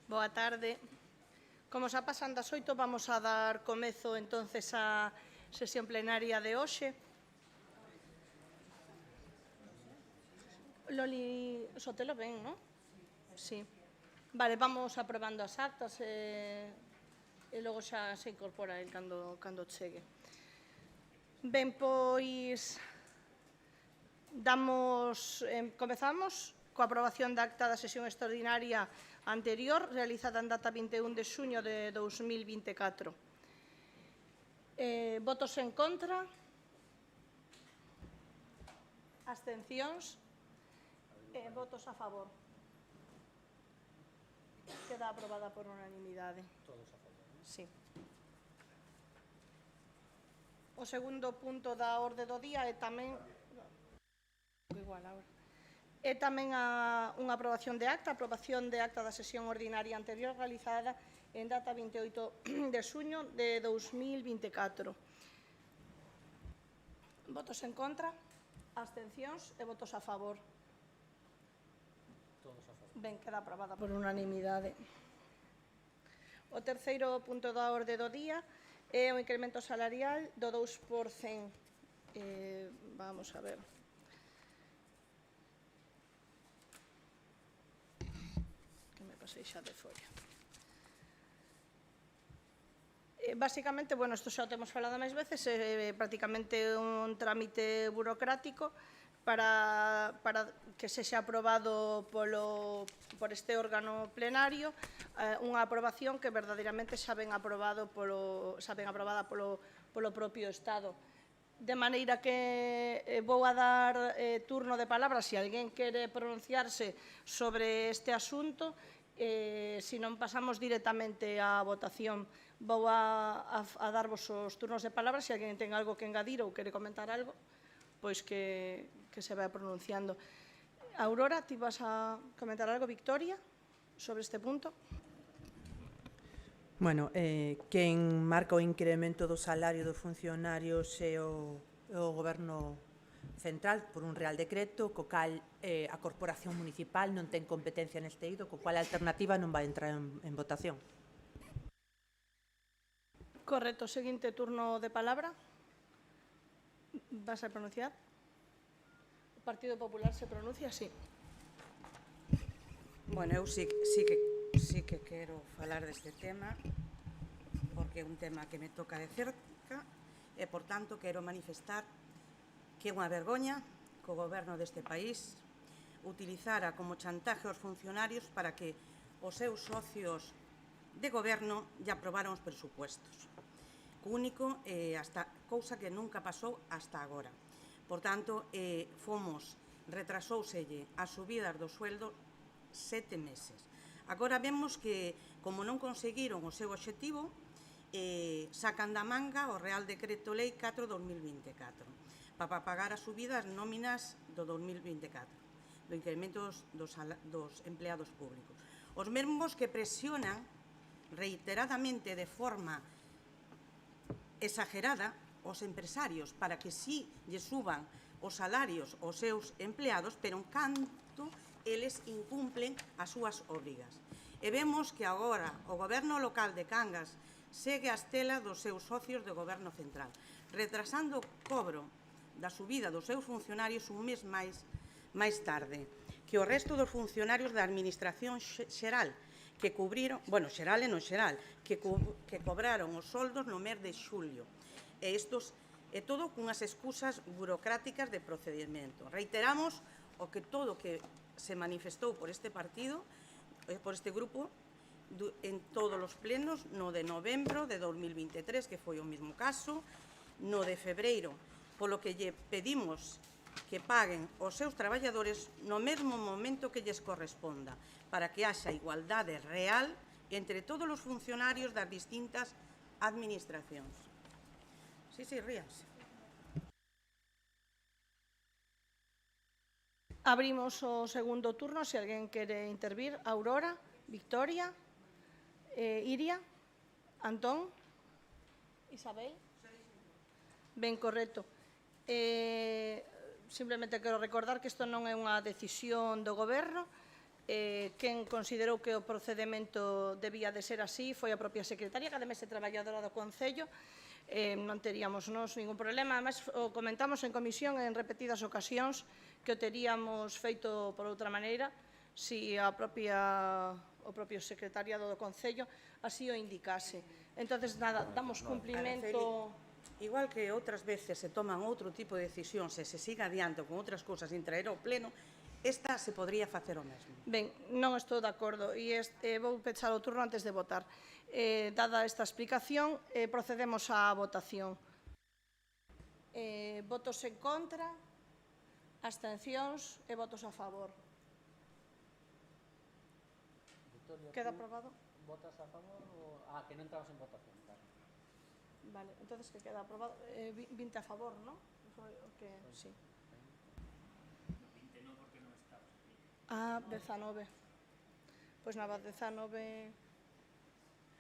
Boa tarde. Como xa pasan das 8, vamos a dar comezo entonces á sesión plenaria de hoxe. Loli Sotelo ben, non? Sí. Vale, vamos aprobando as actas e logo xa se incorpora el cando chegue. Ben, pois comezamos coa aprobación da acta da sesión extraordinaria anterior, realizada en data 21 de xuño de 2024. Votos en contra? Abstencións? Votos a favor? Queda aprobada por unanimidade. Todos a favor. Sí. O segundo punto da orde do día é tamén unha aprobación de acta da sesión ordinaria anterior realizada en data 28 de xuño de 2024. Votos en contra? Abstencións e votos a favor? Todos a favor. Ben, queda aprobada por unanimidade. O terceiro punto da orde do día é o incremento salarial do 2%. Vamos a ver. Que me pasei xa de folla. Básicamente, bueno, isto xa o temos falado máis veces, é prácticamente un trámite burocrático para que sexa aprobado por este órgano plenario, unha aprobación que verdadeiramente xa ven aprobada polo propio Estado. De maneira que vou a dar turno de palabra se alguén quere pronunciarse sobre este asunto, se non pasamos directamente á votación. Vou a darvos os turnos de palabra se alguén ten algo que engadir ou quere comentar algo, pois que se vai pronunciando. Aurora, ti vas a comentar algo, Victoria, sobre este punto? Bueno, quen marca o incremento do salario dos funcionarios é o Goberno Central por un Real Decreto, co cal a Corporación Municipal non ten competencia neste eido, co cual a alternativa non vai entrar en votación. Correcto. Seguinte turno de palabra. Vas a pronunciar? O Partido Popular se pronuncia? Sí. Bueno, eu sí que quero falar deste tema, porque é un tema que me toca de cerca e, por tanto, quero manifestar que é unha vergoña que o goberno deste país utilizara como chantaje aos funcionarios para que os seus socios de goberno lle aprobaran os presupuestos. O único, cousa que nunca pasou hasta agora. Por tanto, retrasóuselle a subida do sueldo 7 meses. Agora vemos que, como non conseguiron o seu obxectivo, sacan da manga o Real Decreto Lei 4/2024 para pagar as subidas nóminas do 2024, do incremento dos empleados públicos. Os mesmos que presionan reiteradamente de forma exagerada os empresarios para que si lle suban os salarios aos seus empleados, pero en canto eles incumplen as súas obrigas. E vemos que agora o goberno local de Cangas segue a estela dos seus socios de goberno central, retrasando o cobro da subida dos seus funcionarios un mes máis tarde que o resto dos funcionarios da Administración xeral, que cubriron, bueno, xeral e non xeral, que cobraron os soldos no mes de xulio. E todo cunhas excusas burocráticas de procedimento. Reiteramos todo o que se manifestou por este partido, por este grupo, en todos os plenos, no de novembro de 2023, que foi o mesmo caso, no de febreiro, polo que lle pedimos que paguen os seus traballadores no mesmo momento que lles corresponda, para que haxa igualdade real entre todos os funcionarios das distintas administracións. Sí, ríanse. Abrimos o segundo turno, se alguén quere intervir. Aurora, Victoria, Iria, Antón, Isabel. Ben, correcto. Simplemente quero recordar que isto non é unha decisión do Goberno, quen considerou que o procedimento debía de ser así foi a propia secretaria, que ademais é traballadora do Concello. Non teríamos nos ningún problema. Ademais, o comentamos en comisión en repetidas ocasións que o teríamos feito por outra maneira si o propio secretariado do Concello así o indicase. Entonces, nada, damos cumplimento. Igual que outras veces se toman outro tipo de decisións e se siga adiante con outras cousas sin traer ao pleno, esta se podría facer o mesmo. Ben, non estou de acordo e vou pechar o turno antes de votar. Dada esta explicación, procedemos á votación. Votos en contra, abstencións e votos a favor. Queda aprobado? ¿Votas a favor o...? Ah, que no entramos en votación, claro. Vale, entonces que queda aprobado. 20 a favor, ¿no? Sí. 20 no, porque no estabas aquí. Ah, 19. Pois nada, 19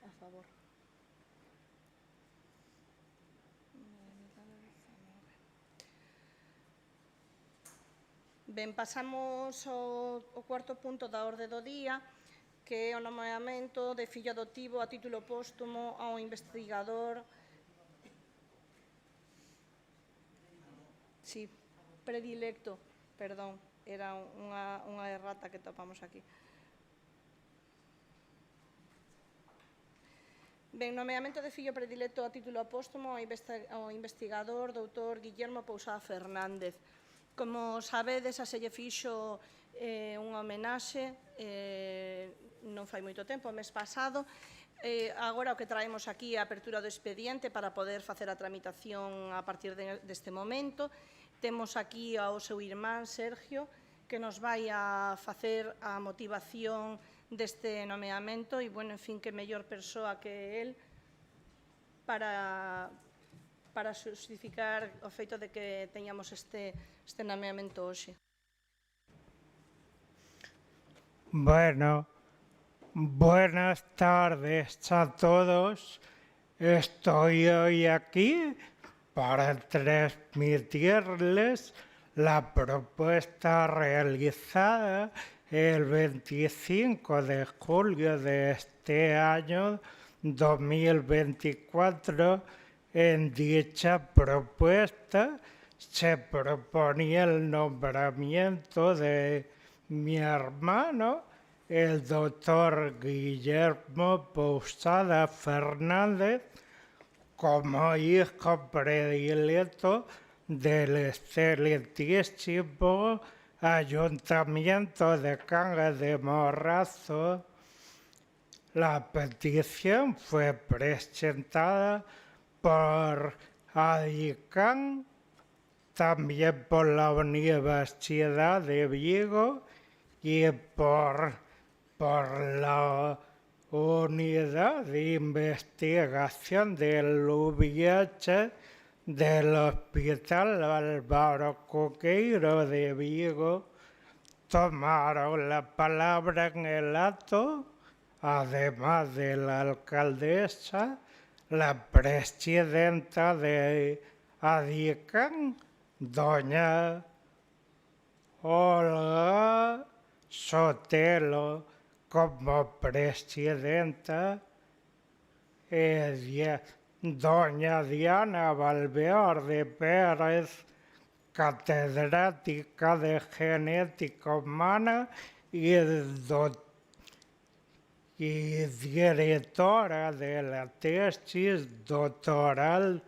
a favor. Ben, pasamos ao cuarto punto da orde do día, que é o nomeamento de fillo adoptivo a título póstumo ao investigador. Sí, predilecto, perdón, era unha errata que topamos aquí. Ben, nomeamento de fillo predilecto a título póstumo ao investigador doutor Guillermo Pousada Fernández. Como sabedes, a se lle fixo unha homenaxe non fai moito tempo, o mes pasado. Agora o que traemos aquí é a apertura do expediente para poder facer a tramitación a partir deste momento. Temos aquí ao seu irmán, Sergio, que nos vai a facer a motivación deste nomeamento e, bueno, en fin, que mellor persoa que el para xustificar o feito de que teñamos este nomeamento hoxe. Bueno, buenas tardes a todos. Estoy hoy aquí para transmitirles la propuesta realizada el 25 de julio de este año 2024. En dicha propuesta se proponía el nombramiento de mi hermano, el doctor Guillermo Pousada Fernández, como hijo predilecto del excelentísimo Ayuntamiento de Cangas de Morrazo. La petición fue presentada por ADICAN, también por la Universidad de Vigo y por la Unidad de Investigación del VIH del Hospital Álvaro Cunqueiro de Vigo. Tomaron la palabra en el acto, además de la alcaldesa, la presidenta de ADICAN, doña Olga Sotelo, como presidenta, doña Diana Valverde Pérez, catedrática de genética humana y directora de la tesis doctoral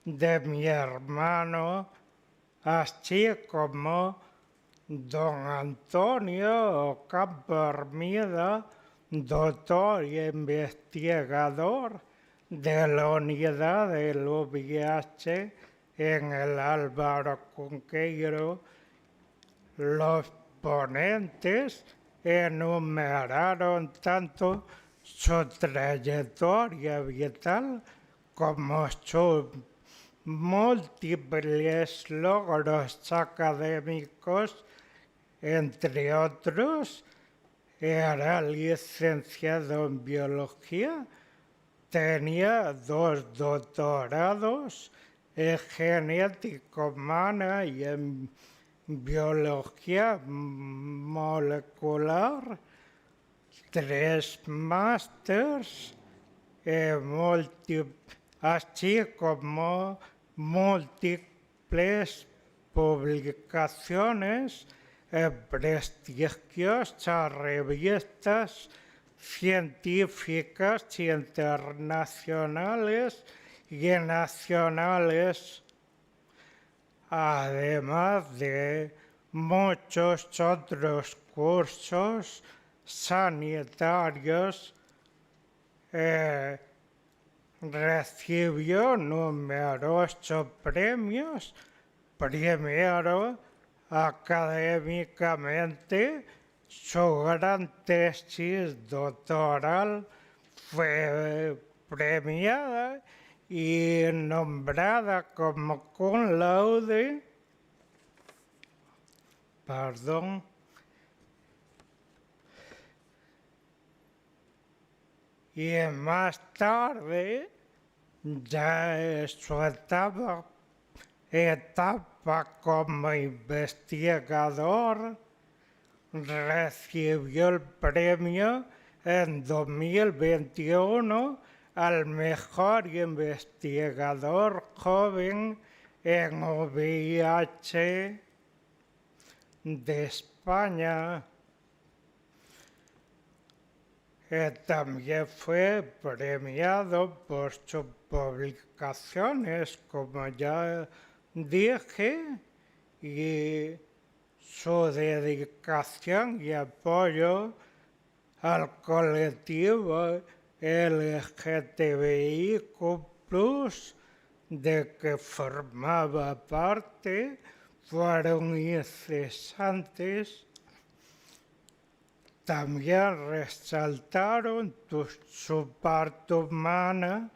de mi hermano, así como don Antonio Ocampo Hermida, doctor y investigador de la unidad del VIH en el Álvaro Cunqueiro. Los ponentes enumeraron tanto su trayectoria vital como sus múltiples logros académicos. Entre otros, era licenciado en biología, tenía 2 doctorados en genética humana y en biología molecular, 3 másters, así como múltiples publicaciones en prestigiosas revistas científicas internacionales y nacionales, además de muchos otros cursos sanitarios. Recibió numerosos premios, primero académicamente. Su gran tesis doctoral fue premiada y nombrada como cum laude. Y más tarde, ya en su etapa como investigador, recibió el premio en 2021 al mejor investigador joven en VIH de España. También fue premiado por sus publicaciones, como ya dije, y su dedicación y apoyo al colectivo LGTBIQ+, de que formaba parte, fueron incesantes. También resaltaron su parte humana,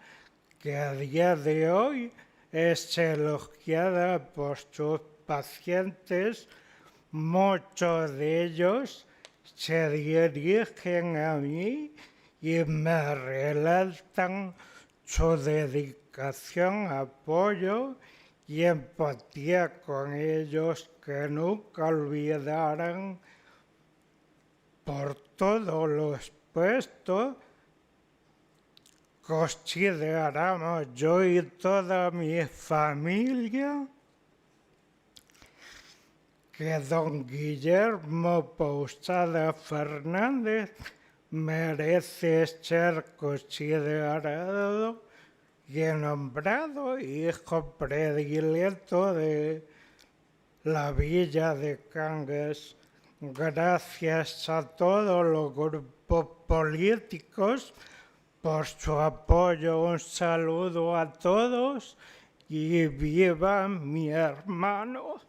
que a día de hoy es elogiada por sus pacientes. Muchos de ellos se dirigen a mí y me relatan su dedicación, apoyo y empatía con ellos, que nunca olvidarán. Por todo lo expuesto, consideramos yo y toda mi familia que don Guillermo Pousada Fernández merece ser considerado y nombrado hijo predilecto de la villa de Cangas. Gracias a todos los grupos políticos por su apoyo. Un saludo a todos y viva mi hermano.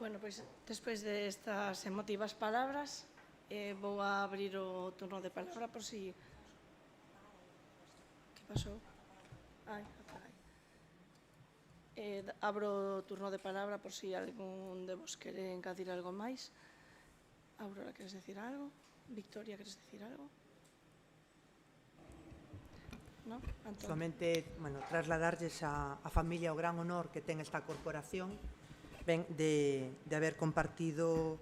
Bueno, pois, despois de estas emotivas palabras, vou a abrir o turno de palabra por si... Que pasou? Ai, carai. Abro o turno de palabra por si algún de vos quere engadir algo máis. Aurora, queres decir algo? Victoria, queres decir algo? No? Antón. Solamente, trasladarlles a familia o gran honor que ten esta corporación de haber compartido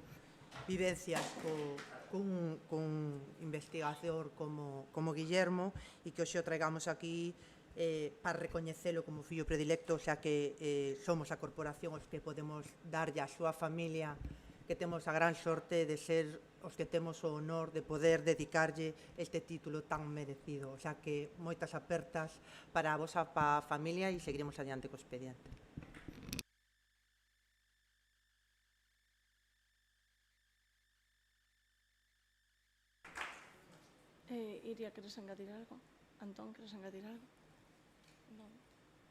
vivencias con un investigador como Guillermo, e que hoxe o traigamos aquí para recoñecelo como fillo predilecto, xa que somos a corporación os que podemos darlle a súa familia, que temos a gran sorte de ser os que temos o honor de poder dedicarlle este título tan merecido. O xa que moitas apertas para a vosa familia e seguiremos adiante co expediente. Iria, queres engadir algo? Antón, queres engadir algo? Non.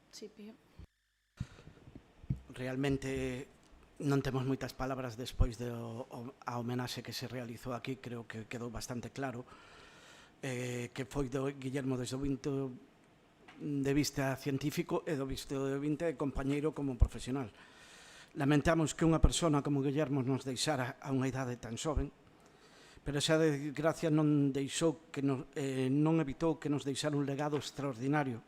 Sí, Pío. realmente non temos moitas palabras despois a homenaxe que se realizou aquí, creo que quedou bastante claro, que foi do Guillermo desde o punto de vista científico e do visto de vista de compañeiro como profesional. Lamentamos que unha persona como Guillermo nos deixara a unha idade tan xoven, pero esa desgracia non evitou que nos deixara un legado extraordinario,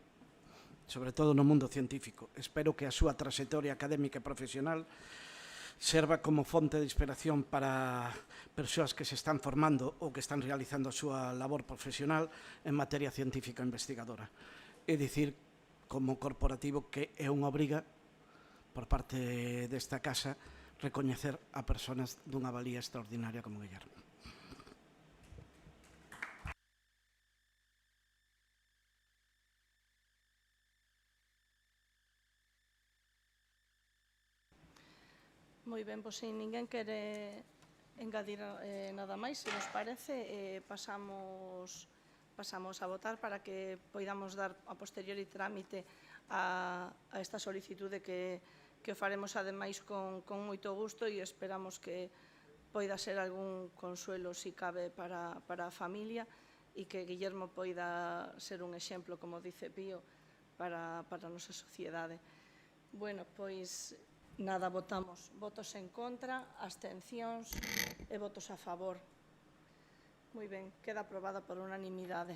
sobre todo no mundo científico. Espero que a súa trayectoria académica e profesional serva como fonte de inspiración para persoas que se están formando ou que están realizando a súa labor profesional en materia científica e investigadora. É dicir, como corporativo, que é unha obriga por parte desta casa recoñecer a persoas dunha valía extraordinaria como Guillermo. Moi ben, pois se ninguén quere engadir nada máis, se nos parece, pasamos a votar para que poidamos dar a posteriori trámite a esta solicitude que o faremos ademais con moito gusto e esperamos que poida ser algún consuelo, si cabe, para a familia e que Guillermo poida ser un exemplo, como dice Pío, para a nosa sociedade. Bueno, pois nada, votamos. Votos en contra, abstencións e votos a favor. Moi ben, queda aprobada por unanimidade.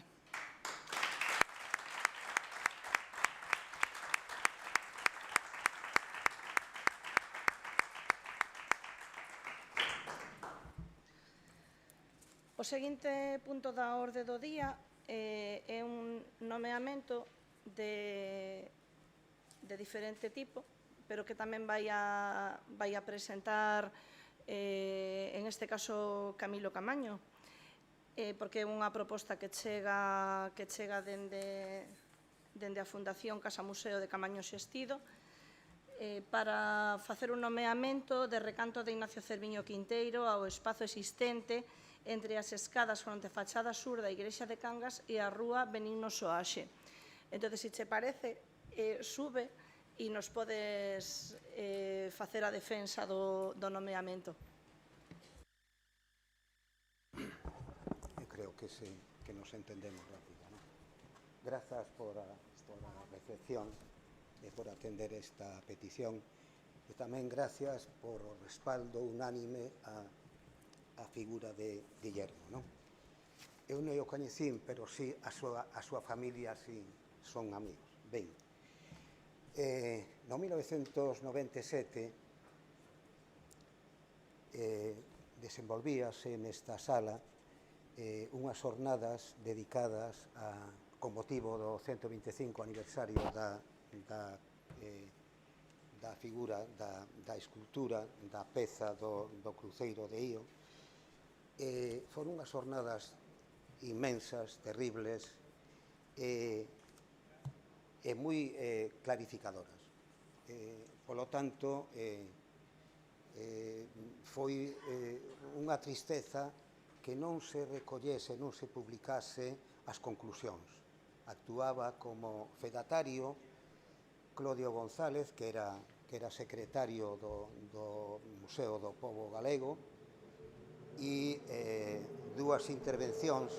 O seguinte punto da orde do día é un nomeamento de diferente tipo, pero que tamén vai a presentar, en este caso, Camilo Camaño, porque é unha proposta que chega dende a Fundación Casa Museo de Camaño Xestido, para facer un nomeamento de recanto de Ignacio Cerviño Quinteiro ao espazo existente entre as escadas fronte fachada sur da Igrexa de Cangas e a rúa Benigno Soaxe. Entón, se che parece, sube e nos podes facer a defensa do nomeamento. Eu creo que nos entendemos rápido, ¿no? Grazas por a recepción e por atender esta petición e tamén gracias por o respaldo unánime a figura de Guillermo, ¿no? Eu non o coñecín, pero sí a súa familia sí son amigos. Ben, no 1997 desenvolvíase nesta sala unhas jornadas dedicadas con motivo do 125 aniversario da figura, da escultura, da peza do cruceiro de Io. Foron unhas jornadas inmensas, terribles e moi clarificadoras. Polo tanto, foi unha tristeza que non se recollese, non se publicase as conclusións. Actuaba como fedatario Claudio González, que era secretario do Museo do Pobo Galego, e dúas intervencións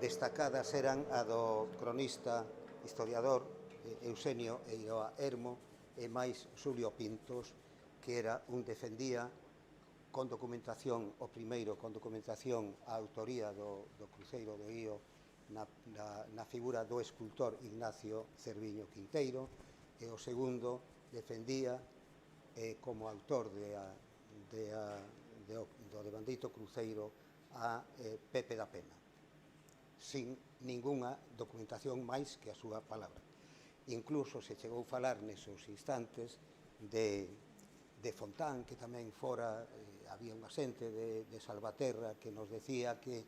destacadas eran a do cronista historiador Eusenio Eiroa Hermo e máis Xulio Pintos, que era un defendía con documentación, o primeiro con documentación a autoría do cruceiro do Io na figura do escultor Ignacio Cerviño Quinteiro, e o segundo defendía como autor do devandito cruceiro a Pepe da Pena, sin ningunha documentación máis que a súa palabra. Incluso se chegou a falar nesos instantes de Fontán, que tamén fora, había unha xente de Salvaterra que nos decía que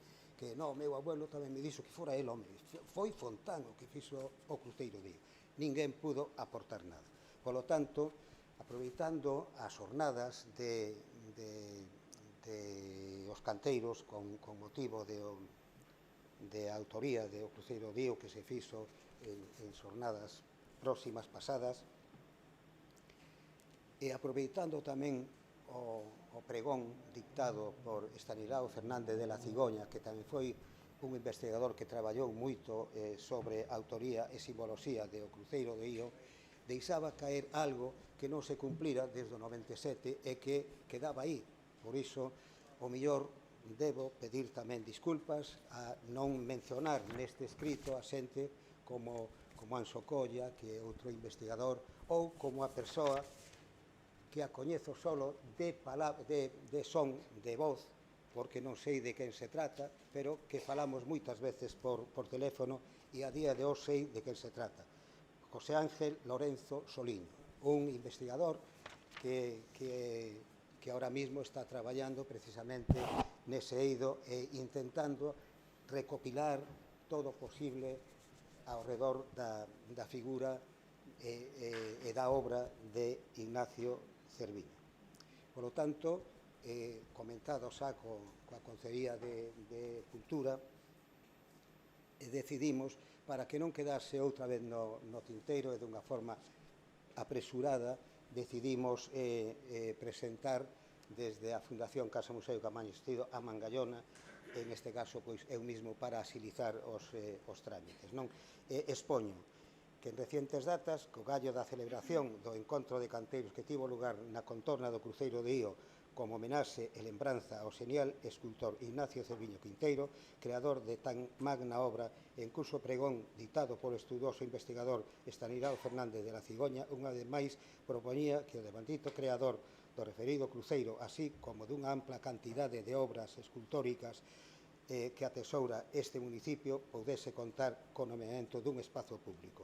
no, meu abuelo tamén me dixo que fora el, home, foi Fontán o que fixo o cruceiro de Io. Ninguén pudo aportar nada. Polo tanto, aproveitando as jornadas de os canteiros con motivo de autoría do cruceiro de Io que se fixo en jornadas próximas pasadas, E aproveitando tamén o pregón dictado por Estanislao Fernández de la Cigoña, que tamén foi un investigador que traballou moito sobre autoría e simboloxía do Cruceiro de Io, deixaba caer algo que non se cumplira desde o 97 e que quedaba aí. Por iso, o mellor debo pedir tamén disculpas a non mencionar neste escrito a xente como Anxo Colla, que é outro investigador, ou como a persoa que a coñezo solo de son, de voz, porque non sei de quen se trata, pero que falamos moitas veces por teléfono e a día de hoxe sei de quen se trata. José Ángel Lorenzo Soliño, un investigador que ahora mismo está traballando precisamente nese eido e intentando recopilar todo o posible ao redor da figura e da obra de Ignacio Cerviño. Por lo tanto, comentado xa coa Consellería de Cultura, decidimos, para que non quedase outra vez no tinteiro e dunha forma apresurada, decidimos presentar desde a Fundación Casa Museo Caamaño Estido a Mangallona, en este caso pois eu mismo, para agilizar os trámites. Expoño que en recientes datas, co gallo da celebración do encontro de canteiros que tivo lugar na contorna do Cruceiro de Io, como homenaxe e lembranza ao xenial escultor Ignacio Cerviño Quinteiro, creador de tan magna obra, en curso pregón dictado polo estudoso investigador Estanislao Fernández de la Cigoña, unha vez máis propoñía que o devandito creador do referido cruceiro, así como dunha ampla cantidade de obras escultóricas que atesoura este municipio, poudese contar con nomeamento dun espazo público.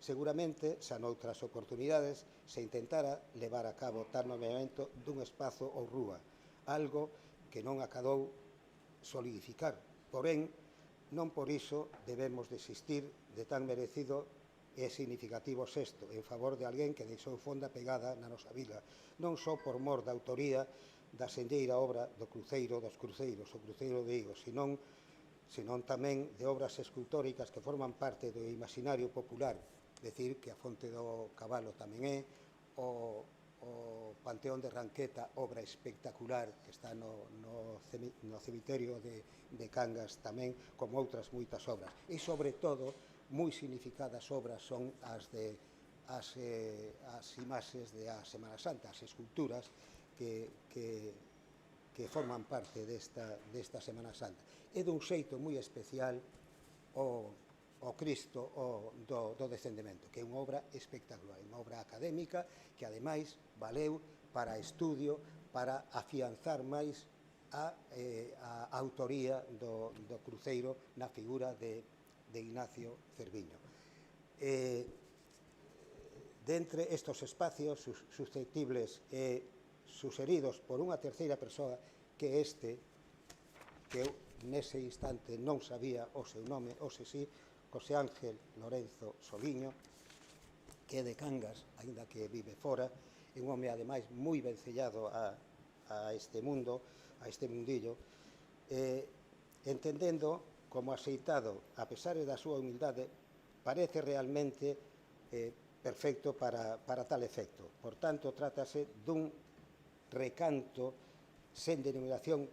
Seguramente, xa noutras oportunidades, se intentara levar a cabo tal nomeamento dun espazo ou rúa, algo que non acadou solidificar. Porén, non por iso debemos desistir de tan merecido e significativo xesto en favor de alguén que deixou fonda pegada na nosa vila, non só por mor da autoría da senlleira obra do Cruceiro dos Cruceiros, o Cruceiro de Io, senón tamén de obras escultóricas que forman parte do imaginario popular, decir que a Fonte do Cabalo tamén é, o Panteón de Ranqueta, obra espectacular que está no cemiterio de Cangas tamén, como outras moitas obras. E, sobre todo, moi significadas obras son as imaxes da Semana Santa, as esculturas que forman parte desta Semana Santa. E dun xeito moi especial o Cristo do Descendemento, que é unha obra espectacular, unha obra académica que, ademais, valeu para estudio, para afianzar máis a autoría do cruceiro na figura de Ignacio Cerviño. Dentre estos espacios susceptibles e suseridos por unha terceira persoa, que que eu nese instante non sabía o seu nome, ou se sí, José Ángel Lorenzo Soliño, que é de Cangas, aínda que vive fora, é un home, ademais, moi vencellado a este mundo, a este mundillo, entendendo como axeitado, a pesar da súa humildade, parece realmente perfecto para tal efecto. Por tanto, trátase dun recanto sen denominación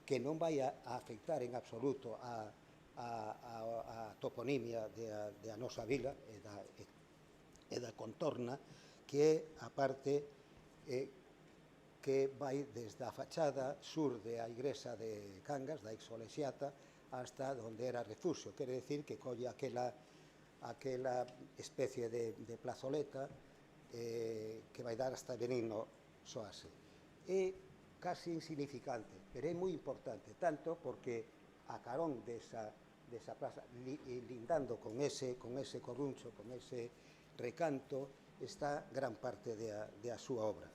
que non vai a afectar en absoluto a toponimia da nosa vila e da contorna, que é a parte que vai desde a fachada sur da igrexa de Cangas, da exolexiata, hasta onde era refuxio, quere decir que colle aquela especie de plazoleta que vai dar hasta Benigno Soase. É casi insignificante, pero é moi importante, tanto porque a carón desa plaza, lindando con ese corruncho, con ese recanto, está gran parte da súa obra.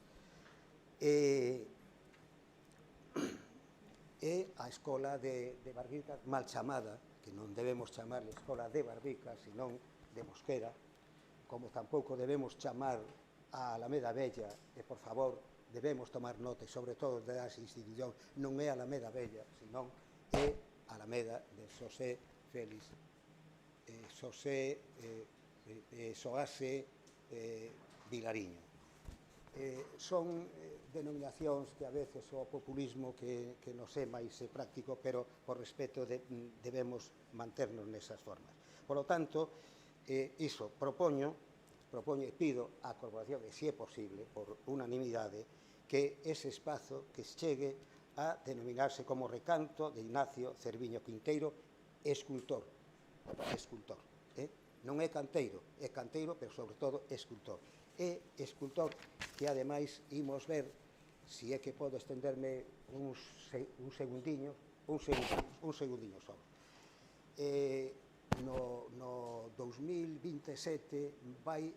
E a escola de Barbicas, mal chamada, que non debemos chamarle escola de Barbicas, senón de Mosquera, como tampouco debemos chamar a Alameda Bella, e, por favor, debemos tomar nota, sobre todo das institucións, non é Alameda Bella, senón é Alameda de Xosé Félix, Xosé Soase Vilariño. Son denominacións que a veces o populismo que nos é máis práctico, pero por respeto debemos manternos nesas formas. Por lo tanto, iso propoño e pido á Corporación, e se é posible, por unanimidade, que ese espazo que chegue a denominarse como Recanto de Ignacio Cerviño Quinteiro, escultor. Non é canteiro, pero sobre todo escultor. É escultor que ademais imos ver, se é que podo estenderme un segundiño só. No 2027 vai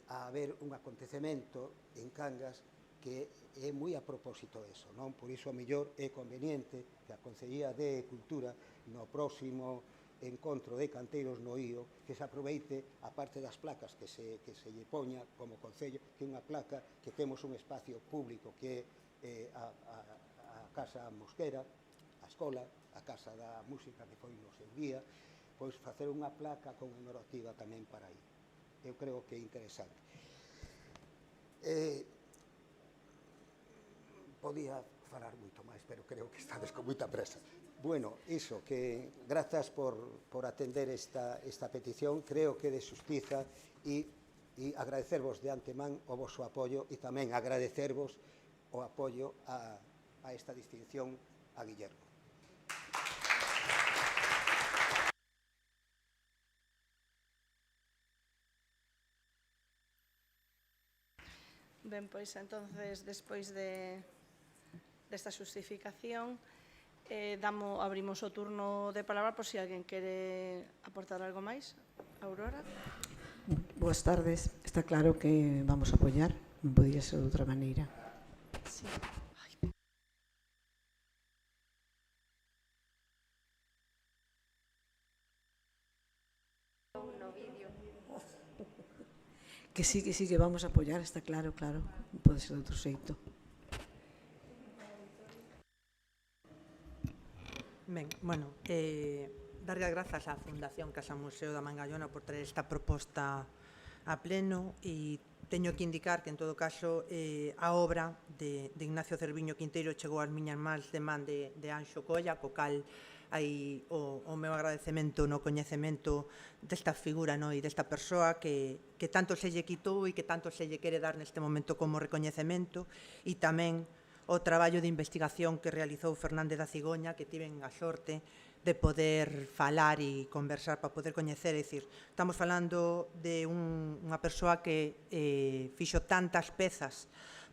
a haber un acontecemento en Cangas que é moi a propósito eso, non? Por iso, a mellor, é conveniente que a Consellería de Cultura, no próximo encontro de canteiros no IO, que se aproveite, a parte das placas que se lle poña como Concello, que é unha placa que temos un espacio público que é a Casa Mosquera, a Escola, a Casa da Música que foi no seu día, pois facer unha placa conmemorativa tamén para aí. Eu creo que é interesante. Podía falar moito máis, pero creo que estades con moita presa. Bueno, iso, que grazas por atender esta petición, creo que de xustiza, e agradecervos de antemán o vosso apoio e tamén agradecervos o apoio a esta distinción a Guillermo. Ben, pois, entonces, despois desta xustificación, abrimos o turno de palabra por se alguén quere aportar algo máis. Aurora. Boas tardes. Está claro que vamos a apoiar, non podía ser de outra maneira. Sí. Que sí, que vamos a apoiar, está claro, non pode ser de outro xeito. Ben, bueno, darlle as grazas á Fundación Casa Museo da Mangallona por traer esta proposta a pleno, e teño que indicar que, en todo caso, a obra de Ignacio Cerviño Quinteiro chegou ás miñas mans de man de Anxo Colla, co cal hai o meu agradecemento no coñecemento desta figura e desta persoa que tanto se lle quitou e que tanto se lle quere dar neste momento como recoñecemento, e tamén o traballo de investigación que realizou Fernández da Cigoña, que tiven a sorte de poder falar e conversar para poder coñecer. É dicir, estamos falando de unha persoa que fixo tantas pezas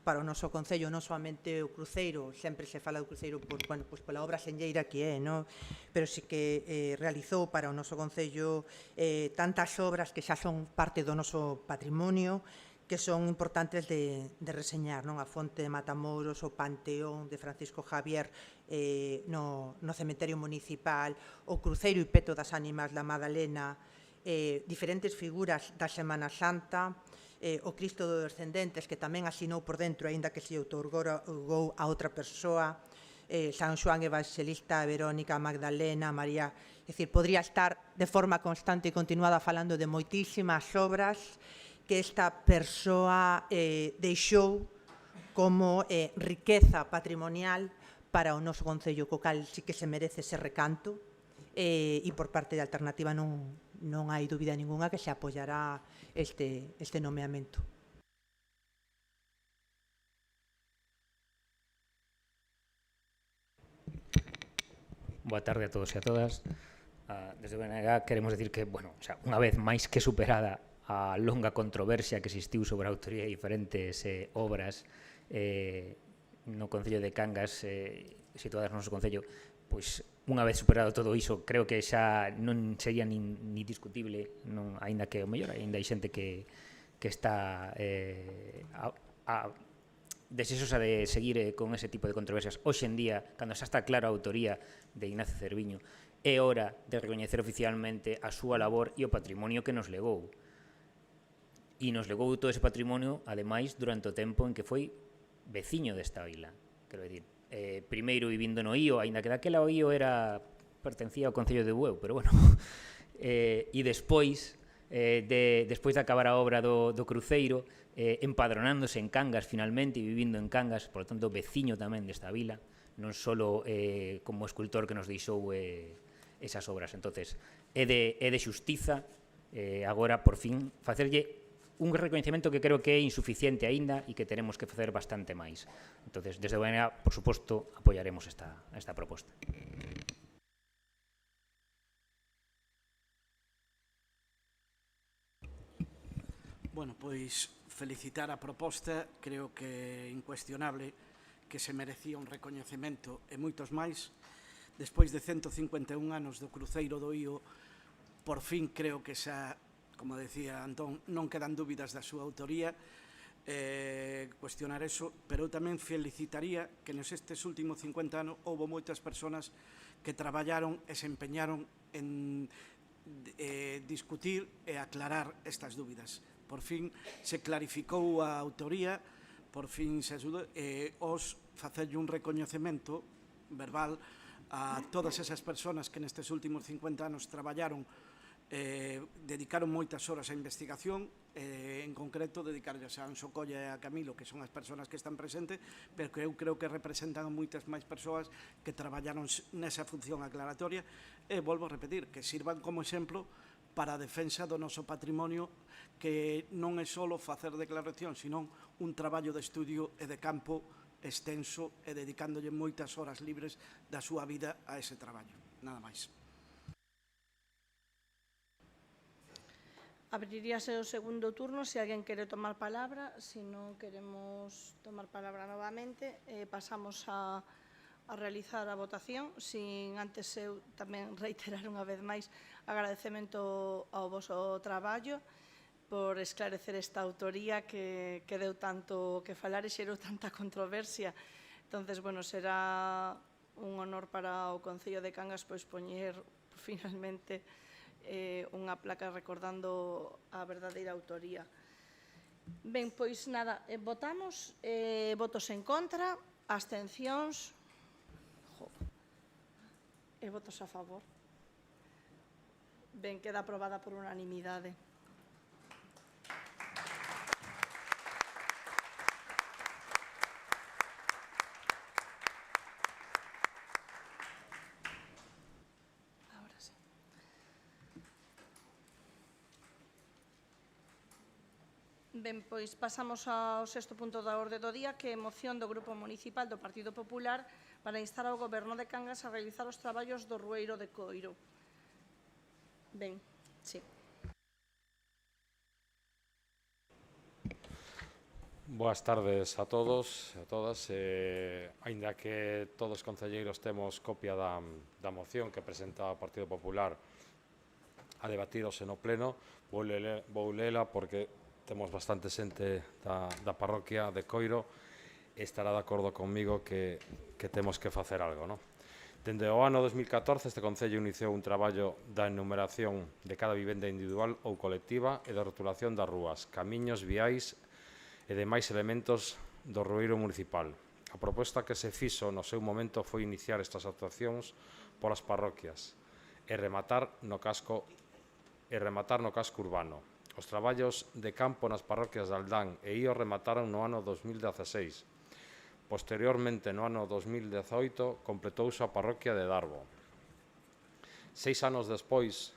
para o noso Concello, non soamente o cruceiro, sempre se fala do cruceiro pola obra senlleira que é, pero sí que realizou para o noso Concello tantas obras que xa son parte do noso patrimonio, que son importantes de reseñar, a Fonte de Matamoros, o Panteón de Francisco Javier no Cementerio Municipal, o Cruceiro e Peto das Ánimas da Madalena, diferentes figuras da Semana Santa, o Cristo dos Descendentes, que tamén asinou por dentro, aínda que se outorgou a outra persoa, San Xoán Evangelista, Verónica, Magdalena, María. É dicir, podría estar de forma constante e continuada falando de moitísimas obras que esta persoa deixou como riqueza patrimonial para o noso Concello, co cal sí que se merece ese recanto, e por parte da Alternativa non hai dúbida ninguna que se apoiará este nomeamento. Boa tarde a todos e a todas. Desde o BNG queremos decir que, unha vez máis que superada a longa controversia que existiu sobre a autoría de diferentes obras no Concello de Cangas, situadas no noso Concello, pois unha vez superado todo iso, creo que xa non sería ni discutible, aínda que o mellor, aínda hai xente que está desexosa de seguir con ese tipo de controversias. Hoxe en día, cando xa está clara a autoría de Ignacio Cerviño, é hora de recoñecer oficialmente a súa labor e o patrimonio que nos legou. E nos legou todo ese patrimonio, ademais, durante o tempo en que foi veciño desta vila. Quero dicir, primeiro vivindo no Ío, aínda que daquela o Ío pertencía ao Concello de Bueu, pero bueno, e despois de acabar a obra do cruceiro, empadronándose en Cangas finalmente e vivindo en Cangas, por lo tanto, veciño tamén desta vila, non só como escultor que nos deixou esas obras. Entonces, é de xustiza agora, por fin, facerlle un recoñecemento que creo que é insuficiente aínda e que teremos que facer bastante máis. Entonces, desde o BNG, por suposto, apoiaremos esta proposta. Bueno, pois felicitar a proposta, creo que é incuestionable que se merecía un recoñecemento e moitos máis. Despois de 151 anos do cruceiro do Ío, por fin creo que xa, como decía Antón, non quedan dúbidas da súa autoría, cuestionar eso, pero eu tamén felicitaría que nestes últimos 50 anos houve moitas persoas que traballaron e se empeñaron en discutir e aclarar estas dúbidas. Por fin se clarificou a autoría, por fin se axudou, e os facerlle un recoñecemento verbal a todas esas persoas que nestes últimos 50 anos traballaron, dedicaron moitas horas a investigación, en concreto dedicarles a Anxo Colla e a Camilo, que son as persoas que están presentes, pero que eu creo que representan a moitas máis persoas que traballaron nesa función aclaratoria, e volvo a repetir, que sirvan como exemplo para a defensa do noso patrimonio, que non é só facer declaración, sino un traballo de estudio e de campo extenso e dedicándolle moitas horas libres da súa vida a ese traballo. Nada máis. Abriríase o segundo turno, se alguén quere tomar palabra. Se non queremos tomar palabra novamente, pasamos a realizar a votación, sin antes eu tamén reiterar unha vez máis agradecemento ao voso traballo por esclarecer esta autoría que deu tanto que falar e xerou tanta controversia. Entonces, bueno, será un honor para o Concello de Cangas pois poñer finalmente unha placa recordando a verdadeira autoría. Ben, pois nada, votamos, votos en contra, abstencións e votos a favor. Ben, queda aprobada por unanimidade. Ahora sí. Ben, pois pasamos ao sexto punto da orde do día, que é moción do Grupo Municipal do Partido Popular para instar ao Goberno de Cangas a realizar os traballos do Rueiro de Coiro. Ben, sí. Boas tardes a todos e a todas. Aínda que todos os concelleiros temos copia da moción que presenta o Partido Popular a debatirose no pleno, vou lela porque temos bastante xente da parroquia de Coiro e estará de acordo comigo que temos que facer algo, non? Dende o ano 2014, este Concello iniciou un traballo da enumeración de cada vivenda individual ou colectiva e da rotulación das rúas, camiños, viais e demais elementos do rueiro municipal. A proposta que se fixo no seu momento foi iniciar estas actuacións polas parroquias e rematar no casco urbano. Os traballos de campo nas parroquias de Aldán e Ío remataron no ano 2016. Posteriormente, no ano 2018, completouse a parroquia de Darbo. 6 anos despois,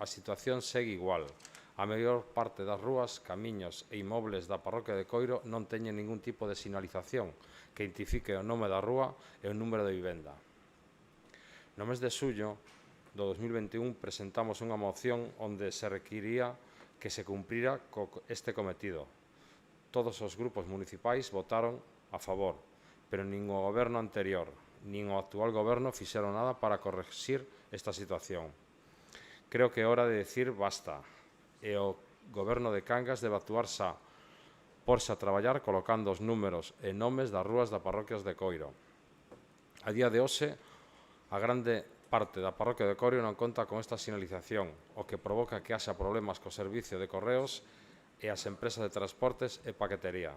a situación segue igual. A maior parte das rúas, camiños e inmobles da parroquia de Coiro non teñen ningún tipo de sinalización que identifique o nome da rúa e o número de vivenda. No mes de xullo do 2021 presentamos unha moción onde se requiría que se cumprira este cometido. Todos os grupos municipais votaron a favor, pero nin o goberno anterior, nin o actual goberno fixeron nada para corregir esta situación. Creo que é hora de decir basta, e o goberno de Cangas debe actuar xa, porse a traballar colocando os números e nomes das rúas da parroquias de Coiro. A día de hoxe, a grande parte da parroquia de Coiro non conta con esta sinalización, o que provoca que haxa problemas co servicio de correos e as empresas de transportes e paquetería.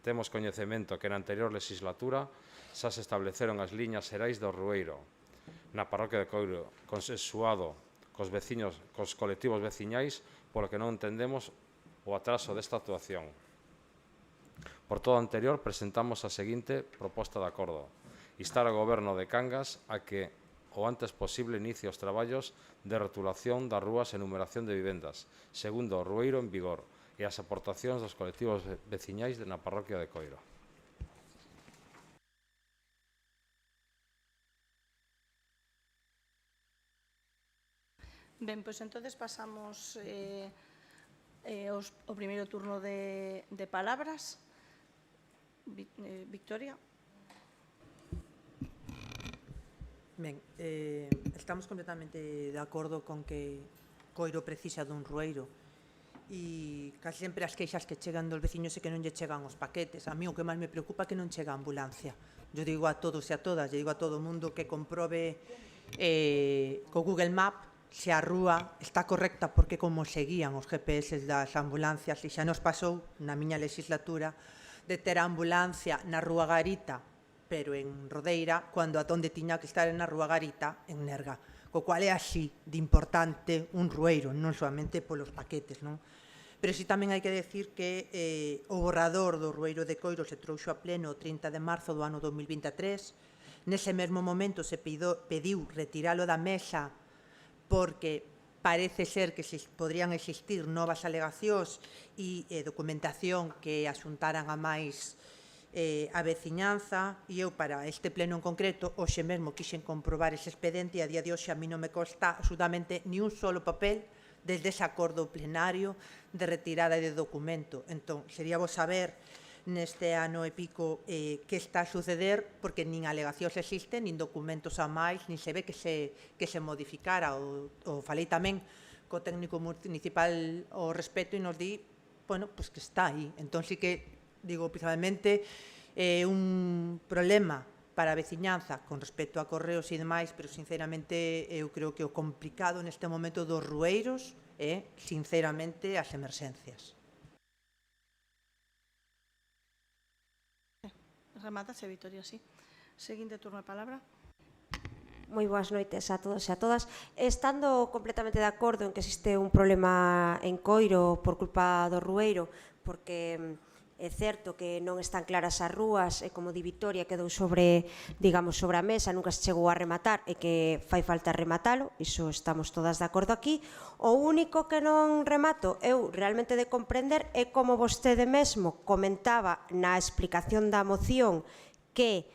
Temos coñecemento que na anterior legislatura xa se estableceron as liñas xerais do Rueiro. Na parroquia de Coiro, consensuado cos colectivos veciñais, polo que non entendemos o atraso desta actuación. Por todo o anterior, presentamos a seguinte proposta de acordo. Instar ao Goberno de Cangas a que o antes posible inicie os traballos de rotulación das rúas e numeración de vivendas, segundo o rueiro en vigor, e as aportacións dos colectivos veciñais na parroquia de Coiro. Ben, pois entonces pasamos ao primeiro turno de palabras. Victoria. Ben, estamos completamente de acordo con que Coiro precisa dun rueiro e casi sempre as queixas que chegan dos veciños é que non lle chegan os paquetes. A mí o que máis me preocupa é que non chega a ambulancia. Eu digo a todos e a todas, eu digo a todo o mundo que comprobe co Google Maps se a rúa está correcta, porque como seguían os GPS das ambulancias, e xa nos pasou na miña legislatura de ter a ambulancia na Rúa Garita, pero en Rodeira, cando a onde tiña que estar na Rúa Garita, en Nerga. Co cual é así de importante un rueiro, non solamente polos paquetes, non? Pero si tamén hai que decir que o borrador do rueiro de Coiro se trouxo a pleno o 30 de marzo do ano 2023. Nese mesmo momento se pediu retiralo da mesa porque parece ser que podrían existir novas alegacións e documentación que asuntaran a máis a veciñanza, e eu para este pleno en concreto hoxe mesmo quixen comprobar ese expediente e a día de hoxe a mí non me consta absolutamente ni un solo papel desde ese acordo plenario de retirada de documento. Entón, sería vos saber neste ano e pico que está a suceder, porque nin alegacións existen, nin documentos a máis, nin se ve que se modificara. O falei tamén co técnico municipal ao respecto e nos di, bueno, pues que está aí. Entón, sí que, digo, principalmente, un problema para a veciñanza con respecto a correos e demais, pero, sinceramente, eu creo que o complicado neste momento dos rueiros é, sinceramente, as emerxencias. Remátase, Victoria, sí. Seguinte turno de palabra. Moi boas noites a todos e a todas. Estando completamente de acordo en que existe un problema en Coiro por culpa do rueiro, porque é certo que non están claras as rúas e, como di Victoria, quedou sobre, digamos, sobre a mesa, nunca se chegou a rematar e que fai falta rematalo, iso estamos todas de acordo aquí. O único que non remato eu realmente de comprender é como vostede mesmo comentaba na explicación da moción que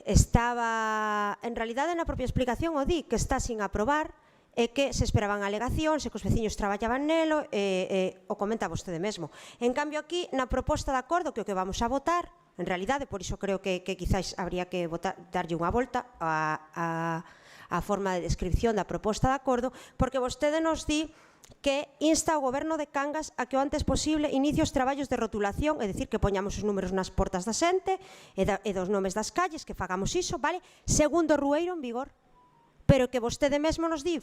estaba, en realidade na propia explicación o di, que está sin aprobar e que se esperaban alegacións e que os veciños traballaban nelo, o comenta vostede mesmo. En cambio, aquí, na proposta de acordo, que o que vamos a votar, en realidade, por iso creo que quizáis habría que darlle unha volta a forma de descripción da proposta de acordo, porque vostede nos di que insta ao Goberno de Cangas a que o antes posible inicie os traballos de rotulación, é dicir, que poñamos os números nas portas da xente e dos nomes das calles, que fagamos iso, vale? Segundo o rueiro en vigor. Pero que vostede mesmo nos di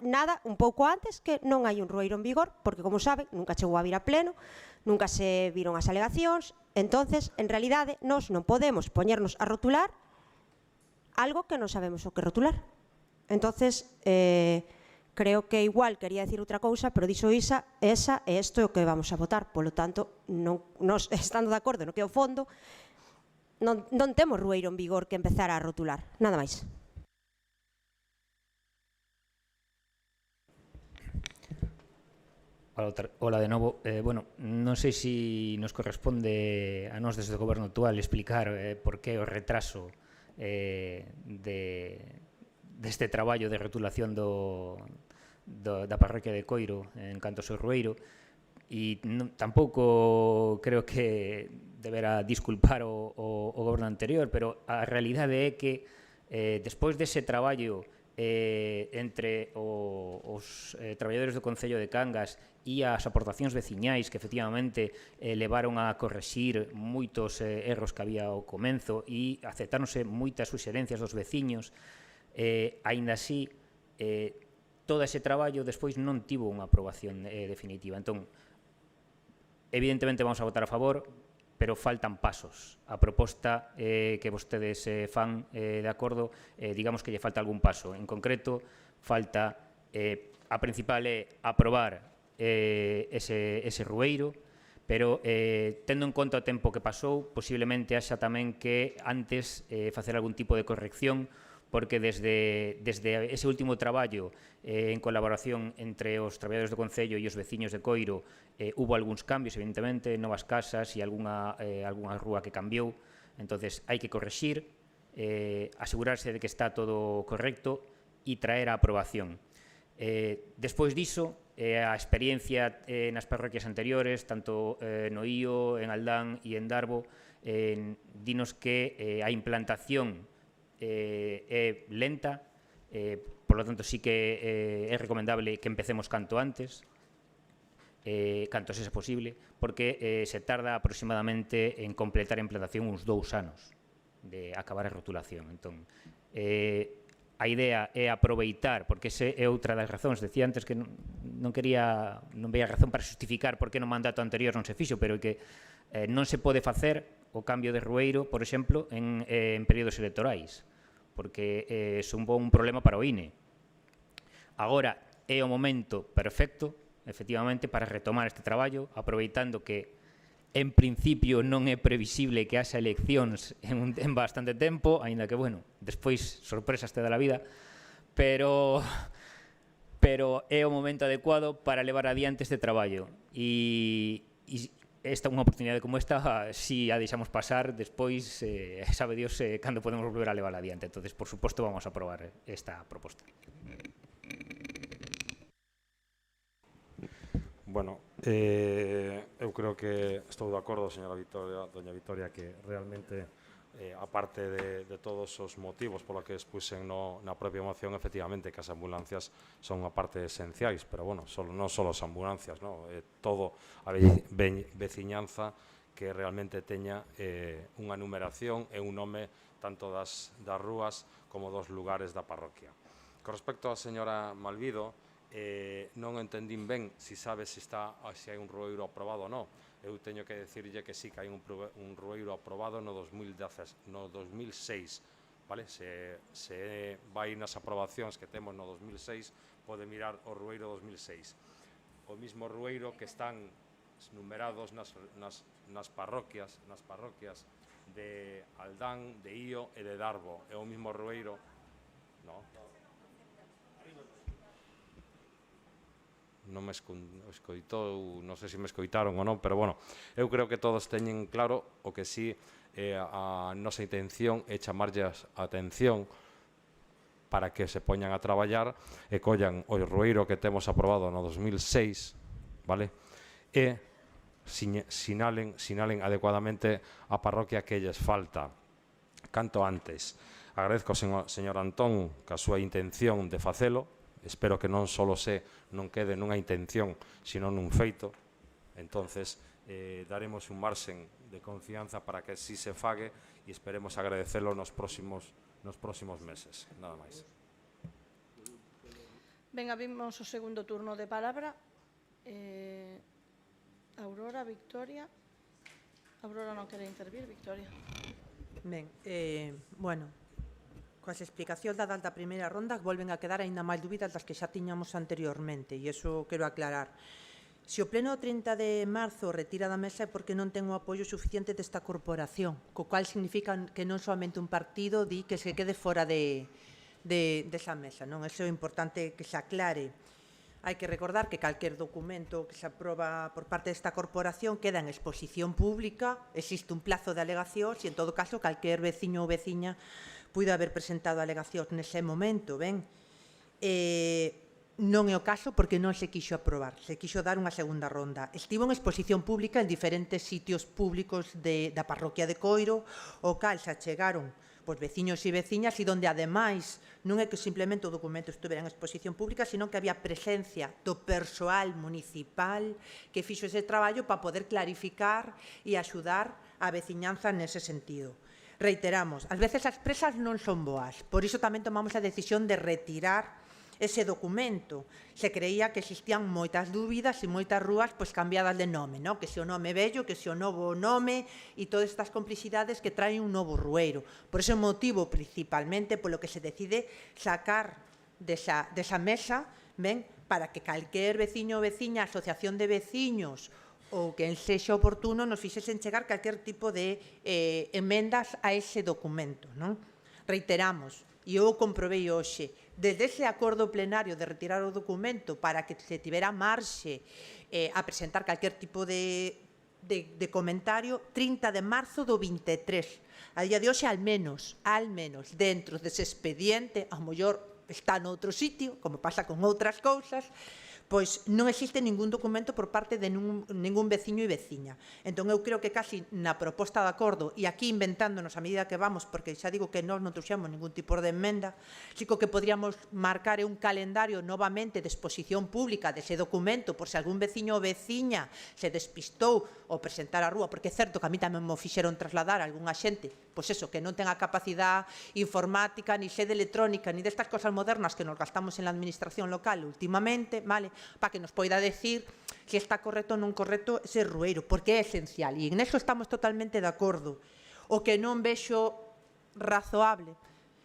nada un pouco antes que non hai un rueiro en vigor, porque, como saben, nunca chegou a vir a pleno, nunca se viron as alegacións. Entonces, en realidade, nós non podemos poñernos a rotular algo que non sabemos o que rotular. Entonces, creo que igual quería decir outra cousa, pero dixo esa e isto é o que vamos a votar. Polo tanto, nós, estando de acordo no que é o fondo, non temos rueiro en vigor que empezar a rotular. Nada máis. Hola de novo. Bueno, non sei se nos corresponde a nós desde o Goberno actual explicar por que o retraso deste traballo de rotulación da parroquia de Coiro en canto ao seu rueiro, e tampouco creo que debera disculpar o Goberno anterior, pero a realidade é que despois dese traballo entre os traballadores do Concello de Cangas e as aportacións veciñais que efectivamente levaron a correxir moitos erros que había ao comenzo e aceptáronse moitas suxerencias dos veciños, aínda así todo ese traballo despois non tivo unha aprobación definitiva. Entón, evidentemente vamos a votar a favor, pero faltan pasos. A proposta que vostedes fan de acordo, digamos que lle falta algún paso. En concreto, falta, a principal é aprobar ese rueiro, pero tendo en conta o tempo que pasou, posiblemente haxa tamén que antes facer algún tipo de corrección, porque desde ese último traballo en colaboración entre os traballadores do Concello e os veciños de Coiro hubo algúns cambios, evidentemente, novas casas e algunha rúa que cambiou, entonces hai que correxir, asegurarse de que está todo correcto e traer a aprobación. Despois diso, a experiencia nas parroquias anteriores, tanto no Ío, en Aldán e en Darbo, dinos que a implantación é lenta, por lo tanto sí que é recomendable que empecemos canto antes, canto sexa posible, porque se tarda aproximadamente en completar a implantación uns 2 anos de acabar a rotulación. Entón, a idea é aproveitar, porque ese é outra das razóns. Decía antes que non veía razón para justificar por que no mandato anterior non se fixo, pero que non se pode facer o cambio de rueiro, por exemplo, en períodos electorais, porque supón un problema para o INE. Agora é o momento perfecto, efectivamente, para retomar este traballo, aproveitando que en principio non é previsible que haxa eleccións en bastante tempo, aínda que, bueno, despois sorpresas te dá a vida, pero é o momento adecuado para levar adiante este traballo. E esta unha oportunidade como esta, si a deixamos pasar, despois, sabe Dios, cando podemos volver a levar adiante. Entonces, por suposto, vamos a aprobar esta proposta. Bueno, eu creo que estou de acordo, doña Victoria, que realmente, aparte de todos os motivos polo que expuxen na propia moción, efectivamente, que as ambulancias son unha parte esenciais, pero, bueno, non só as ambulancias, todo a veciñanza que realmente teña unha numeración e un nome tanto das rúas como dos lugares da parroquia. Con respecto á señora Malvido, non entendín ben se sabe se hai un rueiro aprobado ou non. Eu teño que decirlle que sí que hai un rueiro aprobado no 2006, vale? Se vai nas aprobacións que temos no 2006, pode mirar o rueiro 2006. O mismo rueiro que están numerados nas parroquias de Aldán, de Ío e de Darbo. É o mismo rueiro, non? Non me escoitou, non sei se me escoitaron ou non, pero, bueno, eu creo que todos teñen claro o que sí a nosa intención é chamarlles a atención para que se poñan a traballar e collan o rueiro que temos aprobado no 2006, vale? E sinalen adecuadamente a parroquia que lles falta canto antes. Agradezco ao señor Antón que a súa intención de facelo. Espero que non quede nunha intención, sino nun feito. Entonces, daremos un marxen de confianza para que así se fague e esperemos agradecelo nos próximos meses. Nada máis. Ben, abrimos o segundo turno de palabra. Aurora, Victoria. Aurora non quere intervir, Victoria. Ben, bueno, coas explicacións dadas da primeira ronda volven a quedar aínda máis dúbidas das que xa tiñamos anteriormente, e iso quero aclarar. Se o pleno do 30 de marzo retira da mesa é porque non ten o apoio suficiente desta corporación, co cual significa que non soamente un partido di que se quede fora desa mesa, non? Iso é importante que se aclare. Hai que recordar que calquer documento que se aproba por parte desta corporación queda en exposición pública, existe un plazo de alegacións e, en todo caso, calquer veciño ou veciña puido haber presentado alegacións nese momento, ben? Non é o caso porque non se quixo aprobar, se quixo dar unha segunda ronda. Estivo en exposición pública en diferentes sitios públicos da parroquia de Coiro, o cal se achegaron veciños e veciñas, e donde, ademais, non é que simplemente o documento estuvera en exposición pública, sino que había presencia do persoal municipal que fixo ese traballo para poder clarificar e axudar a veciñanza nese sentido. Reiteramos, ás veces as presas non son boas, por iso tamén tomamos a decisión de retirar ese documento. Se creía que existían moitas dúbidas e moitas rúas cambiadas de nome, que se o nome vello, que se o novo nome e todas estas complicidades que traen un novo rueiro. Por ese motivo, principalmente, polo que se decide sacar desa mesa ben, para que calquer veciño ou veciña, asociación de veciños ou quen sexa oportuno nos fixesen chegar calquer tipo de emendas a ese documento, non? Reiteramos, e eu comprobei hoxe, desde ese acordo plenario de retirar o documento para que se tivera marxe a presentar calquer tipo de comentario, 30 de marzo do 23. A día de hoxe, al menos, dentro dese expediente, ao mellor está noutro sitio, como pasa con outras cousas, pois non existe ningún documento por parte de ningún veciño e veciña. Entón, eu creo que casi na proposta de acordo, e aquí inventándonos a medida que vamos, porque xa digo que nós non trouxemos ningún tipo de emenda, sí que podríamos marcar un calendario novamente de exposición pública dese documento, por se algún veciño ou veciña se despistou ou presentar a rúa, porque é certo que a mí tamén me fixeron trasladar a algunha xente, pois eso, que non ten a capacidade informática, ni sede electrónica, ni destas cosas modernas que nos gastamos en la administración local últimamente, vale? Para que nos poida decir se está correcto ou non correcto ese rueiro, porque é esencial, e en eso estamos totalmente de acordo. O que non vexo razoable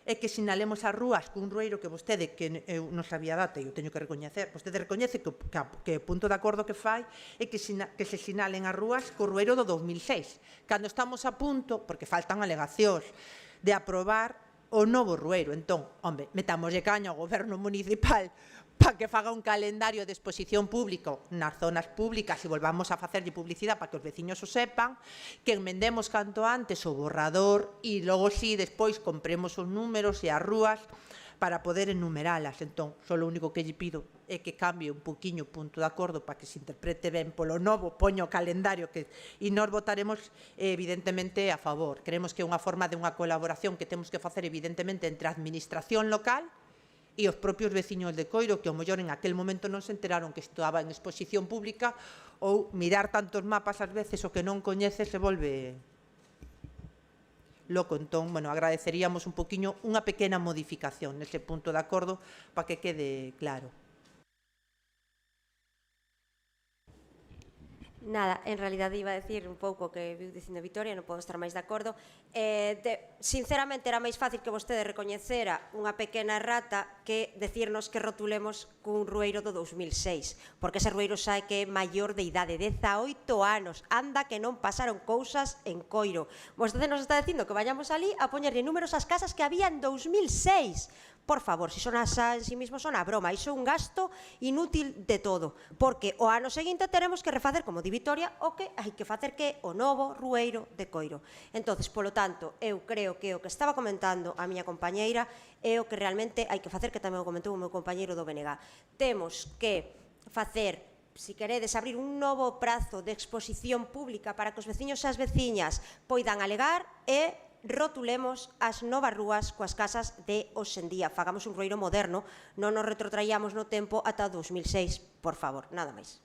é que sinalemos as rúas cun rueiro que vostede, que eu non sabía data, e eu teño que recoñecer, vostede recoñece que o punto de acordo que fai é que se sinalen as rúas co rueiro do 2006, cando estamos a punto, porque faltan alegacións, de aprobar o novo rueiro. Entón, hombre, metamoslle caña ao goberno municipal para que faga un calendario de exposición público nas zonas públicas e volvamos a facerlle publicidade para que os veciños o sepan, que enmendemos canto antes o borrador e logo si despois compremos os números e as rúas para poder enumeralas. Entón, só o único que lle pido é que cambie un poquinho o punto de acordo para que se interprete ben polo novo, poño o calendario e nós votaremos evidentemente a favor. Creemos que é unha forma de unha colaboración que temos que facer evidentemente entre a administración local e os propios veciños de Coiro, que ao mellor en aquel momento non se enteraron que estaba en exposición pública, ou mirar tantos mapas ás veces o que non coñece se volve loco. Entón, bueno, agradeceríamos un poquinho unha pequena modificación nese punto de acordo para que quede claro. Nada, en realidade iba a decir un pouco que viu dicindo Vitoria, non podo estar máis de acordo. Sinceramente, era máis fácil que vostede recoñecera unha pequena errata que decirnos que rotulemos cun rueiro do 2006, porque ese rueiro xa é que é maior de idade, 18 anos, anda que non pasaron cousas en Coiro. Vostede nos está dicindo que vayamos ali a poñerlle números ás casas que había en 2006. Por favor, si son asa en sí mismo son a broma, iso é un gasto inútil de todo, porque o ano seguinte teremos que refacer, como di Vitoria, o que hai que facer que o novo rueiro de Coiro. Entonces, polo tanto, eu creo que o que estaba comentando a miña compañeira é o que realmente hai que facer, que tamén o comentou o meu compañeiro do BNG. Temos que facer, si queredes, abrir un novo prazo de exposición pública para que os veciños e as veciñas poidan alegar e rotulemos as novas rúas coas casas de hoxendía. Fagamos un rueiro moderno, non nos retrotraíamos no tempo ata 2006, por favor, nada máis.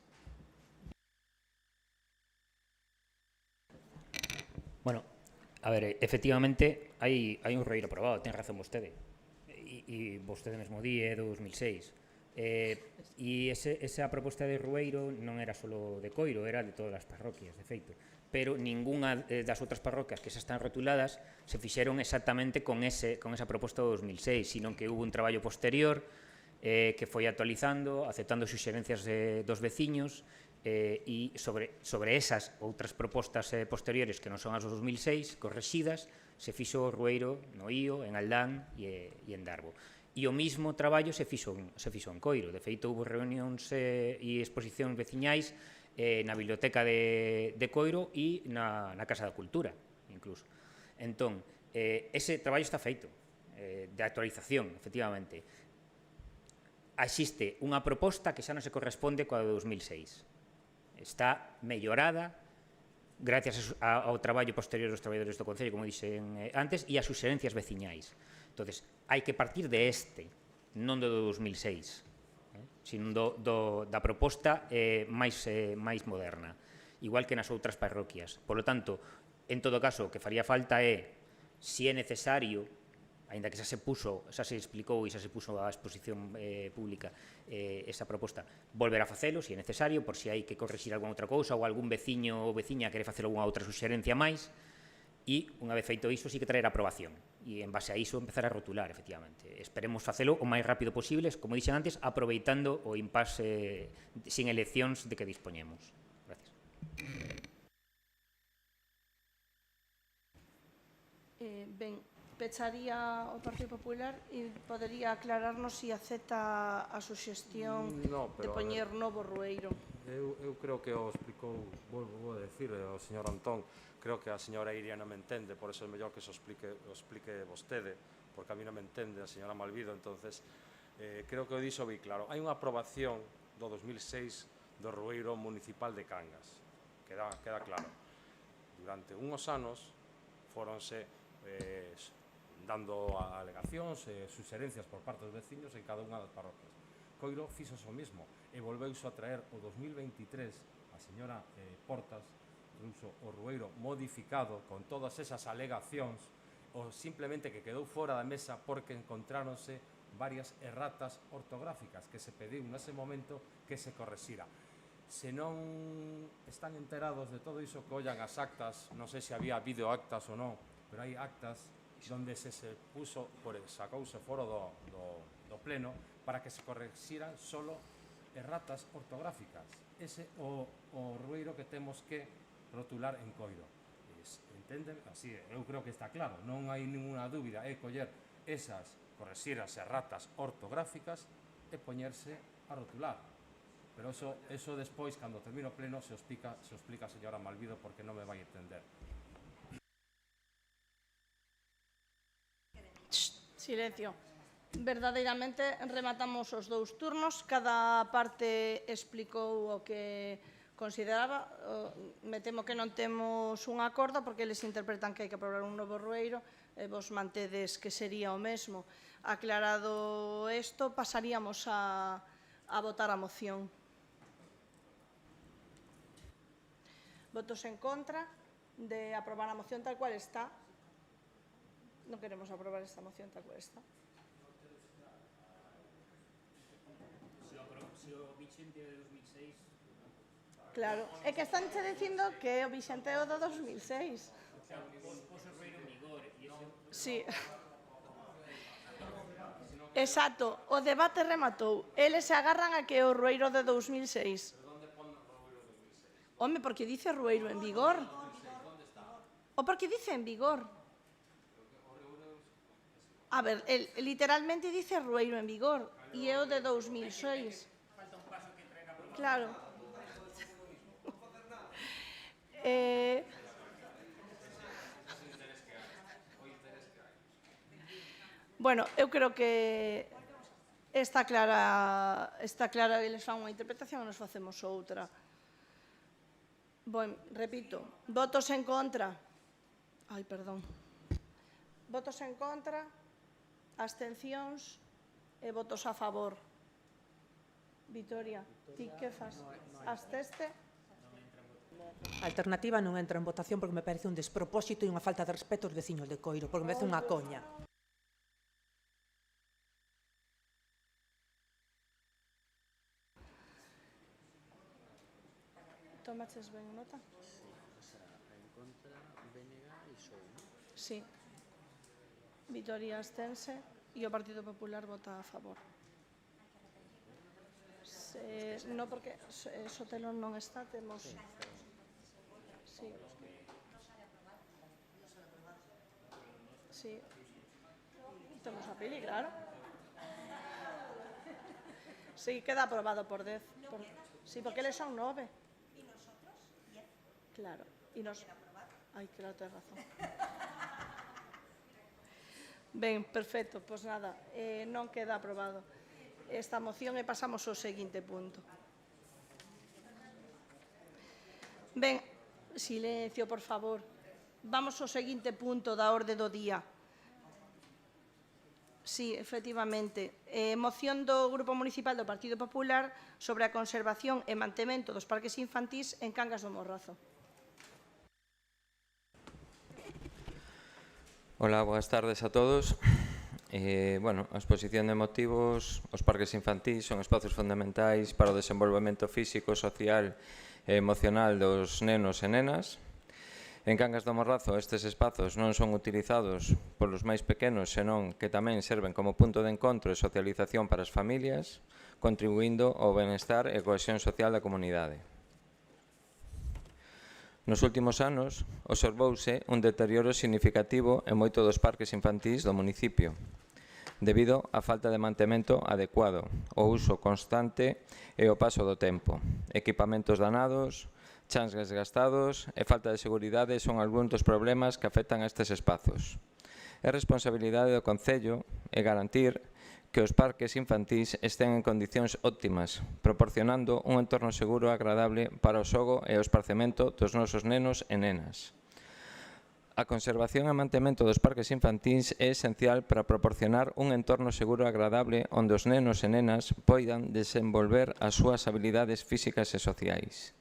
Bueno, a ver, efectivamente, hai un rueiro aprobado, ten razón vostede. E vostede mesmo di, é 2006. E esa proposta de rueiro non era só de Coiro, era de todas as parroquias, de feito. Pero ningunha das outras parroquias que xa están rotuladas se fixeron exactamente con esa proposta do 2006, sino que hubo un traballo posterior que foi actualizando, aceptando suxerencias dos veciños e sobre esas outras propostas posteriores que non son as do 2006, correxidas, se fixo o rueiro no Ío, en Aldán e en Darbo. E o mismo traballo se fixo en Coiro. De feito, houve reunións e exposicións veciñais na biblioteca de Coiro e na Casa da Cultura, incluso. Entón, ese traballo está feito, de actualización, efectivamente. Existe unha proposta que xa non se corresponde coa de 2006. Está mellorada gracias ao traballo posterior dos traballadores do Concello, como dixen antes, e as suxerencias veciñais. Entón, hai que partir de non do 2006. Sino da proposta máis moderna, igual que nas outras parroquias. Por lo tanto, en todo caso, o que faría falta é, se é necesario, aínda que xa se explicou e xa se puso a exposición pública esa proposta, volver a facelo, se é necesario, por se hai que corrixir algunha outra cousa ou algún veciño ou veciña quere facer algunha outra suxerencia máis, e, unha vez feito iso, sí que traer a aprobación. E, en base a iso, empezar a rotular, efectivamente. Esperemos facelo o máis rápido posible, como dixen antes, aproveitando o impasse sin eleccións de que dispoñemos. Gracias. Ben, pecharía o Partido Popular e podería aclararnos se acepta a suxestión de poñer novo Rueiro. Eu creo que o explicou, vou a decir, o señor Antón, creo que a señora Iria non me entende, por eso é mellor que o explique vostede, porque a mí non me entende a señora Malvido, entonces creo que o dixo ben claro. Hai unha aprobación do 2006 do Rueiro Municipal de Cangas, queda claro. Durante unhos anos foronse dando alegacións e suxerencias por parte dos veciños en cada unha das parroquias. Coiro fixo o mesmo e volveuse a traer o 2023 a señora Portas, incluso o Rueiro modificado con todas esas alegacións, ou simplemente que quedou fora da mesa porque encontráronse varias erratas ortográficas que se pediu nese momento que se correxira. Se non están enterados de todo iso, que ollan as actas, non sei se había habido actas ou non, pero hai actas onde se puso, sacouse fora do pleno para que se correxiran solo erratas ortográficas. Ese o Rueiro que temos que rotular en Coiro. Entenden? Así, eu creo que está claro, non hai ninguna dúbida, é coller esas, correxir as erratas ortográficas e poñerse a rotular. Pero eso despois, cando termino o pleno, se o explica a señora Malvido, porque non me vai entender. Silencio. Verdadeiramente rematamos os dous turnos, cada parte explicou o que consideraba. Me temo que non temos un acordo porque eles interpretan que hai que aprobar un novo Rueiro e vos mantedes que sería o mesmo. Aclarado isto, pasaríamos a votar a moción. Votos en contra de aprobar a moción tal cual está. Non queremos aprobar esta moción tal cual está. Se o vixente de 2006... Claro, é que están che dicindo que o vixente é o do 2006. Sí. Exacto, o debate rematou. Eles se agarran a que o Rueiro de 2006. Home, porque dice Rueiro en vigor. O porque dice en vigor. A ver, literalmente dice Rueiro en vigor e é o de 2006. Claro. Bueno, eu creo que está clara, eles fan unha interpretación e nos facemos outra. Bon, repito, votos en contra. Ai, perdón. Votos en contra, abstencións e votos a favor. Vitoria, ti que fas? Absteste? A alternativa non entra en votación porque me parece un despropósito e unha falta de respeto aos veciños de Coiro, porque me parece unha coña. Tomaches ben nota? En contra, BNG e SOU. Sí. Vitoria abstense e o Partido Popular vota a favor. No, porque Sotelo non está, temos... Sí. Sí. Temos a Pili, claro. Sí, queda aprobado por 10. Sí, porque eles son 9. ¿Y nosotros? 10. Claro. Y nos... Ay, claro, tens razón. Ben, perfecto, pois nada, non queda aprobado esta moción e pasamos ao seguinte punto. Ben, silencio, por favor. Vamos ao seguinte punto da orde do día. Sí, efectivamente. Moción do Grupo Municipal do Partido Popular sobre a conservación e mantemento dos parques infantís en Cangas do Morrazo. Hola, buenas tardes a todos. Bueno, a exposición de motivos, os parques infantís son espazos fundamentais para o desenvolvemento físico, social e emocional dos nenos e nenas. En Cangas do Morrazo estes espazos non son utilizados polos máis pequenos, senón que tamén serven como punto de encontro e socialización para as familias, contribuindo ao benestar e cohesión social da comunidade. Nos últimos anos, observouse un deterioro significativo en moito dos parques infantís do municipio, debido á falta de mantemento adecuado, o uso constante e o paso do tempo. Equipamentos danados, chans desgastados e falta de seguridade son algúns dos problemas que afectan a estes espazos. É responsabilidade do Concello e garantir que os parques infantís estén en condicións óptimas, proporcionando un entorno seguro e agradable para o xogo e o esparcemento dos nosos nenos e nenas. A conservación e mantemento dos parques infantís é esencial para proporcionar un entorno seguro e agradable onde os nenos e nenas poidan desenvolver as súas habilidades físicas e sociais.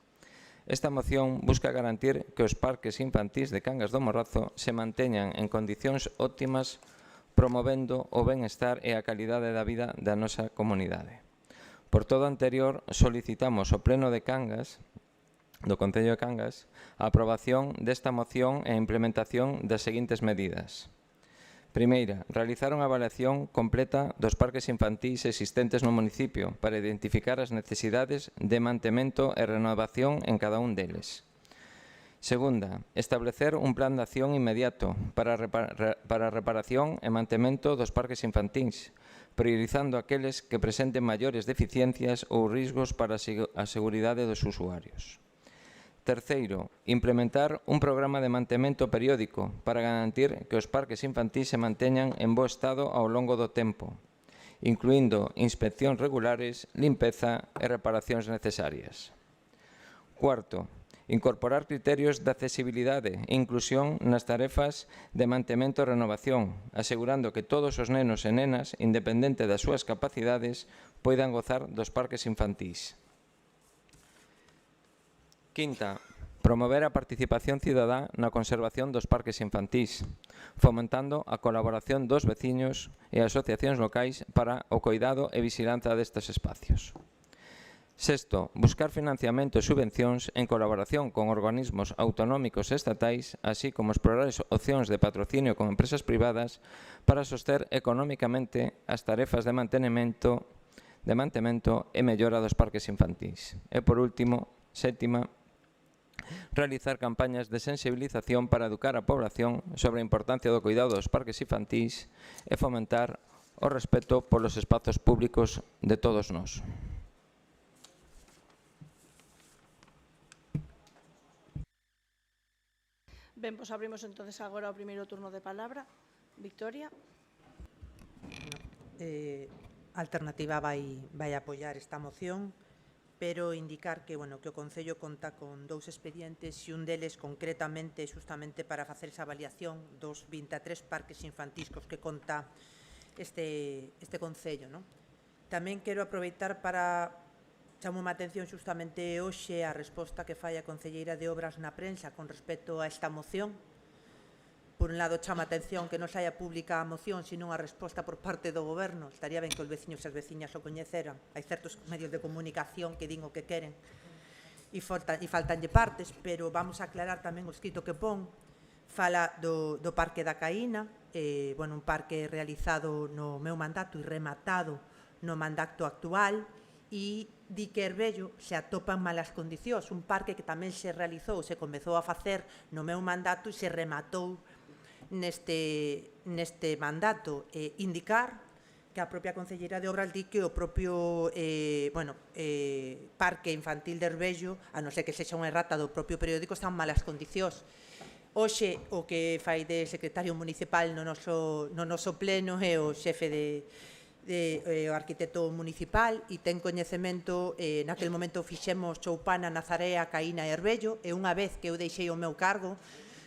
Esta moción busca garantir que os parques infantís de Cangas do Morrazo se manteñan en condicións óptimas, promovendo o benestar e a calidade da vida da nosa comunidade. Por todo o anterior, solicitamos ao Pleno de Cangas, do Concello de Cangas, a aprobación desta moción e a implementación das seguintes medidas. Primeira, realizar unha avaliación completa dos parques infantís existentes no municipio para identificar as necesidades de mantemento e renovación en cada un deles. Segunda, establecer un plan de acción inmediato para a reparación e mantemento dos parques infantís, priorizando aqueles que presenten maiores deficiencias ou risgos para a seguridade dos usuarios. Terceiro, implementar un programa de mantemento periódico para garantir que os parques infantís se manteñan en bo estado ao longo do tempo, incluindo inspeccións regulares, limpeza e reparacións necesarias. Cuarto, incorporar criterios de accesibilidade e inclusión nas tarefas de mantemento e renovación, asegurando que todos os nenos e nenas, independente das súas capacidades, poidan gozar dos parques infantís. Quinta, promover a participación cidadá na conservación dos parques infantís, fomentando a colaboración dos veciños e asociacións locais para o coidado e vigilanza destes espacios. Sexto, buscar financiamento e subvencións en colaboración con organismos autonómicos e estatais, así como explorar opcións de patrocinio con empresas privadas para soster económicamente as tarefas de mantemento e mellora dos parques infantís. E, por último, sétima, realizar campañas de sensibilización para educar a población sobre a importancia do cuidado dos parques infantís e fomentar o respeto polos espazos públicos de todos nós. Ben, pois abrimos entonces agora o primeiro turno de palabra. Victoria. Alternativa vai apoiar esta moción, pero indicar que, bueno, que o Concello conta con 2 expedientes e un deles concretamente justamente para facer esa avaliación dos 23 parques infantís cos que conta este Concello, non? Tamén quero aproveitar para chamar a atención justamente hoxe a resposta que fai a Concelleira de Obras na prensa con respecto a esta moción. Por un lado, chama a atención que non saia pública a moción, sino a resposta por parte do Goberno. Estaría ben que os veciños e as veciñas o coñeceran. Hai certos medios de comunicación que din o que queren e faltanlle partes, pero vamos a aclarar tamén o escrito que pon. Fala do Parque da Caína, un parque realizado no meu mandato e rematado no mandato actual, e di que Herbello se atopa en malas condicións. Un parque que tamén se realizou, se comezou a facer no meu mandato e se rematou neste mandato. Indicar que a propia Concelleira de Obras di que o propio parque infantil de Herbello, a non ser que sexa unha errata do propio periódico, está en malas condicións. Hoxe o que fai de secretario municipal no noso pleno é o xefe o arquitecto municipal e ten coñecemento. Naquel momento fixemos Choupana, Nazarea, Caína e Herbello, e unha vez que eu deixei o meu cargo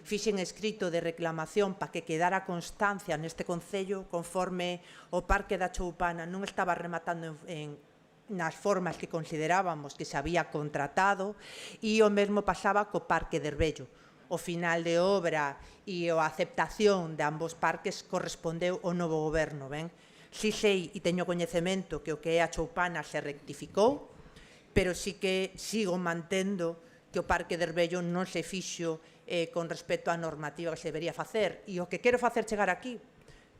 fixen escrito de reclamación para que quedara constancia neste Concello conforme o Parque da Choupana non estaba rematando nas formas que considerábamos que se había contratado, e o mesmo pasaba co Parque de Herbello. O final de obra e a aceptación de ambos parques correspondeu ao novo goberno, ben? Si sei e teño coñecemento que o que é a Choupana se rectificou, pero sí que sigo mantendo que o Parque de Herbello non se fixo con respecto á normativa que se debería facer. E o que quero facer chegar aquí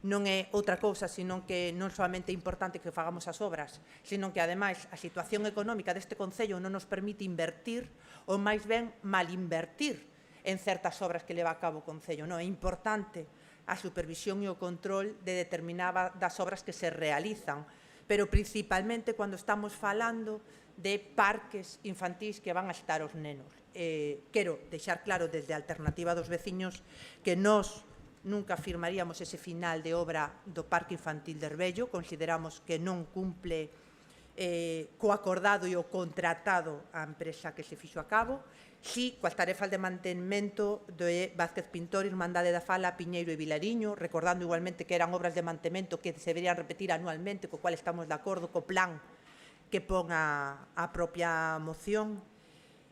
non é outra cousa, senón que non solamente é importante que fagamos as obras, senón que, ademais, a situación económica deste Concello non nos permite invertir, ou máis ben malinvertir en certas obras que leva a cabo o Concello. Non é importante a supervisión e o control de determinadas das obras que se realizan, pero principalmente cando estamos falando de parques infantís que van a estar os nenos. Quero deixar claro desde a Alternativa dos Veciños que nós nunca firmaríamos ese final de obra do Parque Infantil de Herbello, consideramos que non cumple co acordado e o contratado a empresa que se fixo a cabo, si coas tarefas de mantemento de Vázquez Pintor, Irmandade da Fala, Piñeiro e Vilariño, recordando igualmente que eran obras de mantemento que se deberían repetir anualmente, co cual estamos de acordo co plan que pon a propia moción,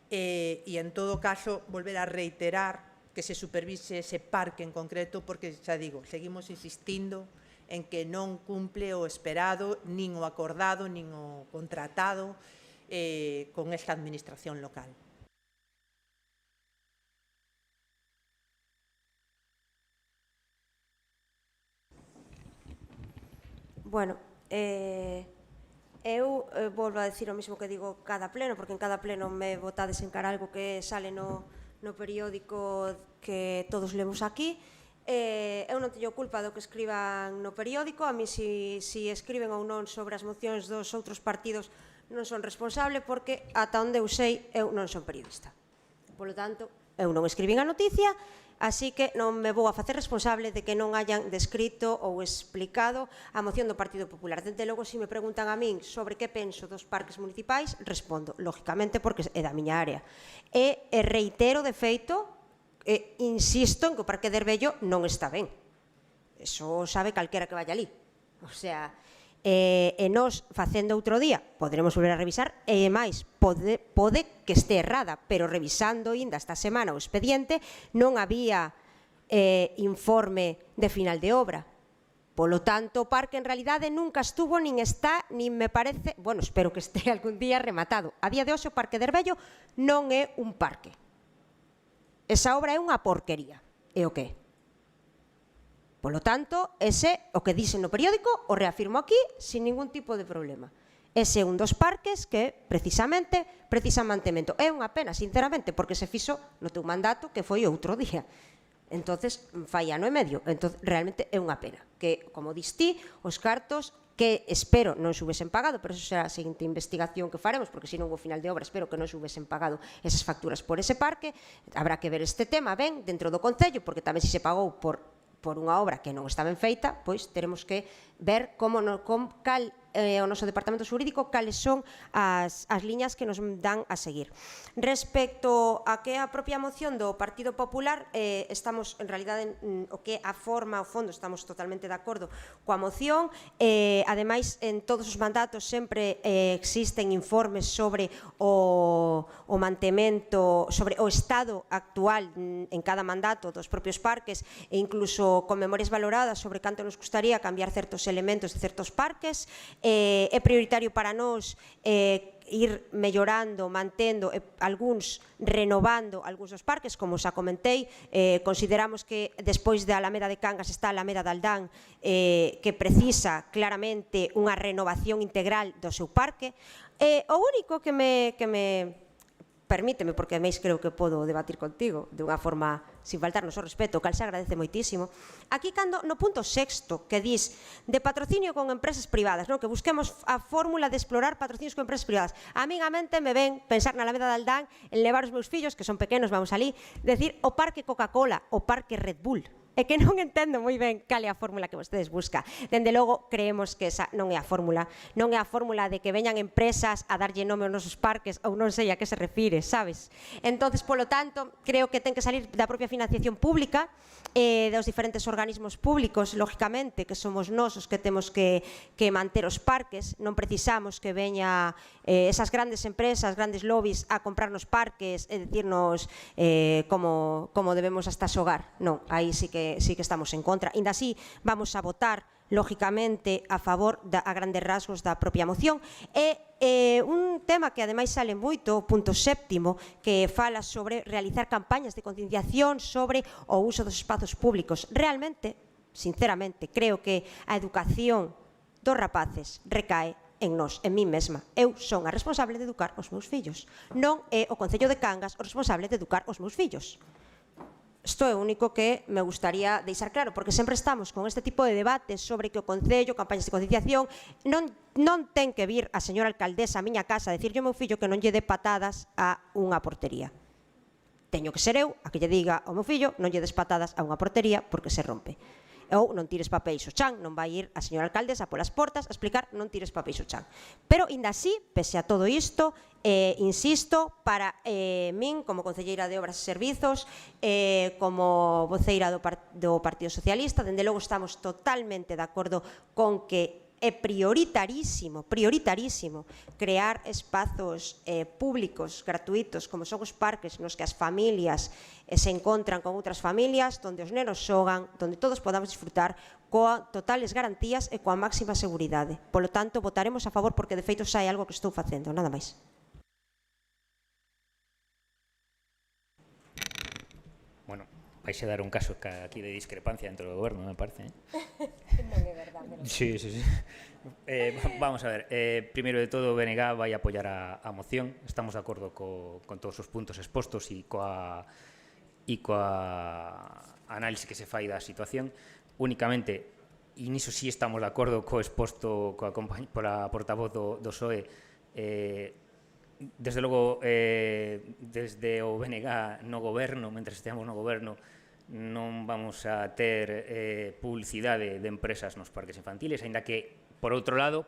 e en todo caso volver a reiterar que se supervise ese parque en concreto, porque, xa digo, seguimos insistindo en que non cumple o esperado, nin o acordado, nin o contratado con esta administración local. Bueno, eu volvo a decir o mesmo que digo cada pleno, porque en cada pleno me votades en cara algo que sale no periódico que todos lemos aquí. Eu non teño culpa do que escriban no periódico, a mí si escriben ou non sobre as mocións dos outros partidos non son responsable, porque ata onde eu sei eu non son periodista. Polo tanto, eu non escribín a noticia, así que non me vou a facer responsable de que non hayan descrito ou explicado a moción do Partido Popular. Dende logo, se me preguntan a min sobre que penso dos parques municipais, respondo, lógicamente, porque é da miña área. E reitero, de feito, insisto en que o Parque de Herbello non está ben. Eso sabe calquera que vaya ali. O sea, e nós, facendo outro día, poderemos volver a revisar, e máis, pode que este errada, pero revisando ainda esta semana o expediente, non había informe de final de obra. Polo tanto, o parque en realidade nunca estuvo, nin está, nin me parece, bueno, espero que este algún día rematado. A día de hoxe o Parque de Herbello non é un parque. Esa obra é unha porquería. E o que? Polo tanto, ese, o que dixen no periódico, o reafirmo aquí sin ningún tipo de problema. Ese é un dos parques que, precisamente, precisa mantemento. É unha pena, sinceramente, porque se fixo no teu mandato, que foi outro día. Entonces, fai ano e medio. Entonces, realmente é unha pena. Que, como dis ti, os cartos que espero non se hubiesen pagado, pero eso será a seguinte investigación que faremos, porque se non houve final de obra, espero que non se hubiesen pagado esas facturas por ese parque. Habrá que ver este tema ben dentro do Concello, porque tamén se pagou por unha obra que non está ben feita, pois teremos que ver cal o noso departamento xurídico cales son as liñas que nos dan a seguir. Respecto a que a propia moción do Partido Popular, estamos, en realidade, o que a forma, o fondo, estamos totalmente de acordo coa moción. Ademais, en todos os mandatos sempre existen informes sobre o mantemento, sobre o estado actual en cada mandato dos propios parques, e incluso con memorias valoradas sobre canto nos gustaría cambiar certos elementos de certos parques. É prioritario para nós ir mellorando, mantendo, algúns renovando algúns dos parques, como xa comentei. Consideramos que despois da Alameda de Cangas está a Alameda de Aldán, que precisa claramente unha renovación integral do seu parque. O único que me permíteme, porque a máis creo que podo debatir contigo de unha forma sin faltarnos o respeto, cal se agradece moitísimo. Aquí, cando no punto 6, que dis de patrocinio con empresas privadas, que busquemos a fórmula de explorar patrocinios con empresas privadas, a min a mente me ven pensar na Alameda de Aldán, en levar os meus fillos, que son pequenos, vamos ali, decir o parque Coca-Cola, o parque Red Bull. É que non entendo moi ben cal é a fórmula que vostedes busca. Dende logo, creemos que esa non é a fórmula. Non é a fórmula de que veñan empresas a darlle nome aos nosos parques, ou non sei a que se refire, sabes? Entonces, polo tanto, creo que ten que salir da propia financiación pública, dos diferentes organismos públicos, lógicamente, que somos nós os que temos que manter os parques. Non precisamos que veña esas grandes empresas, grandes lobbies, a comprarnos parques e dicirnos como debemos hasta xogar. Non, aí sí que estamos en contra. Ainda así, vamos a votar lógicamente, a favor, a grandes rasgos, da propia moción. E un tema que ademais sale moito, o punto 7º, que fala sobre realizar campañas de concienciación sobre o uso dos espazos públicos. Realmente, sinceramente, creo que a educación dos rapaces recae en nós, en mí mesma. Eu son a responsable de educar os meus fillos. Non é o Concello de Cangas o responsable de educar os meus fillos. Isto é o único que me gustaría deixar claro, porque sempre estamos con este tipo de debates sobre que o Concello, campañas de concienciación, non ten que vir a señora alcaldesa a miña casa a decirlle ao meu fillo que non lle dé patadas a unha portería. Teño que ser eu a que lle diga ao meu fillo non lle des patadas a unha portería porque se rompe. Ou non tires papéis ao chan, non vai ir a señora alcaldesa polas portas a explicar non tires papéis ao chan. Pero, inda así, pese a todo isto, insisto, para min, como concelleira de Obras e Servizos, como voceira do Partido Socialista, dende logo estamos totalmente de acordo con que é prioritarísimo crear espazos públicos gratuitos como son os parques nos que as familias se encontran con outras familias, onde os nenos xogan, onde todos podamos disfrutar coa totales garantías e coa máxima seguridade. Polo tanto, votaremos a favor porque de feito xa é algo que estou facendo, nada máis. Bueno, vais a dar un caso aquí de discrepancia dentro do goberno, me parece. Non é verdade. Sí. Vamos a ver, primeiro de todo, o BNG vai apoiar a moción. Estamos de acordo con todos os puntos expostos e coa análise que se fai da situación. Únicamente, e niso sí estamos de acordo co exposto pola portavoz do PSOE, desde logo, desde o BNG no goberno, mentre esteamos no goberno, non vamos a ter publicidade de empresas nos parques infantiles, aínda que, por outro lado,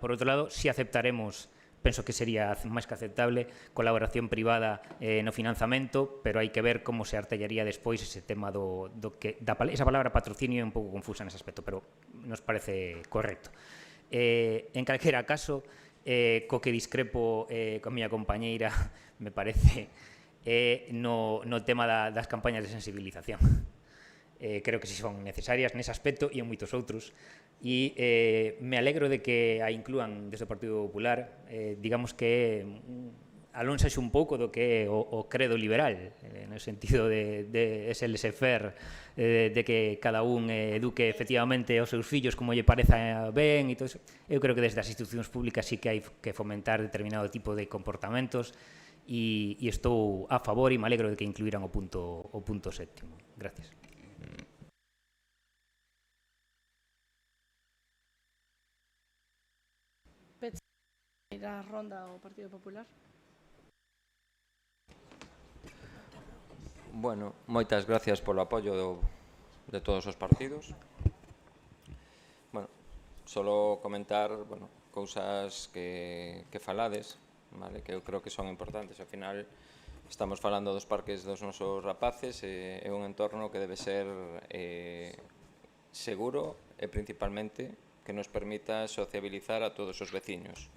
si aceptaremos, penso que sería máis que aceptable, colaboración privada no financiamento, pero hai que ver como se artellaría despois ese tema esa palabra patrocinio é un pouco confusa nese aspecto, pero nos parece correcto. En calquera caso, co que discrepo con a miña compañeira, me parece, no tema das campañas de sensibilización. Creo que si son necesarias nese aspecto e en moitos outros, e me alegro de que a inclúan desde o Partido Popular, digamos que alónsaxe un pouco do que é o credo liberal, no sentido de ese laissez-faire, de que cada un eduque efectivamente aos seus fillos como lle pareza ben e todo eso. Eu creo que desde as institucións públicas sí que hai que fomentar determinado tipo de comportamentos e estou a favor e me alegro de que incluíran o punto 7º. Gracias. Ir a ronda ao Partido Popular. Bueno, moitas gracias polo apoio de todos os partidos. Bueno, solo comentar cousas que falades, que eu creo que son importantes. Ao final, estamos falando dos parques dos nosos rapaces, é un entorno que debe ser seguro e principalmente que nos permita sociabilizar a todos os veciños.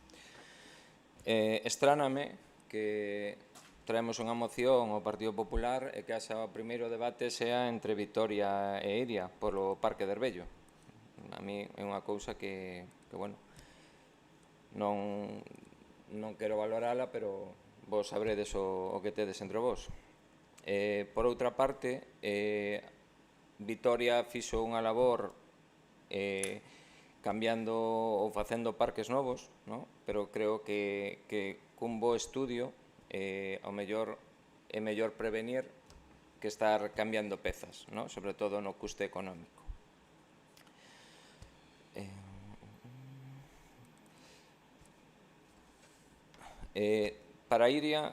Estráname que traemos unha moción ao Partido Popular e que o primeiro debate sea entre Vitoria e Iria polo Parque de Herbello. A mí é unha cousa que bueno, non quero valorala, pero vos sabredes o que tedes entre vos. Por outra parte, Vitoria fixo unha labor cambiando ou facendo parques novos, pero creo que cun bo estudio ao mellor é mellor prevenir que estar cambiando pezas, sobre todo no custe económico. Para Iria,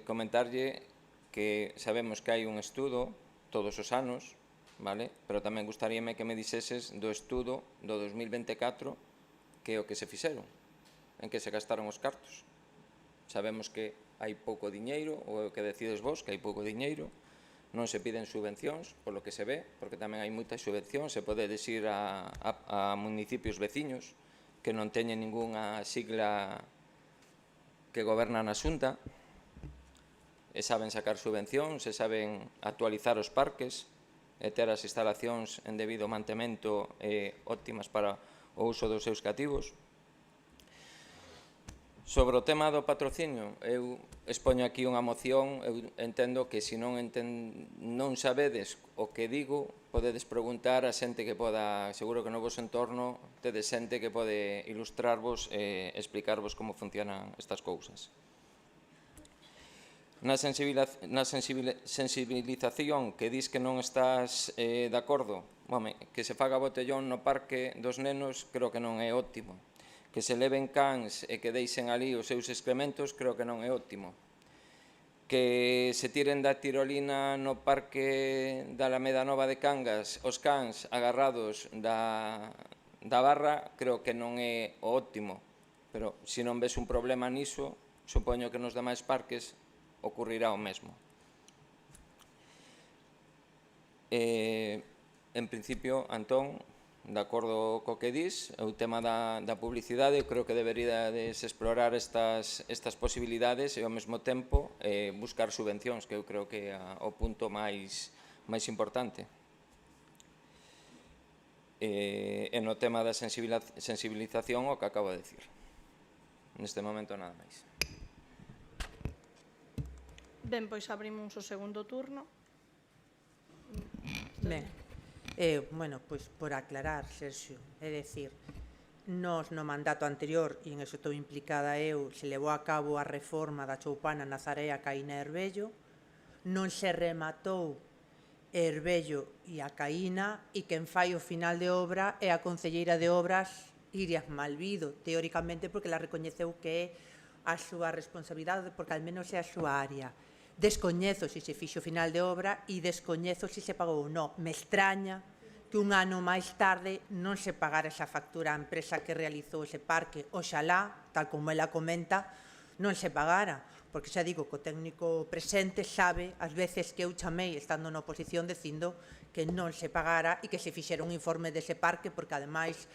comentarlle que sabemos que hai un estudo todos os anos, pero tamén gustaríame que me dixeses do estudo do 2024 que é o que se fixeron, en que se gastaron os cartos. Sabemos que hai pouco diñeiro, ou é o que decides vos, que hai pouco diñeiro, non se piden subvencións, polo que se ve, porque tamén hai moitas subvencións, se podedes ir a municipios veciños que non teñen ningunha sigla que gobernan a Xunta, e saben sacar subvencións, e saben actualizar os parques, e ter as instalacións en debido mantemento óptimas para o uso dos seus cativos. Sobre o tema do patrocinio, eu expoño aquí unha moción, eu entendo que se non sabedes o que digo, podedes preguntar a xente que poda, seguro que no vosso entorno tedes xente que pode ilustrarvos e explicarvos como funcionan estas cousas. Na sensibilización que dis que non estás de acordo, que se faga botellón no parque dos nenos, creo que non é óptimo. Que se leven cans e que deixen ali os seus excrementos, creo que non é óptimo. Que se tiren da tirolina no parque da Alameda Nova de Cangas os cans agarrados da barra, creo que non é o óptimo. Pero se non ves un problema niso, supoño que nos demais parques ocurrirá o mesmo. En principio, Antón, de acordo co que dis, o tema da publicidade, creo que deberíades explorar estas posibilidades e ao mesmo tempo buscar subvencións, que eu creo que é o punto máis importante. E no tema da sensibilización, o que acabo de dicir. Neste momento, nada máis. Ben, pois abrimos o segundo turno. Ben. Bueno, pois por aclarar, Sergio, é dicir, nos no mandato anterior, e en eso estou implicada eu, se levou a cabo a reforma da choupana Nazarea Caína e Herbello, non se rematou Herbello e a Caína, e quen fai o final de obra é a concelleira de obras Iria Malvido, teóricamente porque la recoñeceu que é a súa responsabilidade, porque al menos é a súa área. Descoñezo se se fixo final de obra e descoñezo se se pagou ou non. Me extraña que un ano máis tarde non se pagara esa factura á empresa que realizou ese parque. Oxalá, tal como ela comenta, non se pagara, porque xa digo que o técnico presente sabe as veces que eu chamei estando na oposición dicindo que non se pagara e que se fixera un informe dese parque, porque ademais,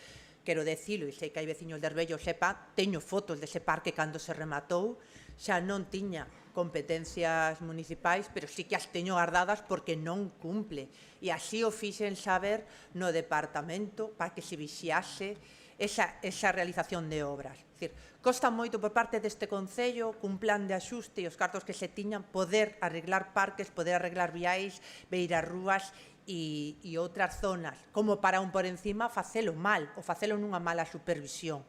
quero decilo, e sei que hai veciños de Herbello sepa, teño fotos dese parque cando se rematou, xa non tiña competencias municipais, pero sí que as teño guardadas porque non cumple. E así o fixen saber no departamento para que se vixiase esa realización de obras. É dicir, costa moito por parte deste Concello, cun plan de axuste e os cartos que se tiñan, poder arreglar parques, poder arreglar viais, beiras rúas e outras zonas, como para un por encima facelo mal ou facelo nunha mala supervisión.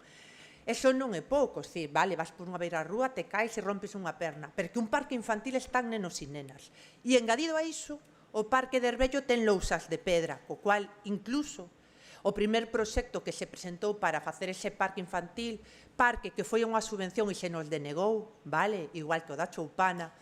Eso non é pouco, vale, vas por unha beira rúa, te caes e rompes unha perna, pero que un parque infantil están nenos e nenas. E engadido a iso, o parque de Herbello ten lousas de pedra, co cual, incluso, o primer proxecto que se presentou para facer ese parque infantil, parque que foi unha subvención e se nos denegou, vale, igual que o da Choupana,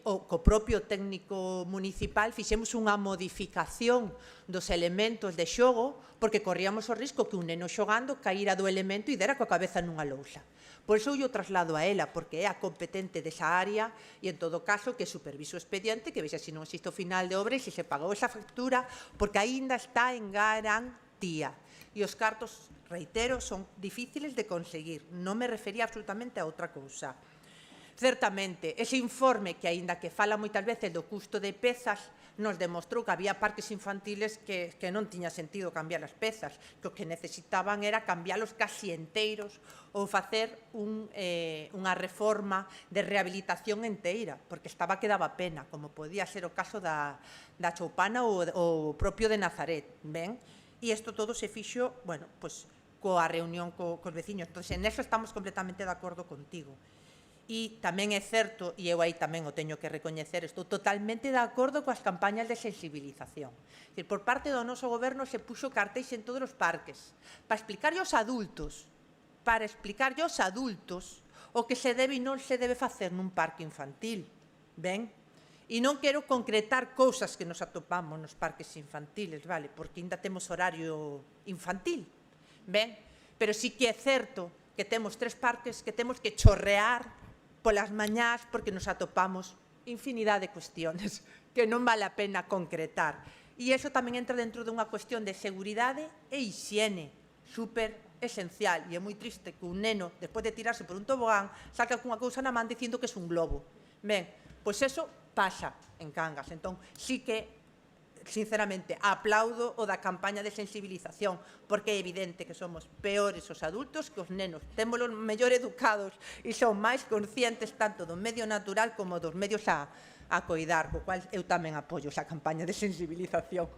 co propio técnico municipal fixemos unha modificación dos elementos de xogo porque corríamos o risco que un neno xogando caíra do elemento e dera coa cabeza nunha lousa. Por iso eu traslado a ela, porque é a competente desa área e, en todo caso, que superviso o expediente, que vexa se non existe o final de obra e se se pagou esa factura, porque aínda está en garantía. E os cartos, reitero, son difíciles de conseguir. Non me refería absolutamente a outra cousa. Certamente, ese informe que, aínda que fala moitas veces do custo de pezas, nos demostrou que había parques infantiles que non tiña sentido cambiar as pezas, que o que necesitaban era cambialos casi enteiros ou facer unha reforma de rehabilitación enteira, porque estaba que daba pena, como podía ser o caso da Choupana ou o propio de Nazaret, ben? E isto todo se fixo, bueno, pois, coa reunión cos veciños. Entón, en eso estamos completamente de acordo contigo. E tamén é certo, e eu aí tamén o teño que recoñecer, estou totalmente de acordo coas campañas de sensibilización. Por parte do noso goberno se puxo cartéis en todos os parques para explicarlle aos adultos o que se debe e non se debe facer nun parque infantil. Ben? E non quero concretar cousas que nos atopamos nos parques infantiles, vale? Porque ainda temos horario infantil. Ben? Pero sí que é certo que temos 3 parques que temos que chorrear polas mañás porque nos atopamos infinidade de cuestiones que non vale a pena concretar. E iso tamén entra dentro dunha cuestión de seguridade e hixiene super esencial. E é moi triste que un neno, despois de tirarse por un tobogán, saca cunha cousa na man dicindo que é un globo. Ben, pois eso pasa en Cangas. Entón, sí que sinceramente, aplaudo o da campaña de sensibilización, porque é evidente que somos peores os adultos que os nenos. Témolos mellor educados e son máis conscientes tanto do medio natural como dos medios a coidar, co cual eu tamén apoio esa campaña de sensibilización.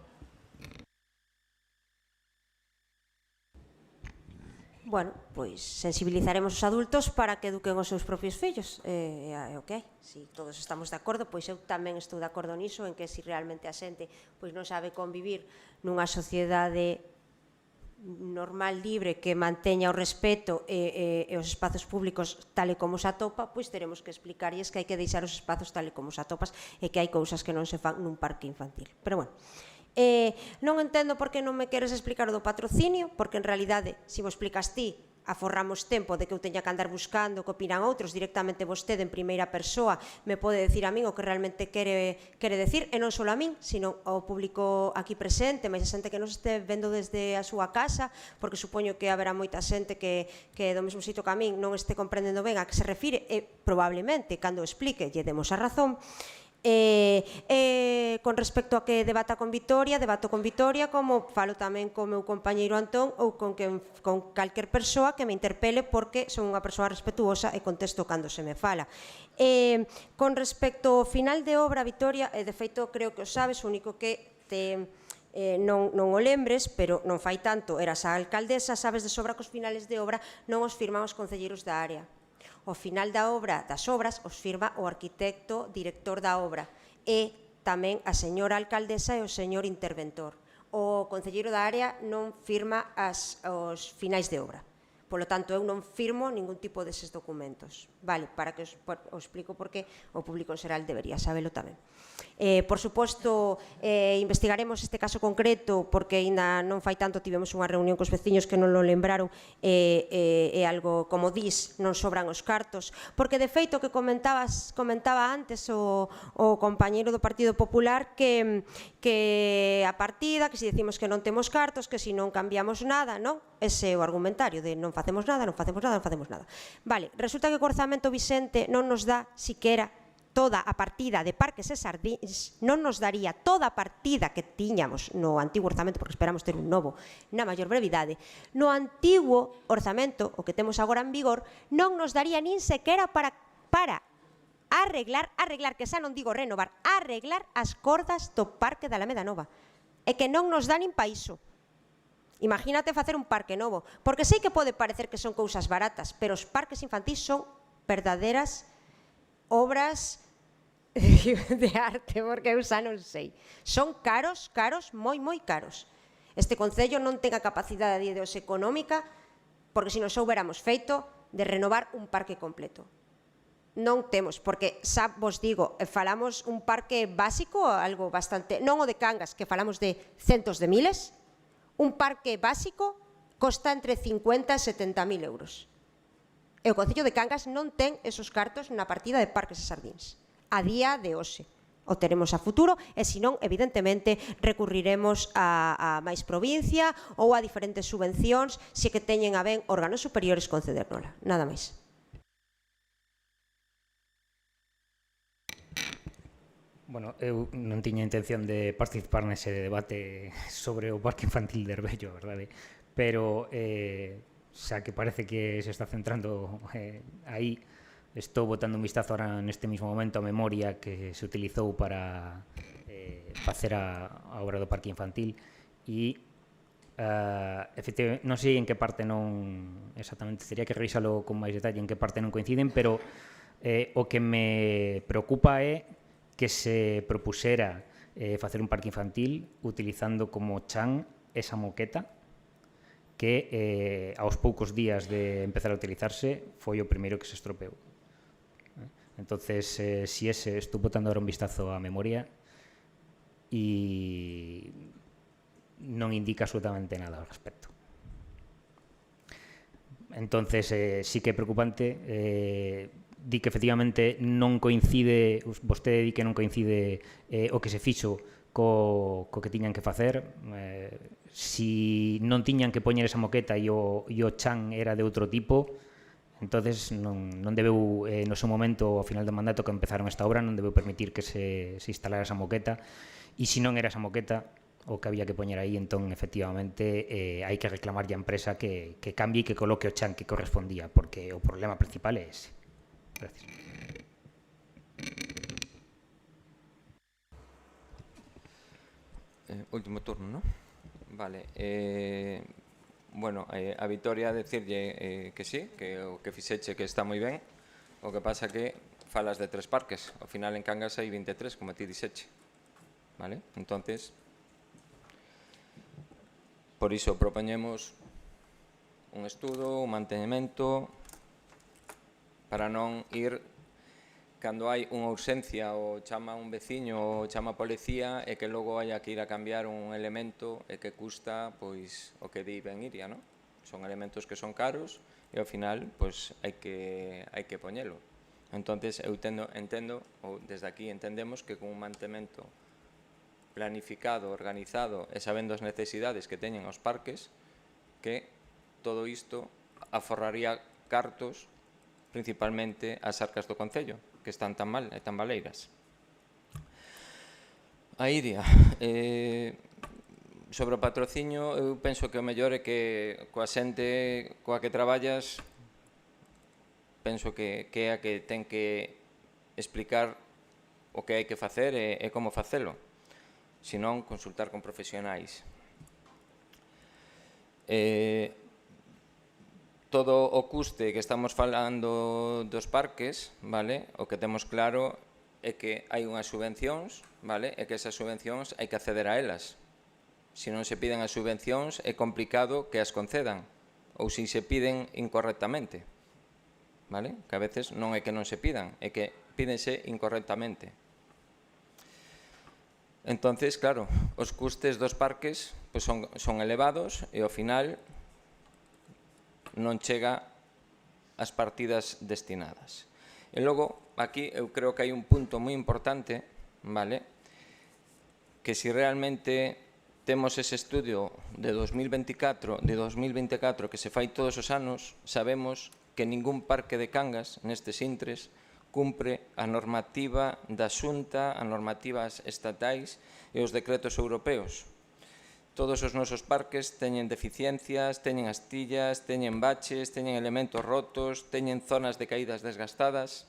Bueno, pois sensibilizaremos os adultos para que eduquen os seus propios fillos. É o que hai. Se todos estamos de acordo, pois eu tamén estou de acordo niso, en que se realmente a xente pois non sabe convivir nunha sociedade normal, libre, que manteña o respeto e os espazos públicos tal e como se atopa, pois teremos que explicarlles que hai que deixar os espazos tal e como se atopas e que hai cousas que non se fan nun parque infantil. Pero bueno, non entendo por que non me queres explicar o do patrocinio, porque en realidade, se vos explicas ti, aforramos tempo de que eu teña que andar buscando que opinan outros, directamente vostede en primeira persoa me pode decir a min o que realmente quere decir, e non só a min, sino ao público aquí presente, máis a xente que nos este vendo desde a súa casa, porque supoño que haberá moita xente que do mesmo sitio que a min non este comprendendo ben a que se refire, e probablemente, cando explique, lle demos a razón. Con respecto a que debato con Vitoria, como falo tamén co meu compañeiro Antón ou con calquer persoa que me interpele, porque son unha persoa respetuosa e contesto cando se me fala. Con respecto ao final de obra, Vitoria, de feito creo que o sabes, o único que non o lembres, pero non fai tanto, eras a alcaldesa, sabes de sobra que os finales de obra non os firman os concelleiros da área. O final da obra, das obras, os firma o arquitecto director da obra e tamén a señora alcaldesa e o señor interventor. O concelleiro da área non firma os finais de obra. Polo tanto, eu non firmo ningún tipo deses documentos. Vale, para que os explico porque o público en xeral debería sabelo tamén. Por suposto, investigaremos este caso concreto porque ainda non fai tanto tivemos unha reunión cos veciños que non lo lembraron e algo, como dis, non sobran os cartos, porque de feito que comentaba antes o compañeiro do Partido Popular que a partida, que se decimos que non temos cartos, que se non cambiamos nada, non? Ese é o argumentario de non facemos nada. Vale, resulta que o orzamento Vicente non nos dá siquera toda a partida de parques e sardins, non nos daría toda a partida que tiñamos no antigo orzamento, porque esperamos ter un novo na maior brevidade. No antigo orzamento, o que temos agora en vigor, non nos daría nin sequera para arreglar, que xa non digo renovar, arreglar as cordas do parque da Alameda Nova. E que non nos dá nin pa iso. Imagínate facer un parque novo, porque sei que pode parecer que son cousas baratas, pero os parques infantís son verdadeiras obras de arte, porque eu xa non sei. Son caros, moi caros. Este concello non ten a capacidade de Dios económica, porque se nos houberamos feito de renovar un parque completo. Non temos, porque xa vos digo, falamos un parque básico, algo bastante, non o de Cangas, que falamos de centos de miles, un parque básico costa entre 50 e 70.000 euros. E o Concello de Cangas non ten esos cartos na partida de parques e sardins. A día de hoxe. O teremos a futuro e, senón, evidentemente, recurriremos a máis provincia ou a diferentes subvencións se que teñen a ben órganos superiores concedernola. Nada máis. Bueno, eu non tiña intención de participar nese debate sobre o parque infantil de Herbello, verdade? Pero xa que parece que se está centrando aí, estou botando un vistazo ahora neste mismo momento a memoria que se utilizou para facer a obra do parque infantil e efectivamente, non sei en que parte non exactamente, teria que revisalo con máis detalle en que parte non coinciden, pero o que me preocupa é que se propusera facer un parque infantil utilizando como chan esa moqueta que aos poucos días de empezar a utilizarse foi o primeiro que se estropeou. Entonces, si estou botando ahora un vistazo á memoria e non indica absolutamente nada ao respecto. Entonces, sí que é preocupante, di que efectivamente non coincide, vostede di que non coincide o que se fixo co que tiñan que facer. Si non tiñan que poñer esa moqueta e o chan era de outro tipo, entonces non debeu, no seu momento, ao final do mandato que empezaron esta obra, non debeu permitir que se instalara esa moqueta E se non era esa moqueta, o que había que poñer aí, entón, efectivamente, hai que reclamar a empresa que cambie e que coloque o chan que correspondía, porque o problema principal é ese. Gracias. Último turno, ¿no? Vale. Bueno, a Vitoria decirlle que sí, que o que fixeche que está moi ben, o que pasa que falas de 3 parques, ao final en Cangas hai 23, como ti dixeche, vale? Entonces, por iso propoñemos un estudo, un mantenimento, para non ir cando hai unha ausencia ou chama un veciño ou chama a policía e que logo haya que ir a cambiar un elemento e que custa pois o que di ben Iria, non? Son elementos que son caros e ao final pois hai que poñelo. Entonces eu entendo, ou desde aquí entendemos que con un mantemento planificado, organizado e sabendo as necesidades que teñen os parques, que todo isto aforraría cartos principalmente as arcas do Concello, que están tan mal e tan baleiras. A Iria, sobre o patrociño, eu penso que o mellor é que coa xente coa que traballas, penso que é a que ten que explicar o que hai que facer e como facelo. Senón, consultar con profesionais. Todo o custe que estamos falando dos parques, vale? O que temos claro é que hai unhas subvencións, vale? E que esas subvencións hai que acceder a elas. Se non se piden as subvencións, é complicado que as concedan, ou se se piden incorrectamente, vale? Que a veces non é que non se pidan, é que pídense incorrectamente. Entonces, claro, os custes dos parques son elevados e ao final non chega ás partidas destinadas. E logo, aquí eu creo que hai un punto moi importante, vale? Que se realmente temos ese estudio de 2024 que se fai todos os anos, sabemos que ningún parque de Cangas nestes intres cumpre a normativa da Xunta, as normativas estatais e os decretos europeos. Todos os nosos parques teñen deficiencias, teñen astillas, teñen baches, teñen elementos rotos, teñen zonas de caídas desgastadas.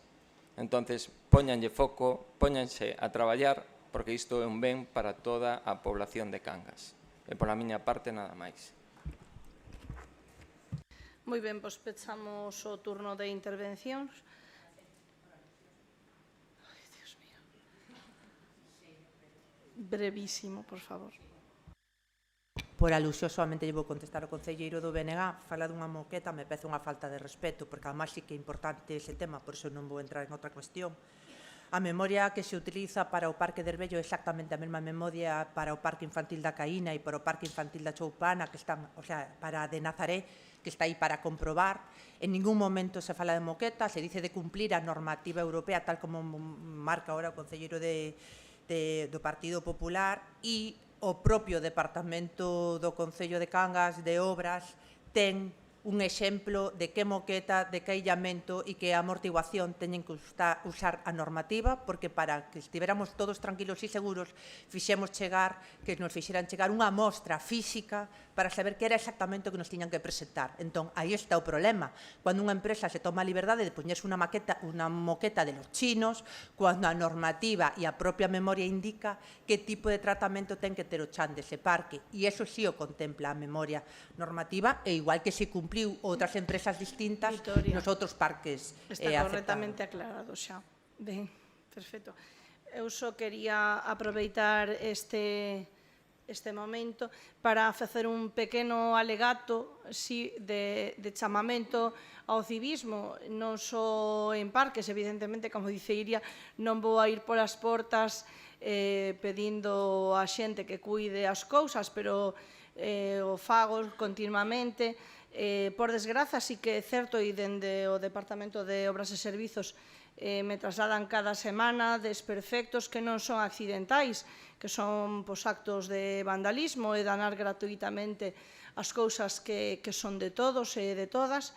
Entonces, póñanlle foco, póñanse a traballar, porque isto é un ben para toda a población de Cangas. E pola miña parte, nada máis. Moi ben, pois pechamos o turno de intervencións. Brevísimo, por favor. Por alusión, solamente lle vou contestar ao concelleiro do BNG. Fala dunha moqueta, me parece unha falta de respeto, porque además sí que é importante ese tema, por iso non vou entrar en outra cuestión. A memoria que se utiliza para o Parque de Herbello é exactamente a mesma memoria para o Parque Infantil da Caína e para o Parque Infantil da Choupana, que están, o sea, para a de Nazaré, que está aí para comprobar. En ningún momento se fala de moqueta, se dice de cumplir a normativa europea, tal como marca ahora o concelleiro do Partido Popular, e o propio Departamento do Concello de Cangas de Obras ten un exemplo de que moqueta, de que illamento e que amortiguación teñen que usar a normativa, porque para que estivéramos todos tranquilos e seguros fixemos chegar, que nos fixeran chegar unha mostra física para saber que era exactamente o que nos tiñan que presentar. Entón, aí está o problema. Cando unha empresa se toma a liberdade de poñerse unha moqueta de los chinos, cando a normativa e a propia memoria indica que tipo de tratamento ten que ter o chan dese parque. E eso sí o contempla a memoria normativa, e igual que se cumpliu outras empresas distintas nos outros parques Está correctamente aclarado xa. Ben, perfecto. Eu só quería aproveitar este momento para facer un pequeno alegato de chamamento ao civismo, non só en parques, evidentemente, como dice Iria, non vou a ir polas portas pedindo a xente que cuide as cousas, pero o fago continuamente. Por desgraza, sí que é certo, e dende o Departamento de Obras e Servizos me trasladan cada semana desperfectos que non son accidentais, que son actos de vandalismo e danar gratuitamente as cousas que son de todos e de todas,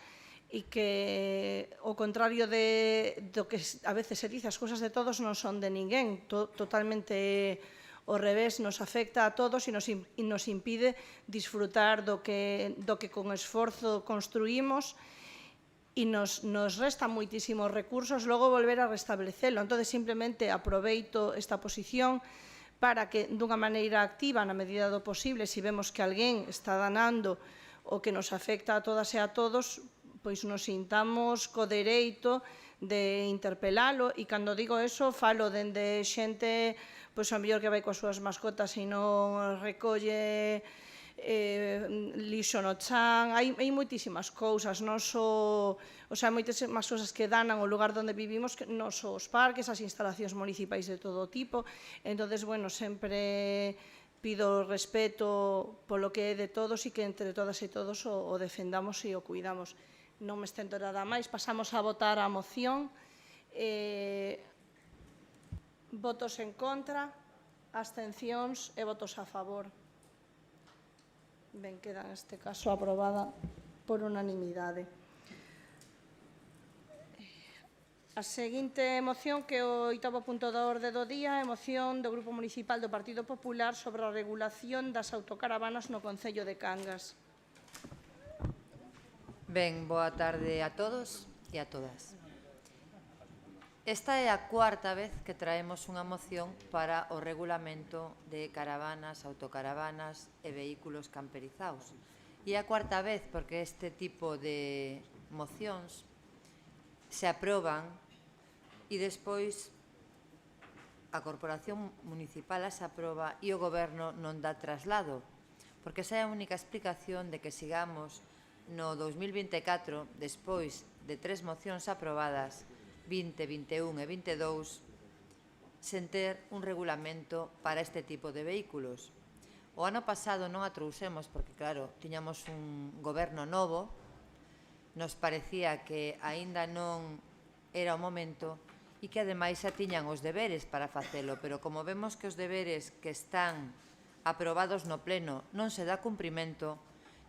e que, ao contrario do que a veces se dice, as cousas de todos non son de ninguén, totalmente ao revés, nos afecta a todos e nos impide disfrutar do que con esforzo construímos e nos resta moitísimos recursos logo volver a restablecelo. Entón, simplemente aproveito esta posición para que, dunha maneira activa, na medida do posible, se vemos que alguén está danando o que nos afecta a todas e a todos, pois nos sintamos co dereito de interpelalo, e cando digo eso, falo dende xente, pois a mellor que vai coas súas mascotas e non recolle lixo no chan, hai moitísimas cousas, non só, o sea, moitísimas cousas que danan o lugar onde vivimos, non só os parques, as instalacións municipais de todo tipo. Entonces, bueno, sempre pido respeto polo que é de todos e que entre todas e todos o defendamos e o cuidamos. Non me estendo nada máis, pasamos a votar a moción. Votos en contra, abstencións e votos a favor. Ben, queda neste caso aprobada por unanimidade. A seguinte moción, que é o 8º punto da orde do día, é moción do Grupo Municipal do Partido Popular sobre a regulación das autocaravanas no Concello de Cangas. Ben, boa tarde a todos e a todas. Esta é a cuarta vez que traemos unha moción para o regulamento de caravanas, autocaravanas e vehículos camperizados. E a cuarta vez porque este tipo de mocións se aproban e despois a Corporación Municipal as aproba e o Goberno non dá traslado, porque esa é a única explicación de que sigamos no 2024, despois de 3 mocións aprobadas, 20, 21 e 22, sen ter un regulamento para este tipo de vehículos. O ano pasado non a trouxemos porque, claro, tiñamos un goberno novo, nos parecía que aínda non era o momento e que ademais xa tiñan os deberes para facelo, pero como vemos que os deberes que están aprobados no pleno non se dá cumprimento,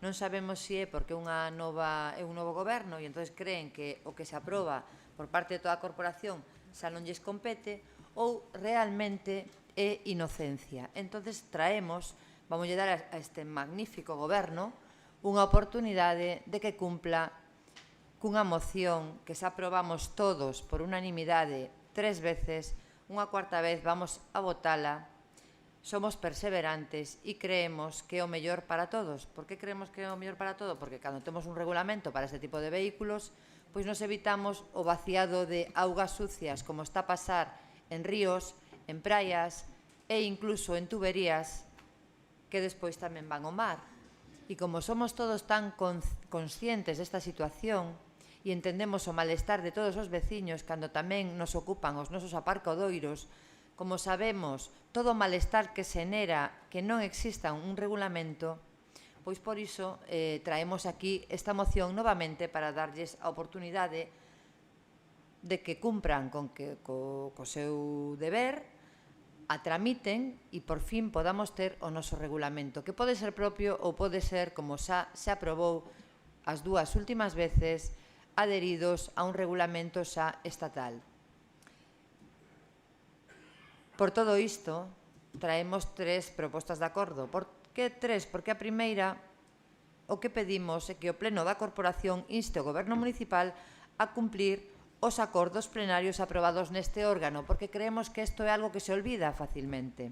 non sabemos se é porque é un novo goberno e entón creen que o que se aproba por parte de toda a corporación xa non lles compete ou realmente é inocencia. Entón traemos, vamos a dar a este magnífico goberno unha oportunidade de que cumpla cunha moción que xa aprobamos todos por unanimidade 3 veces, unha cuarta vez vamos a votala. Somos perseverantes e creemos que é o mellor para todos. Por que creemos que é o mellor para todos? Porque cando temos un regulamento para este tipo de vehículos, pois nos evitamos o vaciado de augas sucias, como está a pasar en ríos, en praias e incluso en tuberías que despois tamén van ao mar. E como somos todos tan conscientes desta situación e entendemos o malestar de todos os veciños cando tamén nos ocupan os nosos aparcadoiros, como sabemos todo o malestar que se genera que non exista un regulamento, pois por iso traemos aquí esta moción novamente para darlles a oportunidade de que cumpran co seu deber, a tramiten e por fin podamos ter o noso regulamento, que pode ser propio ou pode ser, como xa se aprobou as 2 últimas veces, adheridos a un regulamento xa estatal. Por todo isto, traemos 3 propostas de acordo. Por que 3? Porque a primeira, o que pedimos é que o Pleno da Corporación inste o Goberno Municipal a cumplir os acordos plenarios aprobados neste órgano, porque creemos que isto é algo que se olvida facilmente.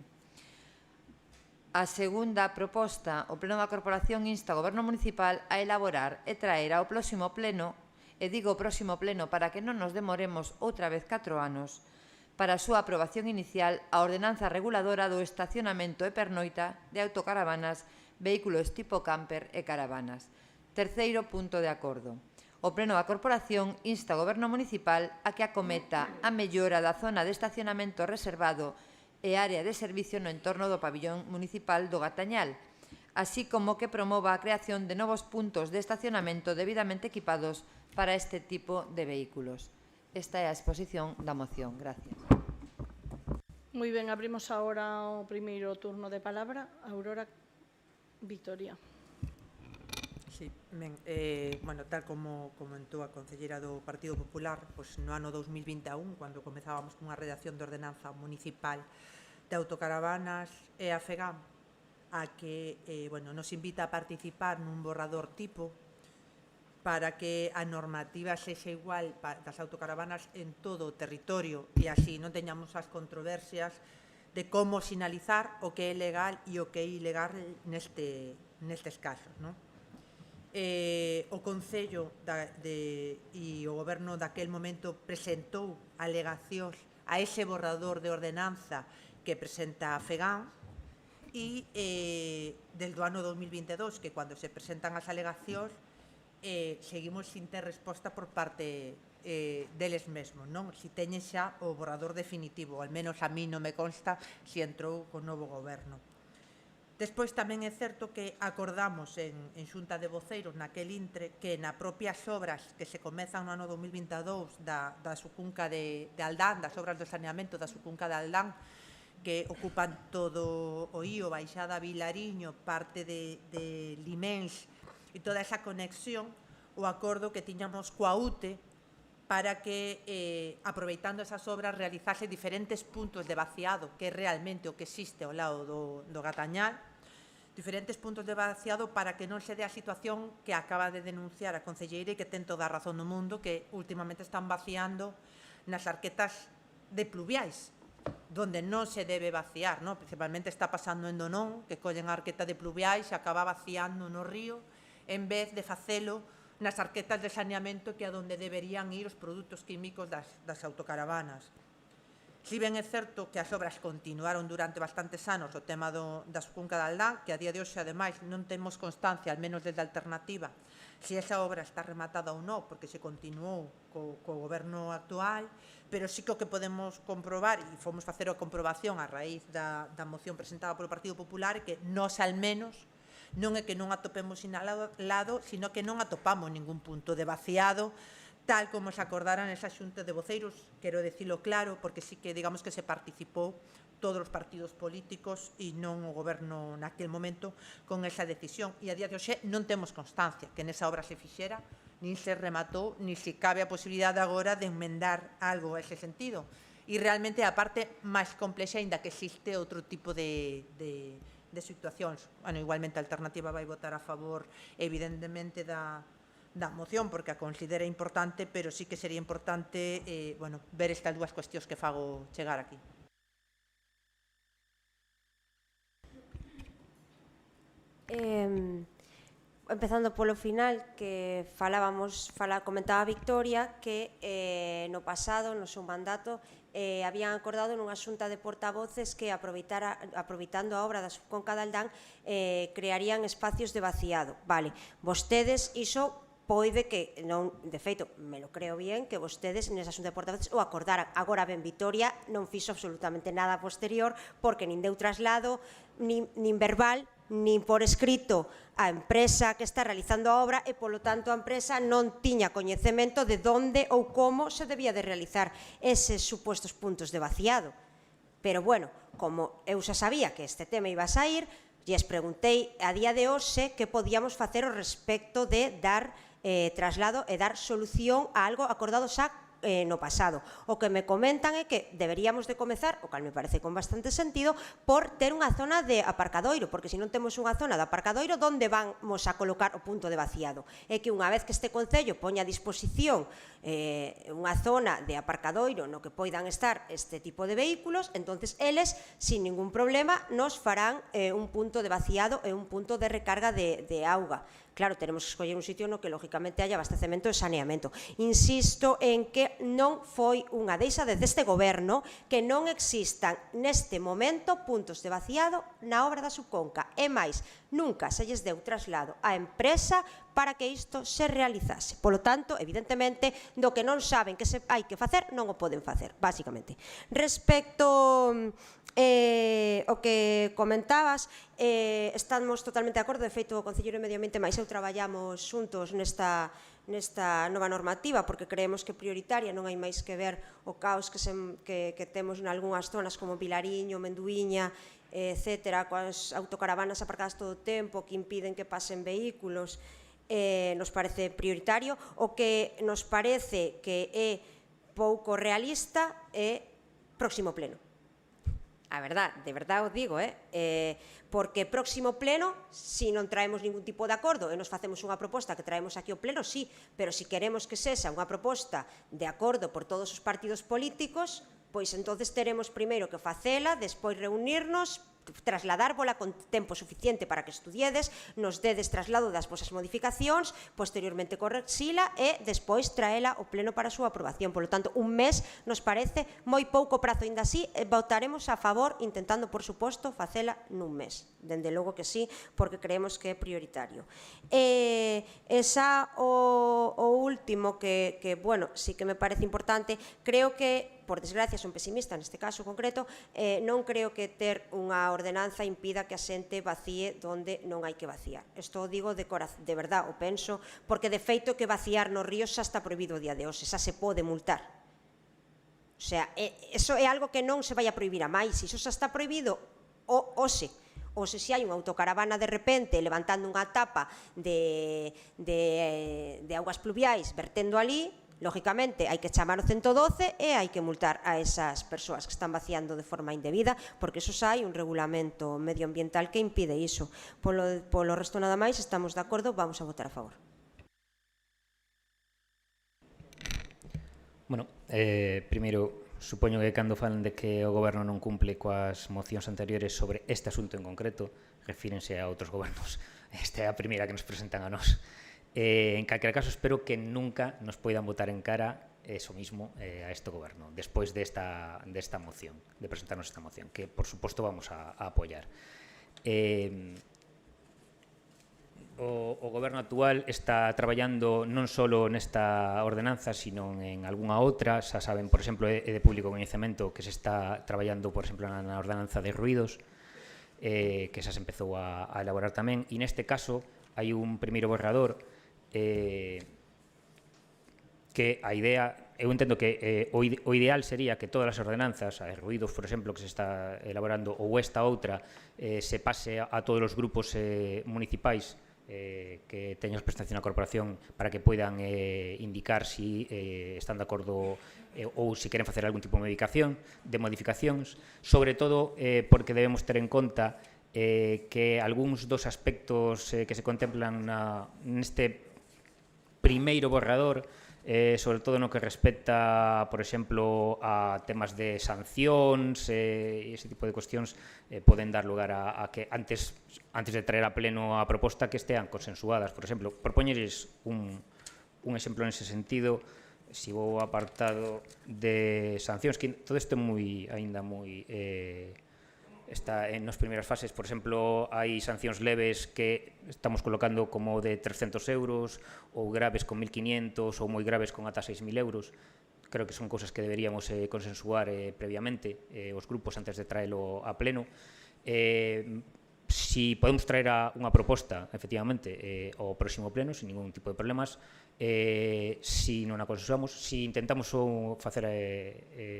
A segunda proposta, o Pleno da Corporación insta o Goberno Municipal a elaborar e traer ao próximo Pleno, e digo próximo Pleno para que non nos demoremos outra vez 4 anos, para a súa aprobación inicial a ordenanza reguladora do estacionamento e pernoita de autocaravanas, vehículos tipo camper e caravanas. Terceiro punto de acordo. O Pleno da Corporación insta o Goberno Municipal a que acometa a mellora da zona de estacionamento reservado e área de servicio no entorno do pabillón municipal do Gatañal, así como que promova a creación de novos puntos de estacionamento debidamente equipados para este tipo de vehículos. Esta é a exposición da moción. Gracias. Moi ben, abrimos agora o primeiro turno de palabra. Aurora Vitoria. Sí, ben, bueno, tal como comentou a concelleira do Partido Popular, pois no ano 2021, cando comezábamos cunha redacción de ordenanza municipal de Autocaravanas e a FEGAM a que nos invita a participar nun borrador tipo para que a normativa sexa igual das autocaravanas en todo o territorio e así non teñamos as controversias de como sinalizar o que é legal e o que é ilegal nestes casos. O Concello e o Goberno daquel momento presentou alegacións a ese borrador de ordenanza que presenta a FEGAM e desde o ano 2022, que cando se presentan as alegacións seguimos sin ter resposta por parte deles mesmos, non? Si teñen xa o borrador definitivo, al menos a mí non me consta si entrou co novo goberno. Despois tamén é certo que acordamos en xunta de voceiros naquel intre que na propias obras que se comezan no ano 2022 da Sucunca de Aldán, das obras de saneamento da Sucunca de Aldán, que ocupan todo o ío, Baixada Vilariño, parte de Limens e toda esa conexión, o acordo que tiñamos coa UTE para que, aproveitando esas obras, realizase diferentes puntos de vaciado, que é realmente o que existe ao lado do Gatañal, diferentes puntos de vaciado para que non se dé a situación que acaba de denunciar a concelleira e que ten toda a razón do mundo, que últimamente están vaciando nas arquetas de pluviais, donde non se debe vaciar, principalmente está pasando en Donón, que collen a arqueta de pluviais e acaba vaciando no río, en vez de facelo nas arquetas de saneamento que é onde deberían ir os produtos químicos das autocaravanas. Si ben é certo que as obras continuaron durante bastantes anos, o tema da Sucunca de Aldán, que a día de hoxe, ademais, non temos constancia, al menos desde a alternativa, se esa obra está rematada ou non, porque se continuou co goberno actual, pero sí que o que podemos comprobar, e fomos facer a comprobación a raíz da moción presentada polo Partido Popular, é que nós, al menos, non é que non atopemos sinalado, sino que non atopamos ningún punto de vaciado, tal como se acordara nesa xunta de voceiros, quero dicilo claro, porque sí que digamos que se participou todos os partidos políticos e non o goberno naquel momento con esa decisión. E a día de hoxe non temos constancia que nesa obra se fixera, nin se rematou, nin se cabe a posibilidade agora de enmendar algo a ese sentido. E realmente a parte máis complexa, aínda que existe outro tipo de situacións. Igualmente a alternativa vai votar a favor, evidentemente, da moción, porque a considera importante, pero sí que sería importante ver estas dúas cuestións que fago chegar aquí. Empezando polo final, que comentaba Victoria que no pasado, no seu mandato, habían acordado nunha xunta de portavoces que aproveitando a obra da Subconca de Aldán crearían espacios de vaciado. Vale, vostedes iso poide que, non, de feito, me lo creo bien, que vostedes nesa xunta de portavoces o acordaran. Agora ben, Vitoria non fixo absolutamente nada posterior porque nin deu traslado, nin verbal, nin por escrito a empresa que está realizando a obra e, polo tanto, a empresa non tiña coñecemento de onde ou como se debía de realizar eses supostos puntos de vaciado. Pero, bueno, como eu xa sabía que este tema iba a sair, lles preguntei a día de hoxe que podíamos facer ao respecto de dar traslado e dar solución a algo acordado xa no pasado. O que me comentan é que deberíamos de comezar, o cal me parece con bastante sentido, por ter unha zona de aparcadoiro, porque se non temos unha zona de aparcadoiro, onde vamos a colocar o punto de vaciado? É que unha vez que este Concello poña a disposición unha zona de aparcadoiro no que poidan estar este tipo de vehículos, entonces eles, sin ningún problema, nos farán un punto de vaciado e un punto de recarga de auga. Claro, tenemos que escoller un sitio no que, lógicamente, haya abastecemento e saneamento. Insisto en que non foi unha deixa desde este goberno que non existan neste momento puntos de vaciado na obra da Subconca. E máis, nunca se lles deu traslado á empresa para que isto se realizase. Polo tanto, evidentemente, do que non saben que hai que facer, non o poden facer, basicamente. Respecto o que comentabas, estamos totalmente de acordo. De feito, o Concelleiro de Medio Ambiente máis eu traballamos xuntos nesta nova normativa, porque creemos que prioritaria, non hai máis que ver o caos que temos en algunhas zonas como Vilariño, Menduíña, etcétera, coas autocaravanas aparcadas todo o tempo que impiden que pasen vehículos. Nos parece prioritario. O que nos parece que é pouco realista é próximo pleno. a verdad, de verdad o digo, porque próximo pleno, se non traemos ningún tipo de acordo e nos facemos unha proposta que traemos aquí ao pleno, sí, pero se queremos que sexa unha proposta de acordo por todos os partidos políticos, pois entonces teremos primeiro que facela, despois reunirnos, trasladárvola con tempo suficiente para que estudiedes, nos dedes traslado das vosas modificacións, posteriormente correxila e despois traela ao pleno para a súa aprobación. Por lo tanto, un mes nos parece moi pouco prazo, ainda así votaremos a favor, intentando, por suposto, facela nun mes. Dende logo que sí, porque creemos que é prioritario. E xa o último que, bueno, sí que me parece importante, creo que, por desgracia, son pesimista neste caso concreto, non creo que ter unha ordenanza impida que a xente vacíe donde non hai que vaciar. Isto o digo de verdad, o penso, porque de feito que vaciar nos ríos xa está prohibido o día de hoxe, xa se pode multar. O sea, eso é algo que non se vai a prohibir a máis, iso xa está prohibido hoxe. Ou se hai unha autocaravana de repente levantando unha tapa de augas pluviais vertendo ali, lógicamente hai que chamar o 112 e hai que multar a esas persoas que están vaciando de forma indebida, porque eso xa hai un regulamento medioambiental que impide iso. Polo resto nada máis, estamos de acordo, vamos a votar a favor. Bueno, primeiro, supoño que cando falan de que o goberno non cumple coas mocións anteriores sobre este asunto en concreto, refírense a outros gobernos. Esta é a primeira que nos presentan a nós. En calquera caso, espero que nunca nos poidan votar en cara eso mismo a este goberno, despois desta moción, de presentarnos esta moción, que, por suposto, vamos a apoiar. O goberno actual está traballando non só nesta ordenanza, sino en algunha outra. Xa saben, por exemplo, é de público coñecemento que se está traballando, por exemplo, na ordenanza de ruidos, que xa se empezou a elaborar tamén, e neste caso hai un primeiro borrador que a idea, eu entendo que o ideal sería que todas as ordenanzas, a de ruidos, por exemplo, que se está elaborando, ou esta outra, se pase a todos os grupos municipais que teñan prestación a corporación para que poidan indicar si están de acordo ou se queren facer algún tipo de modificacións, sobre todo porque debemos ter en conta que algúns dos aspectos que se contemplan neste primeiro borrador, sobre todo no que respecta, por exemplo, a temas de sancións e ese tipo de cuestións, poden dar lugar a que antes de traer a pleno a proposta que estean consensuadas. Por exemplo, propoñeres un exemplo nese sentido, se vou ao apartado de sancións, que todo isto é aínda moi está en as primeiras fases. Por exemplo, hai sancións leves que estamos colocando como de 300 euros, ou graves con 1.500, ou moi graves con ata 6.000 euros. Creo que son cousas que deberíamos consensuar previamente os grupos antes de traelo a pleno. Si podemos traer unha proposta, efectivamente, ao próximo pleno, sin ningún tipo de problemas, si non a consensuamos, si intentamos facer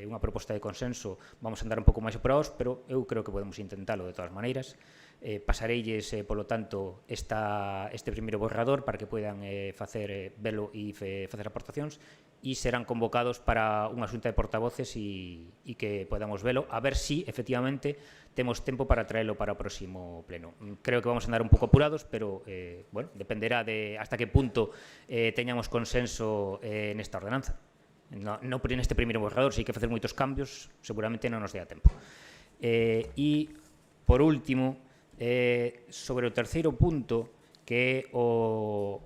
unha proposta de consenso, vamos a andar un pouco máis apurados, pero eu creo que podemos intentalo de todas maneiras. Pasareilles, polo tanto, este primeiro borrador para que poidan velo e facer aportacións, e serán convocados para unha xunta de portavoces e que podamos velo, a ver si, efectivamente, temos tempo para traelo para o próximo pleno. Creo que vamos a andar un pouco apurados, pero, bueno, dependerá de hasta que punto teñamos consenso nesta ordenanza. Non neste primeiro borrador, se hai que facer moitos cambios, seguramente non nos dea tempo. E, por último, sobre o terceiro punto, que é o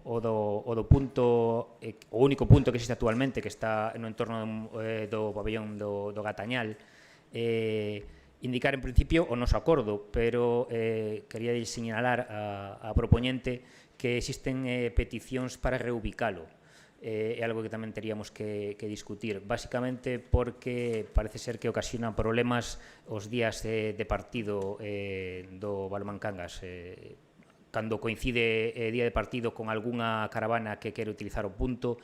único punto que existe actualmente, que está no entorno do pabellón do Gatañal, indicar en principio o noso acordo, pero quería sinalar a propoñente que existen peticións para reubicalo. É algo que tamén teríamos que discutir, basicamente porque parece ser que ocasiona problemas os días de partido do Balonmán Cangas. Cando coincide día de partido con algunha caravana que quere utilizar o punto,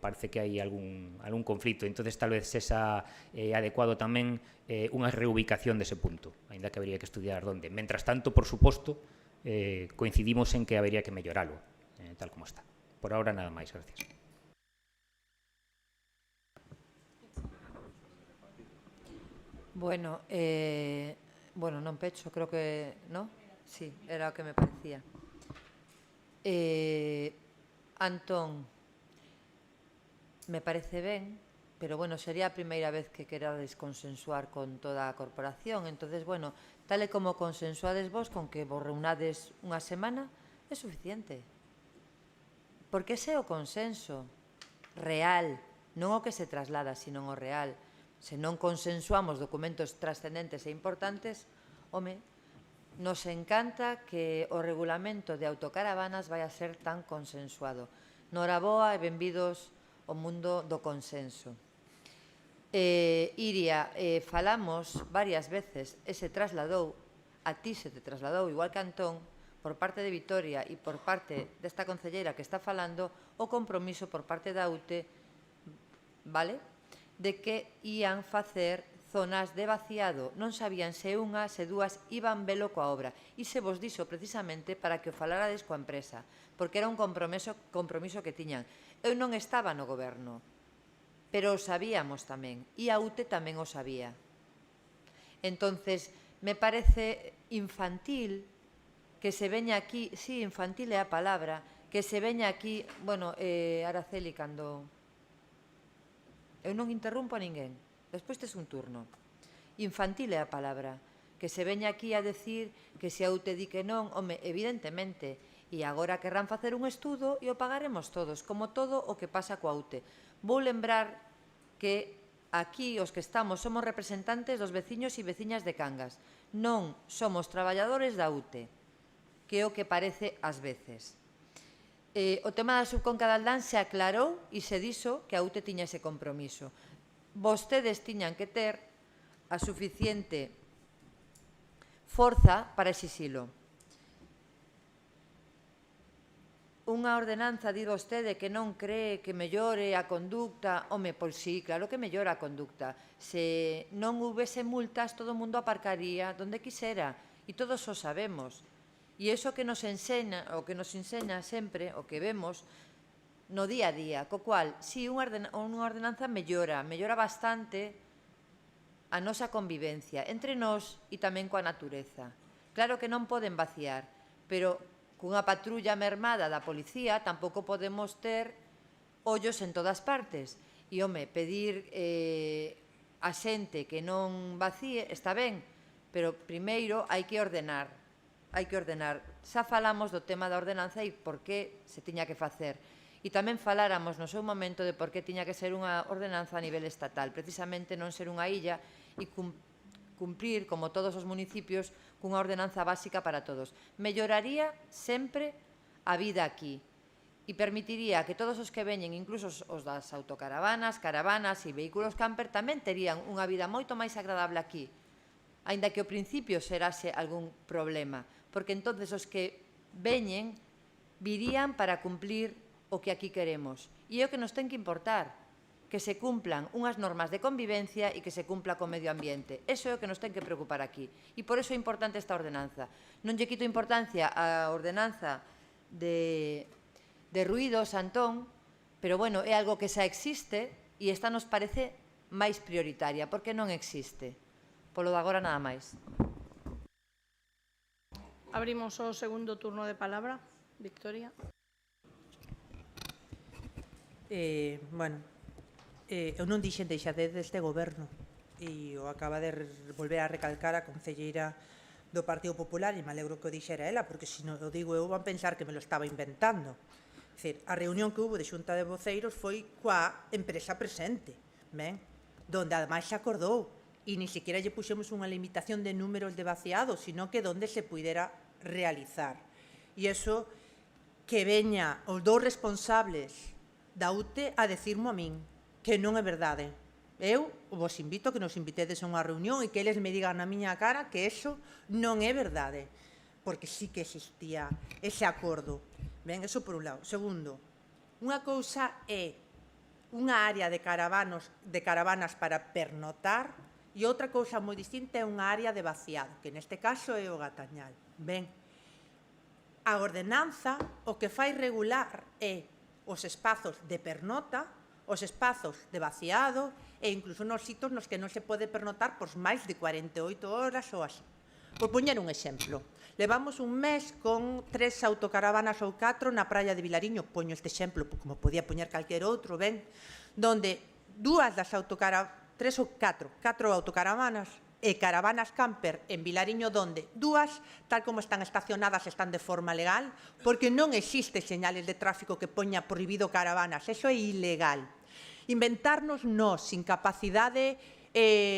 parece que hai algún conflito. Entonces, tal vez esa é adecuado tamén unha reubicación dese punto, aínda que habría que estudiar onde. Mentras tanto, por suposto, coincidimos en que habería que melloralo, tal como está. Por ahora, nada máis. Gracias. Bueno, non pecho, creo que, ¿no? Sí, era o que me parecía. Antón, me parece ben, pero, bueno, sería a primeira vez que querades consensuar con toda a corporación. Entonces, bueno, tal e como consensuades vos, con que vos reunades unha semana, é suficiente. Porque ese é o consenso real, non o que se traslada, sino o real. Se non consensuamos documentos trascendentes e importantes, home, nos encanta que o regulamento de autocaravanas vai a ser tan consensuado. Noraboa e benvidos ao mundo do consenso. Iria, falamos varias veces, e se trasladou, a ti se te trasladou, igual que a Antón, por parte de Vitoria e por parte desta concelleira que está falando, o compromiso por parte da UTE, vale?, de que ían facer zonas de vaciado. Non sabían se unha, se dúas, iban velo coa obra. E se vos dixo precisamente para que o falarades coa empresa, porque era un compromiso que tiñan. Eu non estaba no goberno, pero o sabíamos tamén, e a UTE tamén o sabía. Entonces, me parece infantil que se veña aquí, sí, infantil é a palabra, que se veña aquí, bueno, Araceli, cando... Eu non interrumpo a ninguén, despois tes un turno. Infantil é a palabra, que se veña aquí a decir que se a UTE di que non, home, evidentemente, e agora querrán facer un estudo e o pagaremos todos, como todo o que pasa coa UTE. Vou lembrar que aquí os que estamos somos representantes dos veciños e veciñas de Cangas, non somos traballadores da UTE, que é o que parece ás veces. O tema da subconca de Aldán se aclarou e se dixo que a UTE tiña ese compromiso. Vostedes tiñan que ter a suficiente forza para exixilo. Unha ordenanza, di vostede, que non cree que mellore a conducta. Home, pois sí, claro que mellora a conducta. Se non houvese multas, todo o mundo aparcaría donde quisera, e todos o sabemos. E iso que nos enseña, o que nos enseña sempre, o que vemos no día a día, co cual, si unha ordenanza mellora bastante a nosa convivencia entre nós e tamén coa natureza. Claro que non poden vaciar, pero cunha patrulla mermada da policía tampouco podemos ter ollos en todas partes. E, home, pedir a xente que non vacíe está ben, pero primeiro hai que ordenar. Hai que ordenar. Xa falamos do tema da ordenanza e por que se tiña que facer. E tamén faláramos no seu momento de por que tiña que ser unha ordenanza a nivel estatal. Precisamente non ser unha illa e cumprir, como todos os municipios, cunha ordenanza básica para todos. Melloraría sempre a vida aquí e permitiría que todos os que veñen, incluso os das autocaravanas, caravanas e vehículos camper, tamén terían unha vida moito máis agradable aquí, aínda que ao principio serase algún problema, porque entonces os que veñen virían para cumplir o que aquí queremos. E é o que nos ten que importar, que se cumplan unhas normas de convivencia e que se cumpla co medio ambiente. Eso é o que nos ten que preocupar aquí. E por iso é importante esta ordenanza. Non lle quito importancia á ordenanza de ruídos, Antón, pero, bueno, é algo que xa existe e esta nos parece máis prioritaria, porque non existe. Polo de agora nada máis. Abrimos o segundo turno de palabra. Victoria. Eu non dixen deixadez deste goberno e o acaba de volver a recalcar a concelleira do Partido Popular e me alegro que o dixera ela, porque se non o digo eu van pensar que me lo estaba inventando. É dicir, a reunión que hubo de xunta de voceiros foi coa empresa presente, ben? Donde ademais se acordou e ni siquiera lle puxemos unha limitación de números de vaciado, sino que donde se pudera realizar. E iso que veña os dous responsables da UTE a decirmo a min que non é verdade. Eu vos invito a que nos invitedes a unha reunión e que eles me digan na miña cara que eso non é verdade, porque sí que existía ese acordo. Ben, eso por un lado. Segundo, unha cousa é unha área de caravanas para pernotar e outra cousa moi distinta é unha área de vaciado, que neste caso é o Gatañal. Ben, a ordenanza o que fai regular é os espazos de pernota, os espazos de vaciado e incluso nos sitios nos que non se pode pernotar por máis de 48 horas ou así. Por poñer un exemplo, levamos un mes con 3 autocaravanas ou 4 na praia de Vilariño, poño este exemplo, como podía poñer calquer outro, ben, donde 2 das autocaravanas, 3 ou 4 autocaravanas e caravanas camper en Vilariño, donde 2, tal como están estacionadas, están de forma legal, porque non existe señales de tráfico que poña prohibido caravanas, eso é ilegal. Inventarnos nós, sin capacidade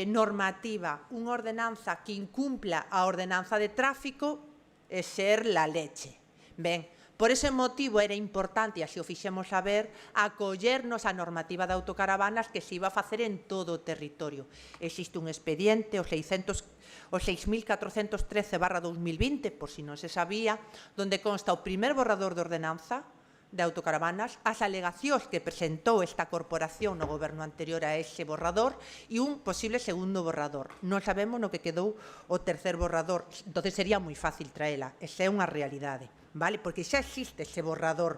normativa, unha ordenanza que incumpla a ordenanza de tráfico é ser la leche. Ben, por ese motivo era importante, e así o fixemos saber, acollernos á normativa de autocaravanas que se iba a facer en todo o territorio. Existe un expediente, o 6.413/2020, por si non se sabía, donde consta o primer borrador de ordenanza de autocaravanas, as alegacións que presentou esta corporación no goberno anterior a ese borrador e un posible segundo borrador. Non sabemos no que quedou o tercer borrador, entón sería moi fácil traela, esa é unha realidade, vale? Porque xa existe ese borrador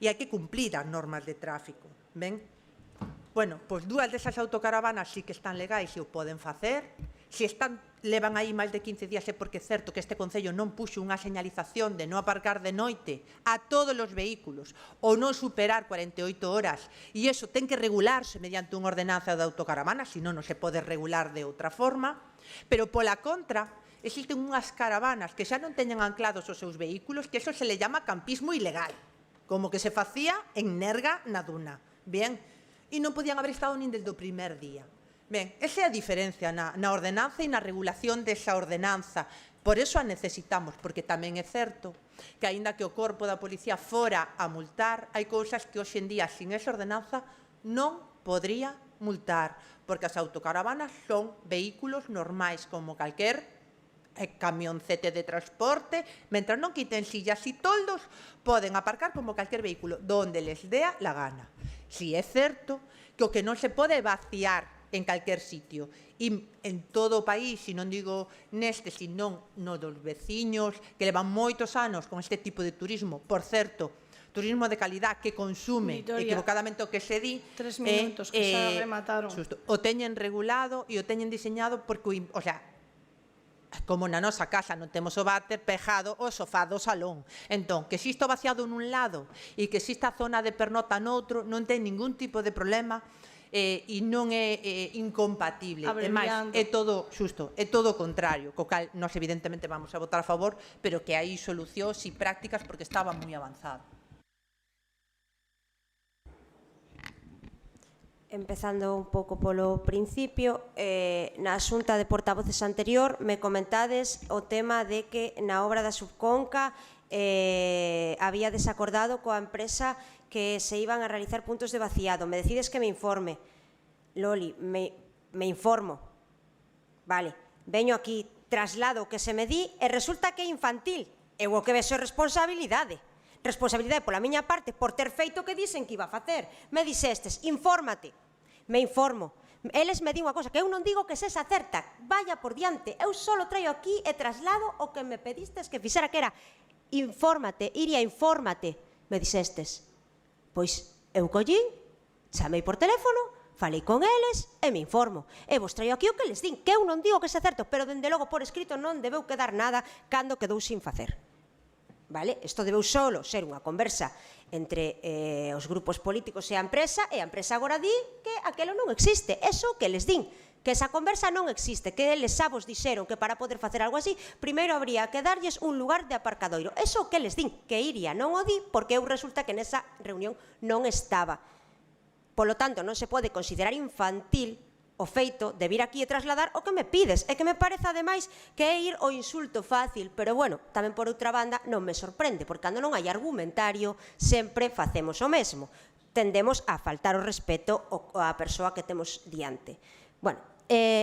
e hai que cumplir as normas de tráfico, ben? Bueno, pois 2 desas autocaravanas sí que están legais e o poden facer. Se levan aí máis de 15 días é porque é certo que este Concello non puxo unha señalización de non aparcar de noite a todos os vehículos ou non superar 48 horas e iso ten que regularse mediante unha ordenanza de autocaravana, senón non se pode regular de outra forma, pero pola contra existen unhas caravanas que xa non teñen anclados os seus vehículos, que eso se le llama campismo ilegal, como que se facía en Nerga na Duna, bien, e non podían haber estado nin desde o primer día. Ben, esa é a diferencia na ordenanza e na regulación desa ordenanza. Por eso a necesitamos, porque tamén é certo que, aínda que o corpo da policía fora a multar, hai cousas que hoxe en día, sin esa ordenanza, non podría multar, porque as autocaravanas son vehículos normais, como calquer camioncete de transporte, mentre non quiten sillas e toldos, poden aparcar como calquer vehículo, donde les dea la gana. Si é certo que o que non se pode vaciar en calquer sitio. E en todo o país, se non digo neste, senón no dos veciños, que levan moitos anos con este tipo de turismo, por certo, turismo de calidad que consume equivocadamente o que se di, 3 minutos que se remataron. O teñen regulado e o teñen diseñado porque, o sea, como na nosa casa non temos o váter, pejado o sofá do salón. Entón, que exista o vaciado nun lado e que exista a zona de pernota noutro, non ten ningún tipo de problema e non é incompatible. É máis, é todo xusto, é todo o contrario, co cal nós evidentemente vamos a votar a favor, pero que hai solucións e prácticas porque estaba moi avanzado. Empezando un pouco polo principio, na xunta de portavoces anterior me comentades o tema de que na obra da Subconca había desacordado coa empresa que se iban a realizar puntos de vaciado. Me decides que me informe. Loli, me informo. Vale, veño aquí, traslado o que se me di e resulta que é infantil. Eu o que vexo é responsabilidade. Responsabilidade pola miña parte por ter feito o que dicen que iba a facer. Me dixestes, infórmate. Me informo. Eles me din unha cosa, que eu non digo que sexa certa. Vaya por diante. Eu só traio aquí e traslado o que me pedistes que fixera, que era infórmate, Iria, infórmate. Me dixestes. Pois eu collín, chamei por teléfono, falei con eles e me informo. E vos traio aquí o que les din, que eu non digo que sea certo, pero dende logo por escrito non debeu quedar nada cando quedou sin facer. Vale? Isto debeu solo ser unha conversa entre os grupos políticos e a empresa agora di que aquelo non existe. Eso que les din, que esa conversa non existe, que eles xa vos dixeron que para poder facer algo así, primeiro habría que darlles un lugar de aparcadoiro. Eso que les din, que Iria non o di, porque eu resulta que nesa reunión non estaba. Polo tanto, non se pode considerar infantil o feito de vir aquí e trasladar o que me pides. E que me parece, ademais, que é ir o insulto fácil, pero, bueno, tamén por outra banda non me sorprende, porque cando non hai argumentario sempre facemos o mesmo. Tendemos a faltar o respeto á persoa que temos diante. Bueno,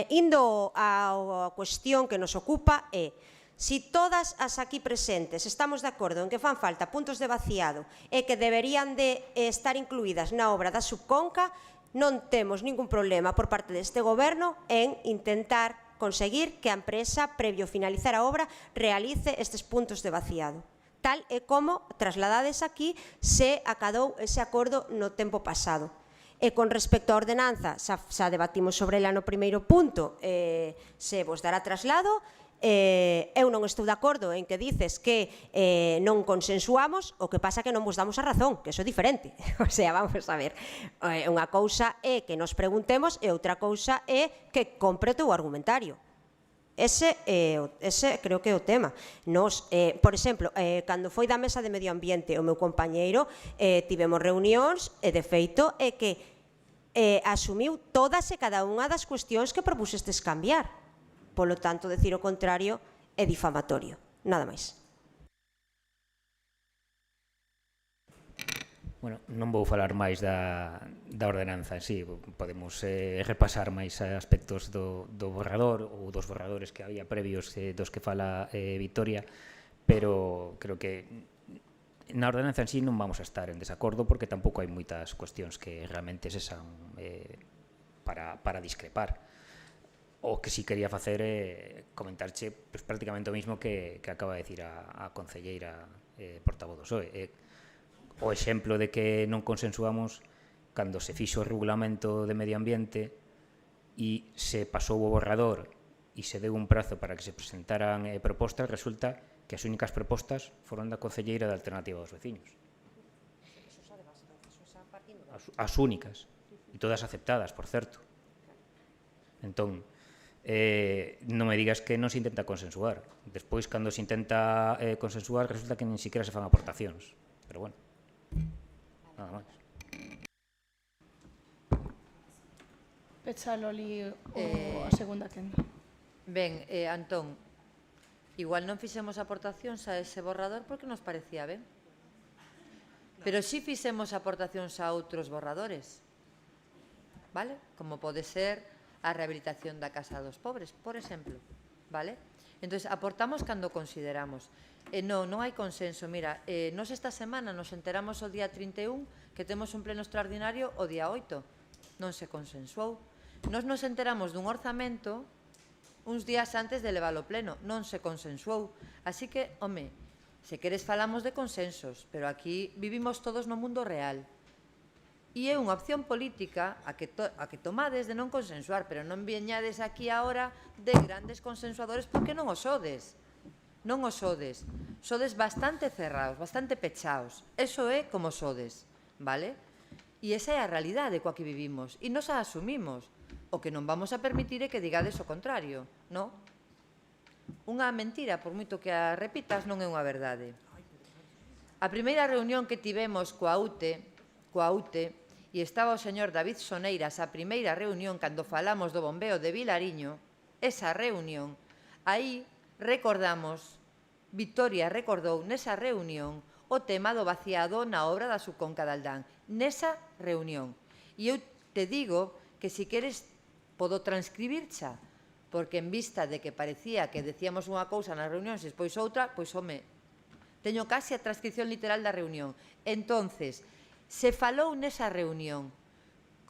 indo á cuestión que nos ocupa é si todas as aquí presentes estamos de acordo en que fan falta puntos de vaciado e que deberían de estar incluídas na obra da Subconca, non temos ningún problema por parte deste goberno en intentar conseguir que a empresa, previo finalizar a obra, realice estes puntos de vaciado. Tal e como, trasladades aquí, se acadou ese acordo no tempo pasado. E con respecto á ordenanza, xa debatimos sobre ela no primeiro punto, se vos dará traslado. Eu non estou de acordo en que dices que non consensuamos, o que pasa que non vos damos a razón, que iso é diferente. O sea, vamos a ver, unha cousa é que nos preguntemos e outra cousa é que compre o teu argumentario. Ese creo que é o tema. Nos, por exemplo, cando foi da Mesa de Medio Ambiente o meu compañeiro, tivemos reunións e de feito é que asumiu todas e cada unha das cuestións que propusestes cambiar. Polo tanto, decir o contrario é difamatorio. Nada máis. Bueno, non vou falar máis da ordenanza en sí, podemos repasar máis aspectos do borrador ou dos borradores que había previos dos que fala Vitoria, pero creo que na ordenanza en sí non vamos a estar en desacordo porque tampouco hai moitas cuestións que realmente se san para discrepar. O que si quería facer é comentarche prácticamente o mismo que acaba de dicir a concelleira portavoz do PSOE. O exemplo de que non consensuamos cando se fixo o regulamento de medio ambiente e se pasou o borrador e se deu un prazo para que se presentaran propostas, resulta que as únicas propostas foron da concelleira de Alternativa dos Veciños. As únicas. E todas aceptadas, por certo. Entón, non me digas que non se intenta consensuar. Despois, cando se intenta consensuar, resulta que nin siquiera se fan aportacións. Pero bueno. Nada máis. Pecha Loli a segunda quenda. Ben, Antón, igual non fixemos aportacións a ese borrador porque nos parecía ben. Pero si fixemos aportacións a outros borradores. Vale? Como pode ser a rehabilitación da Casa dos Pobres, por exemplo. Vale? Entón, aportamos cando consideramos. Non hai consenso. Mira, nos esta semana nos enteramos o día 31 que temos un pleno extraordinario o día 8. Non se consensuou. Nos enteramos dun orzamento uns días antes de levar o pleno. Non se consensuou. Así que, home, se queres falamos de consensos, pero aquí vivimos todos no mundo real. E é unha opción política a que tomades de non consensuar, pero non veñades aquí agora de grandes consensuadores porque non os sodes. Non os sodes. Sodes bastante cerrados, bastante pechados. Eso é como sodes, vale? E esa é a realidade coa que vivimos. E nos a asumimos. O que non vamos a permitir é que digades o contrario, non? Unha mentira, por moito que a repitas, non é unha verdade. A primeira reunión que tivemos coa UTE, e estaba o señor David Soneiras a primeira reunión cando falamos do bombeo de Vilariño, esa reunión, aí recordamos, Vitoria recordou nesa reunión o tema do vaciado na obra da subconca de Aldán. Nesa reunión. E eu te digo que se queres podo transcribircha, porque en vista de que parecía que decíamos unha cousa nas reunións e despois outra, pois, home, teño case a transcripción literal da reunión. Entonces, se falou nesa reunión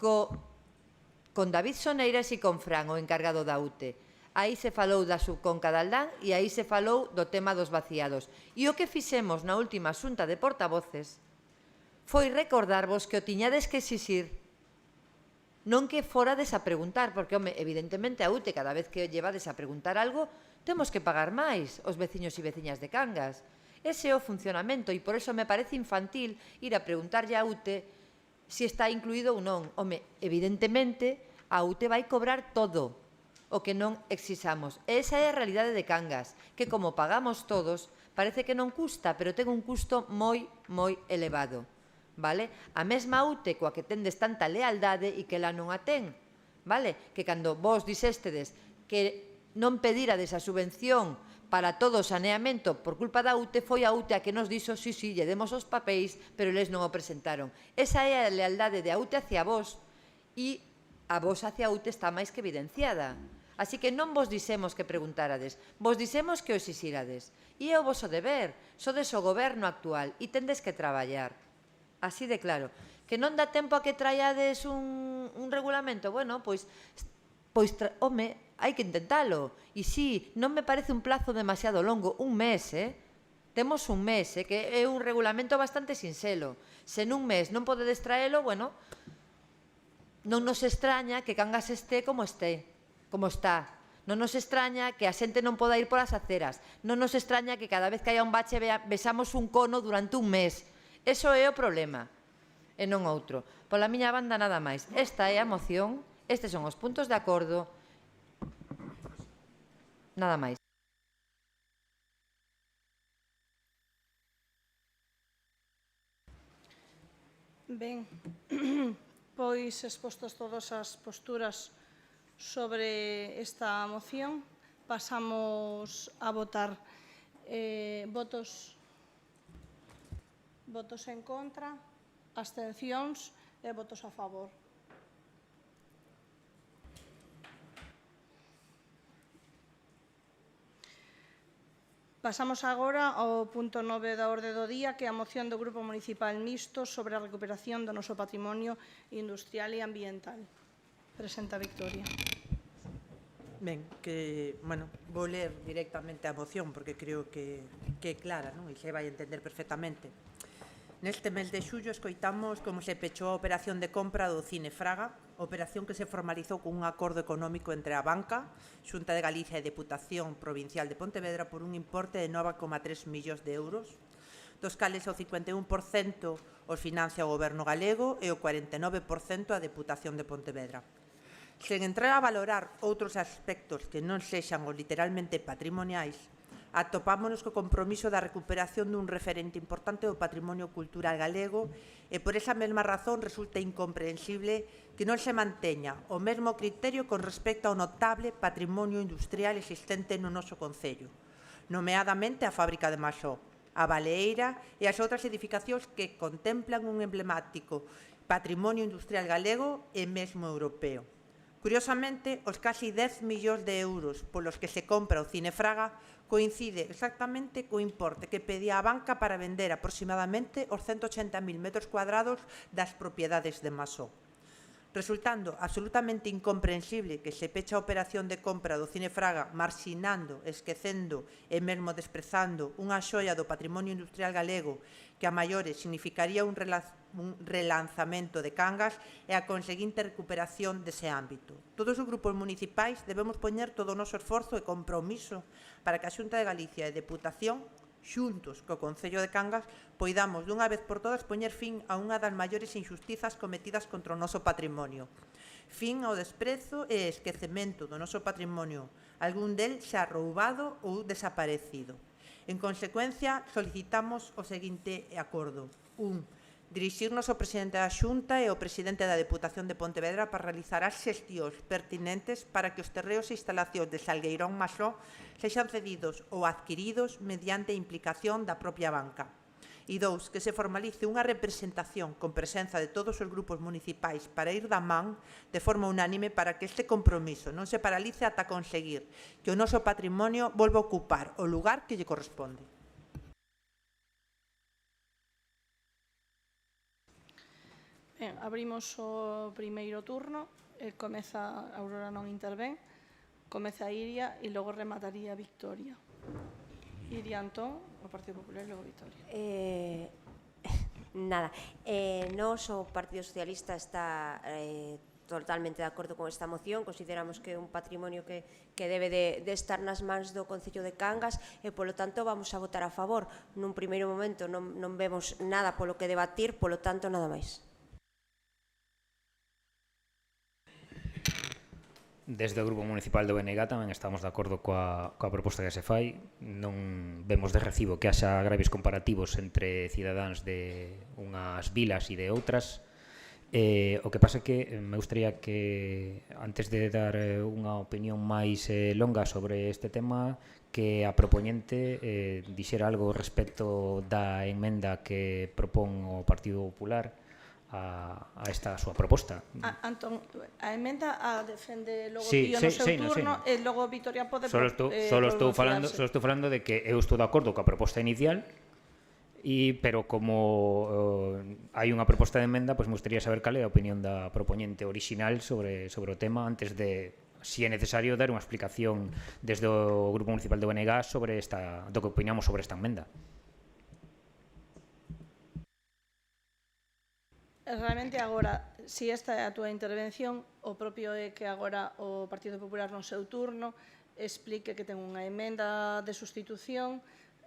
con David Soneiras e con Fran, o encargado da UTE. Aí se falou da subconca de Aldán e aí se falou do tema dos vaciados. E o que fixemos na última xunta de portavoces foi recordarvos que o tiñades que exixir, non que forades a preguntar, porque, home, evidentemente a UTE cada vez que llevades a preguntar algo temos que pagar máis os veciños e veciñas de Cangas. Ese é o funcionamento e por eso me parece infantil ir a preguntarlle a UTE se está incluído ou non. Home, evidentemente a UTE vai cobrar todo o que non exixamos. Esa é a realidade de Cangas, que como pagamos todos, parece que non custa, pero ten un custo moi, moi elevado. Vale? A mesma UTE coa que tendes tanta lealdade e que ela non a ten. Vale? Que cando vos diséstedes que non pedirades a subvención para todo o saneamento por culpa da UTE, foi a UTE a que nos dixo, sí, lle demos os papéis, pero eles non o presentaron. Esa é a lealdade de a UTE hacia vos e a vos hacia a UTE está máis que evidenciada. Así que non vos dixemos que preguntarades, vos dixemos que o exixirades. E é o voso deber, sodes o goberno actual e tendes que traballar. Así de claro. Que non dá tempo a que traiades un regulamento? Bueno, pois, home, hai que intentalo. E sí, non me parece un plazo demasiado longo, un mes, Temos un mes, que é un regulamento bastante sinxelo. Se nun mes non podedes traelo, bueno, Non nos extraña que Cangas este como está. Non nos extraña que a xente non poda ir polas aceras. Non nos extraña que cada vez que haya un bache vexamos un cono durante un mes. Eso é o problema, e non outro. Pola miña banda nada máis. Esta é a moción, estes son os puntos de acordo. Nada máis. Ben, pois expostas todas as posturas sobre esta moción, pasamos a votar votos en contra, abstencións e votos a favor. Pasamos agora ao punto 9 da orde do día, que é a moción do Grupo Municipal Mixto sobre a recuperación do noso patrimonio industrial e ambiental. Presenta Victoria. Ben, vou ler directamente a moción porque creo que é clara, non? E se vai entender perfectamente. Neste mes de xullo escoitamos como se pechou a operación de compra do Cine Fraga, operación que se formalizou con un acordo económico entre a banca, Xunta de Galicia e Deputación Provincial de Pontevedra por un importe de 9,3 millóns de euros, dos cales o 51% os financia o Goberno galego e o 49% a Deputación de Pontevedra. Sen entrar a valorar outros aspectos que non sexan os literalmente patrimoniais, atopámonos co compromiso da recuperación dun referente importante do patrimonio cultural galego e por esa mesma razón resulta incomprensible que non se manteña o mesmo criterio con respecto ao notable patrimonio industrial existente no noso concello, nomeadamente a fábrica de Masó, a Baleeira e as outras edificacións que contemplan un emblemático patrimonio industrial galego e mesmo europeo. Curiosamente, os casi 10 millóns de euros polos que se compra o Cine Fraga coincide exactamente co importe que pedía a banca para vender aproximadamente os 180.000 metros cuadrados das propiedades de Masó, resultando absolutamente incomprensible que se peche a operación de compra do Cine Fraga marxinando, esquecendo e mesmo desprezando unha xoia do patrimonio industrial galego que a maiores significaría un relanzamento de Cangas e a conseguinte recuperación dese ámbito. Todos os grupos municipais debemos poñer todo o noso esforzo e compromiso para que a Xunta de Galicia e Deputación, xuntos co Concello de Cangas, poidamos dunha vez por todas poñer fin a unha das maiores injustizas cometidas contra o noso patrimonio. Fin ao desprezo e esquecemento do noso patrimonio, algún del xa roubado ou desaparecido. En consecuencia, solicitamos o seguinte acordo. 1. Dirixirnos ao presidente da Xunta e ao presidente da Deputación de Pontevedra para realizar as xestións pertinentes para que os terreos e instalacións de Salgueirón Masó sexan cedidos ou adquiridos mediante a implicación da propia banca. E 2. Que se formalice unha representación con presenza de todos os grupos municipais para ir da man de forma unánime para que este compromiso non se paralice ata conseguir que o noso patrimonio volva a ocupar o lugar que lle corresponde. Ben, abrimos o primeiro turno, comeza Aurora, non intervén, comeza Iria e logo remataría Victoria. Iria Antón, o Partido Popular e logo Victoria. Nós, o Partido Socialista, está totalmente de acordo con esta moción. Consideramos que é un patrimonio que debe de estar nas mans do Concello de Cangas e, polo tanto, vamos a votar a favor. Nun primeiro momento non vemos nada polo que debatir, polo tanto, nada máis. Desde o Grupo Municipal do BNG tamén estamos de acordo coa proposta que se fai. Non vemos de recibo que haxa agravios comparativos entre cidadáns de unhas vilas e de outras. O que pasa é que me gustaría que, antes de dar unha opinión máis longa sobre este tema, que a propoñente dixera algo respecto da emenda que propón o Partido Popular a esta súa proposta. Antón, a emenda a defende logo sí, Pío no seu turno e logo Victoria pode Solo estou falando de que eu estou de acordo coa proposta inicial, pero como hai unha proposta de emenda, pois me gustaría saber cal é a opinión da propoñente orixinal sobre o tema, antes de, si é necesario, dar unha explicación desde o Grupo Municipal de BNG sobre do que opinamos sobre esta emenda. Realmente agora, si esta é a túa intervención, o propio é que agora o Partido Popular no seu turno explique que ten unha emenda de sustitución,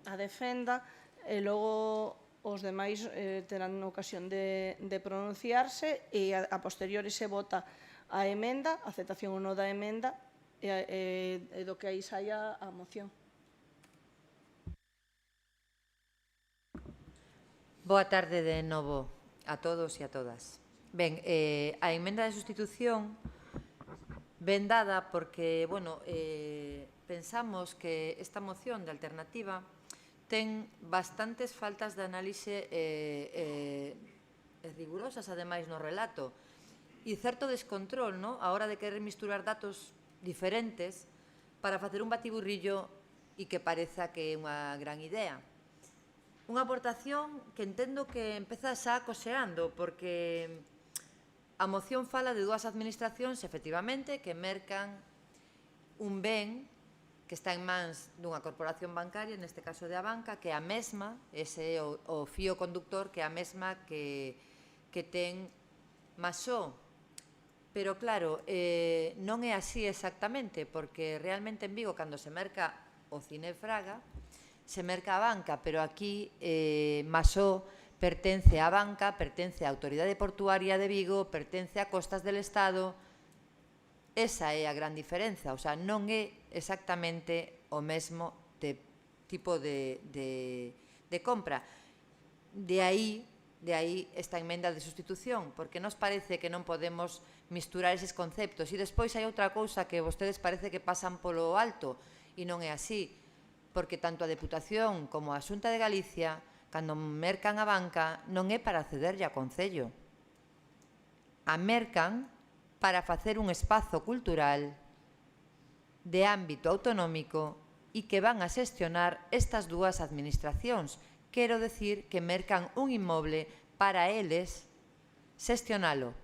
a defenda, e logo os demais terán ocasión de pronunciarse e a posteriori se vota a emenda, a aceptación ou non da emenda, e do que aí saia a moción. Boa tarde de novo a todos e a todas. Ben, a emenda de sustitución ven dada porque, bueno, pensamos que esta moción de alternativa ten bastantes faltas de análise rigurosas, ademais, no relato, e certo descontrol, no? A hora de querer misturar datos diferentes para facer un batiburrillo e que pareza que é unha gran idea. Unha aportación que entendo que empeza xa coseando, porque a moción fala de dúas administracións, efectivamente, que mercan un ben que está en mans dunha corporación bancaria, neste caso de Abanca, que é a mesma, ese é o fío conductor, que é a mesma que ten Masó. Pero claro, non é así exactamente, porque realmente en Vigo, cando se merca o Cine Fraga, se merca a Banca, pero aquí Masó pertence á Banca, pertence á Autoridade Portuaria de Vigo, pertence a Costas del Estado. Esa é a gran diferenza, o sea, non é exactamente o mesmo tipo de compra. De aí esta emenda de sustitución, porque nos parece que non podemos misturar eses conceptos. E despois hai outra cousa que vostedes parece que pasan polo alto, e non é así, porque tanto a Deputación como a Xunta de Galicia, cando mercan a Banca, non é para cederlle a Concello. A mercan para facer un espazo cultural de ámbito autonómico e que van a xestionar estas dúas administracións. Quero decir que mercan un inmoble para eles xestionalo.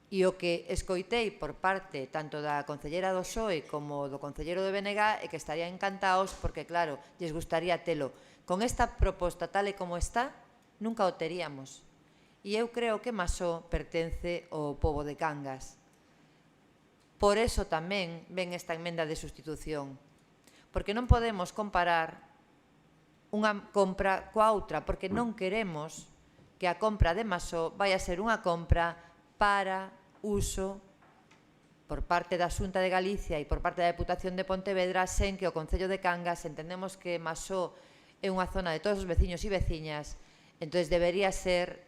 E o que escoitei por parte tanto da concellera do PSOE como do concellero de BNG é que estarían encantados porque, claro, lles gustaría telo. Con esta proposta tal e como está, nunca o teríamos. E eu creo que Masó pertence ao pobo de Cangas. Por eso tamén ven esta emenda de sustitución. Porque non podemos comparar unha compra coa outra, porque non queremos que a compra de Masó vai a ser unha compra para uso por parte da Xunta de Galicia e por parte da Deputación de Pontevedra, sen que o Concello de Cangas entendemos que Masó é unha zona de todos os veciños e veciñas, entón debería ser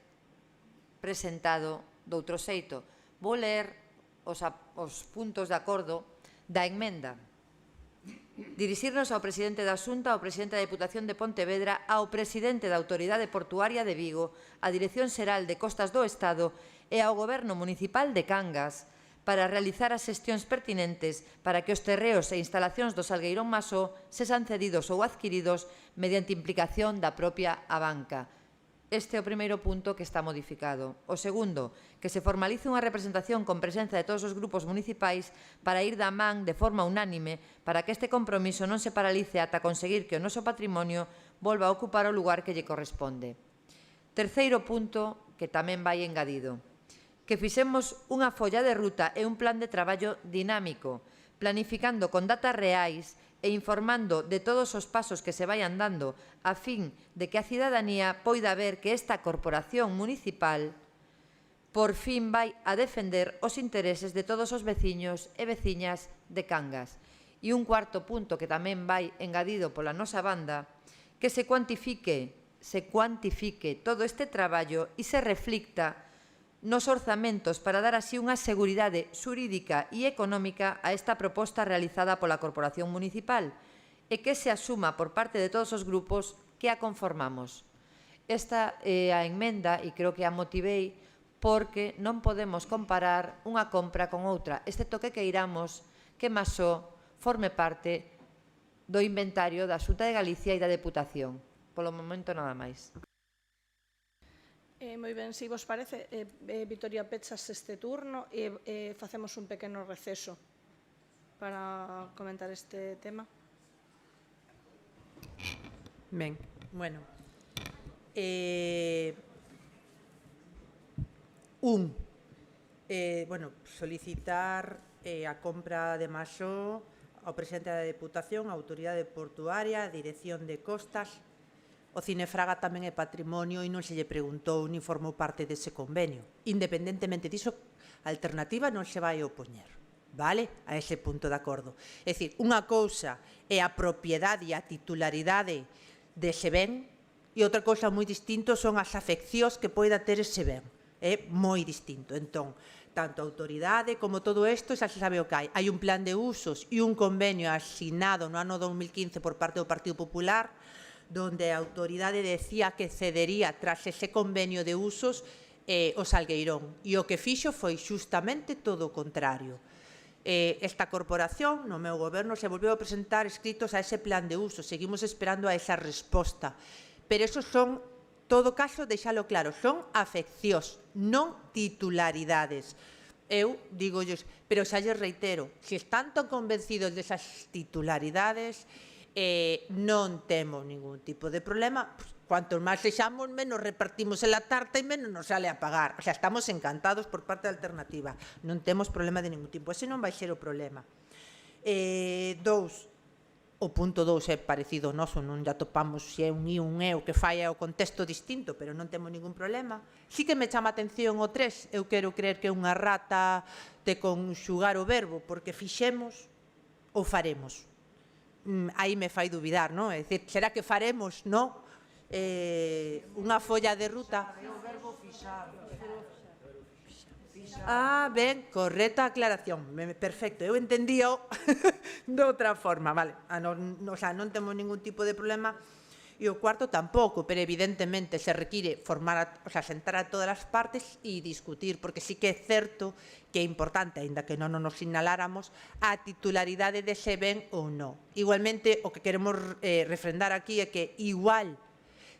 presentado de outro xeito. Vou ler os puntos de acordo da emenda. Dirixirnos ao presidente da Xunta, ao presidente da Deputación de Pontevedra, ao presidente da Autoridade Portuaria de Vigo, á Dirección Xeral de Costas do Estado e ao Goberno Municipal de Cangas para realizar as xestións pertinentes para que os terreos e instalacións do Salgueirón Masó sexan cedidos ou adquiridos mediante implicación da propia Abanca. Este é o primeiro punto que está modificado. O segundo, que se formalice unha representación con presenza de todos os grupos municipais para ir da man de forma unánime para que este compromiso non se paralice ata conseguir que o noso patrimonio volva a ocupar o lugar que lle corresponde. Terceiro punto, que tamén vai engadido, que fixemos unha folla de ruta e un plan de traballo dinámico, planificando con datas reais e informando de todos os pasos que se vayan dando a fin de que a cidadanía poida ver que esta corporación municipal por fin vai a defender os intereses de todos os veciños e veciñas de Cangas. E un cuarto punto que tamén vai engadido pola nosa banda, que se cuantifique todo este traballo e se reflicta nos orzamentos para dar así unha seguridade xurídica e económica a esta proposta realizada pola Corporación Municipal e que se asuma por parte de todos os grupos que a conformamos. Esta é a emenda e creo que a motivei porque non podemos comparar unha compra con outra, excepto que queiramos que Masó forme parte do inventario da Xunta de Galicia e da Deputación. Polo momento nada máis. Moi ben, se vos parece, Vitoria, pechas este turno e facemos un pequeno receso para comentar este tema. Ben, bueno. solicitar a compra de Masó ao presidente da Deputación, a Autoridade Portuaria, a Dirección de Costas. O Cinefraga tamén é patrimonio e non se lle preguntou nin formou parte dese convenio. Independentemente diso, a alternativa non se vai opoñer, vale? A ese punto de acordo. É dicir, unha cousa é a propiedade e a titularidade dese ben e outra cousa moi distinto son as afeccións que poida ter ese ben. É moi distinto. Entón, tanto a autoridade como todo isto xa se sabe o que hai. Hai un plan de usos e un convenio asignado no ano 2015 por parte do Partido Popular donde a autoridade decía que cedería tras ese convenio de usos o Salgueirón. E o que fixo foi xustamente todo o contrario. Esta corporación, no meu goberno, se volveu a presentar escritos a ese plan de uso. Seguimos esperando a esa resposta. Pero esos son, todo caso, deixalo claro, son afeccións, non titularidades. Eu digolles, pero xa lles reitero, se están tan convencidos desas titularidades, non temos ningún tipo de problema. Cuanto máis sexamos, menos repartimos la tarta e menos nos sale a pagar. O sea, estamos encantados por parte da alternativa. Non temos problema de ningún tipo. Ese non vai ser o problema. O punto 2 é parecido ao noso, non ya topamos se é un I, un E, o que fai é o contexto distinto, pero non temos ningún problema. Sí que me chama a atención o 3, eu quero creer que é unha rata de conxugar o verbo, porque fixemos ou faremos. Aí me fai dubidar, non? É dicir, será que faremos, non? Unha folla de ruta. Ben, correcta aclaración. Perfecto, eu entendío de outra forma, vale. Non temos ningún tipo de problema. E o cuarto tampouco, pero evidentemente se require sentar a todas as partes e discutir, porque sí que é certo que é importante, aínda que non nos sinaláramos, a titularidade dese ben ou non. Igualmente, o que queremos refrendar aquí é que igual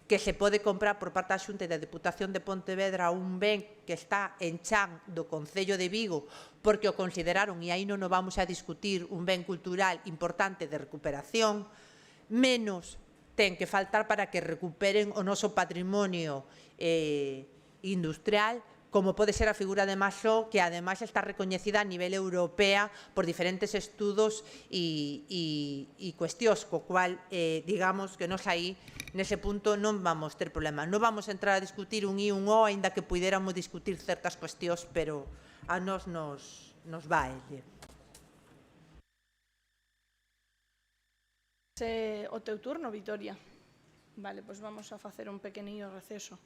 que se pode comprar por parte da Xunta e da Deputación de Pontevedra un ben que está en chan do Concello de Vigo porque o consideraron, e aí non o vamos a discutir, un ben cultural importante de recuperación, menos ten que faltar para que recuperen o noso patrimonio industrial, como pode ser a figura de Masó, que ademais está recoñecida a nivel europea por diferentes estudos e cuestións, co cual, digamos que nos aí, nese punto, non vamos ter problema. Non vamos a entrar a discutir un I, un O, aínda que puidéramos discutir certas cuestións, pero a nos vai. O teu turno, Vitoria. Vale, pois vamos a facer un pequeniño receso.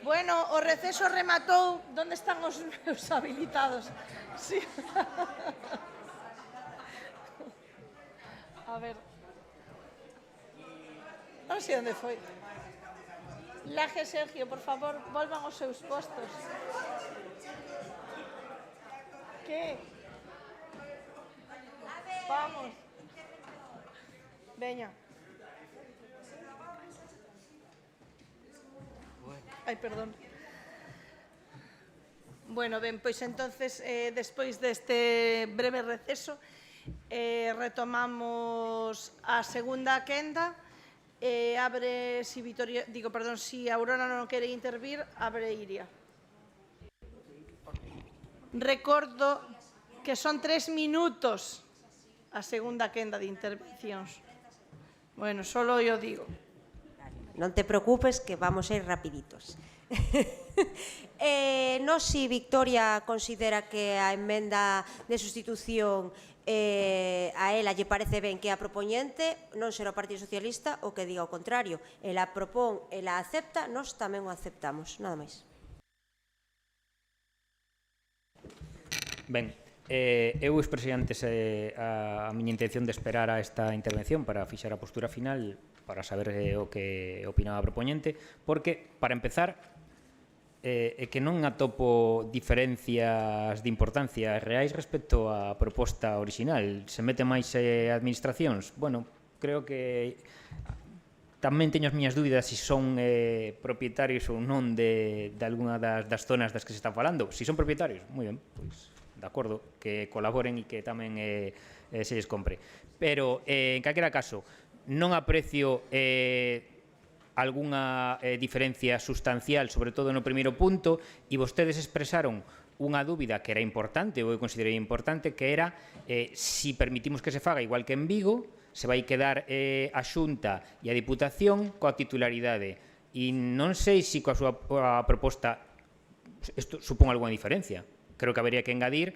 Bueno, o receso rematou. Onde están os meus habilitados? Sí. A ver. Non sei onde foi. Laje, Sergio, por favor, volvan aos seus postos. Que? Vamos. Veña. Ai, perdón. Bueno, ben, pois entonces, despois deste breve receso, retomamos a segunda quenda. Abre, si Aurora non quere intervir, abre Iria. Recordo que son 3 minutos a segunda quenda de intervencións. Bueno, solo yo digo. Non te preocupes que vamos a ir rapiditos. Non si Victoria considera que a emenda de sustitución a ela lle parece ben que a propoñente non será o Partido Socialista o que diga o contrario. Ela propón, ela acepta, nós tamén o aceptamos. Nada máis. Ben, eu expresei antes a miña intención de esperar a esta intervención para fixar a postura final, para saber o que opinaba a propoñente, porque, para empezar, é que non atopo diferencias de importancia reais respecto á proposta original. Se mete máis administracións? Bueno, creo que tamén teño as miñas dúbidas se son propietarios ou non de alguna das zonas das que se está falando. Se son propietarios, moi ben, pois de acordo, que colaboren e que tamén se lles compre. Pero, en calquera caso, non aprecio algunha diferencia sustancial, sobre todo no primeiro punto, e vostedes expresaron unha dúbida que era importante, ou eu considerei importante, que era si permitimos que se faga igual que en Vigo, se vai quedar a Xunta e a Diputación coa titularidade. E non sei se coa súa proposta isto supón algunha diferencia. Creo que habería que engadir,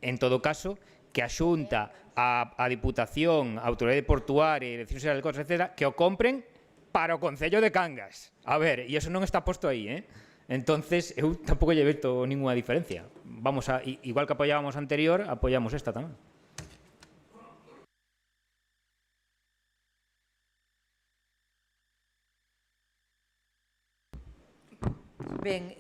en todo caso, que a Xunta, a Diputación, a Autoridade Portuaria, Dirección Xeral de Costas, etc., que o compren para o Concello de Cangas. A ver, e iso non está posto aí, Entonces, eu tampouco lle veto ninguna diferencia. Vamos a, igual que apoiábamos a anterior, apoiamos esta tamén. Ben,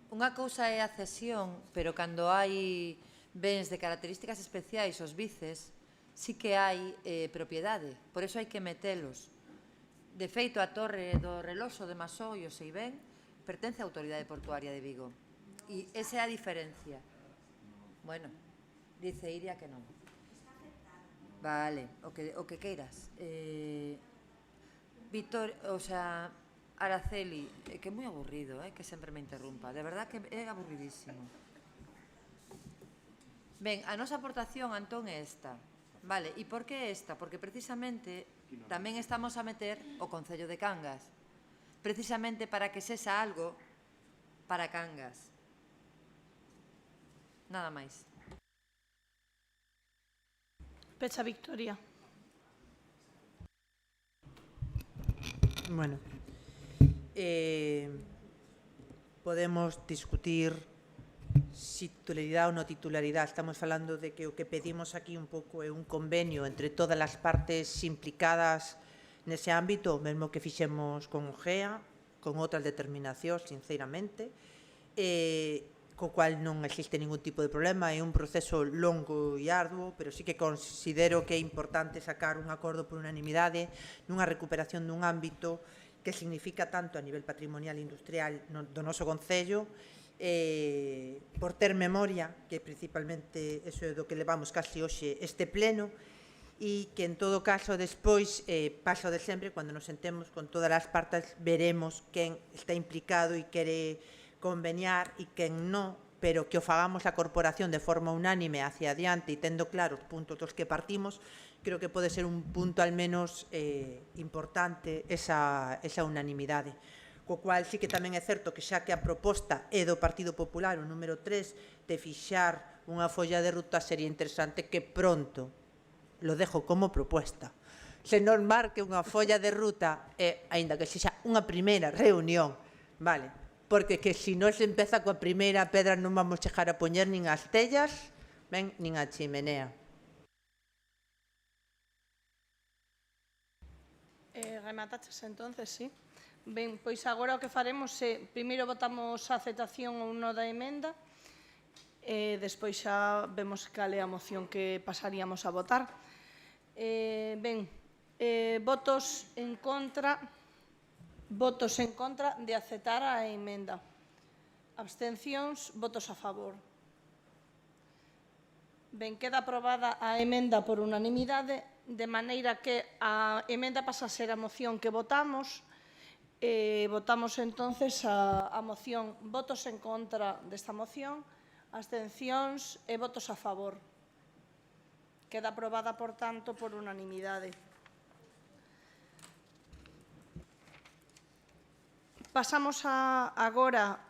unha cousa é a cesión, pero cando hai bens de características especiais, os vices, sí que hai propiedade, por eso hai que metelos. De feito, a Torre do Reloxo de Masó, e o sei ben, pertence á Autoridade Portuaria de Vigo. E esa é a diferencia. Bueno, dice Iria que non. Vale, o que queiras. Víctor, o sea, Araceli, que é moi aburrido, que sempre me interrumpa. De verdad que é aburridísimo. Ben, a nosa aportación, Antón, é esta. Vale, e por que esta? Porque precisamente tamén estamos a meter o Concello de Cangas, precisamente para que sexa algo para Cangas. Nada máis. Pecha Victoria. Bueno, podemos discutir si titularidade ou non titularidade. Estamos falando de que o que pedimos aquí un pouco é un convenio entre todas as partes implicadas nese ámbito, o mesmo que fixemos con OGEA, con outras determinacións, sinceramente, co cual non existe ningún tipo de problema. É un proceso longo e arduo, pero sí que considero que é importante sacar un acordo por unanimidade nunha recuperación dun ámbito que significa tanto a nivel patrimonial e industrial do noso Concello, por ter memoria, que principalmente eso é do que levamos casi hoxe este pleno, e que en todo caso despois, paso de sempre, cando nos sentemos con todas as partes, veremos quen está implicado e quere conveniar e quen non, pero que o fagamos a corporación de forma unánime hacia adiante e tendo claro os puntos dos que partimos, creo que pode ser un punto al menos importante esa unanimidade. Co cual sí que tamén é certo que xa que a proposta é do Partido Popular, o número 3, de fixar unha folla de ruta, sería interesante que pronto, lo dejo como propuesta, se nos marque unha folla de ruta, aínda que sexa unha primeira reunión, vale? Porque que se non se empeza coa primeira pedra non vamos chegar a poñer nin as tellas, ben, nin a chimenea. Remataches entonces, sí. Ben, pois agora o que faremos é, primeiro votamos a aceptación ou non da emenda, despois xa vemos cal é a moción que pasaríamos a votar. Ben, votos en contra de aceptar a emenda. Abstencións, votos a favor. Ben, queda aprobada a emenda por unanimidade, de maneira que a emenda pasa a ser a moción que votamos. Votamos entonces a moción. Votos en contra desta moción, abstencións e votos a favor. Queda aprobada, por tanto, por unanimidade. Pasamos agora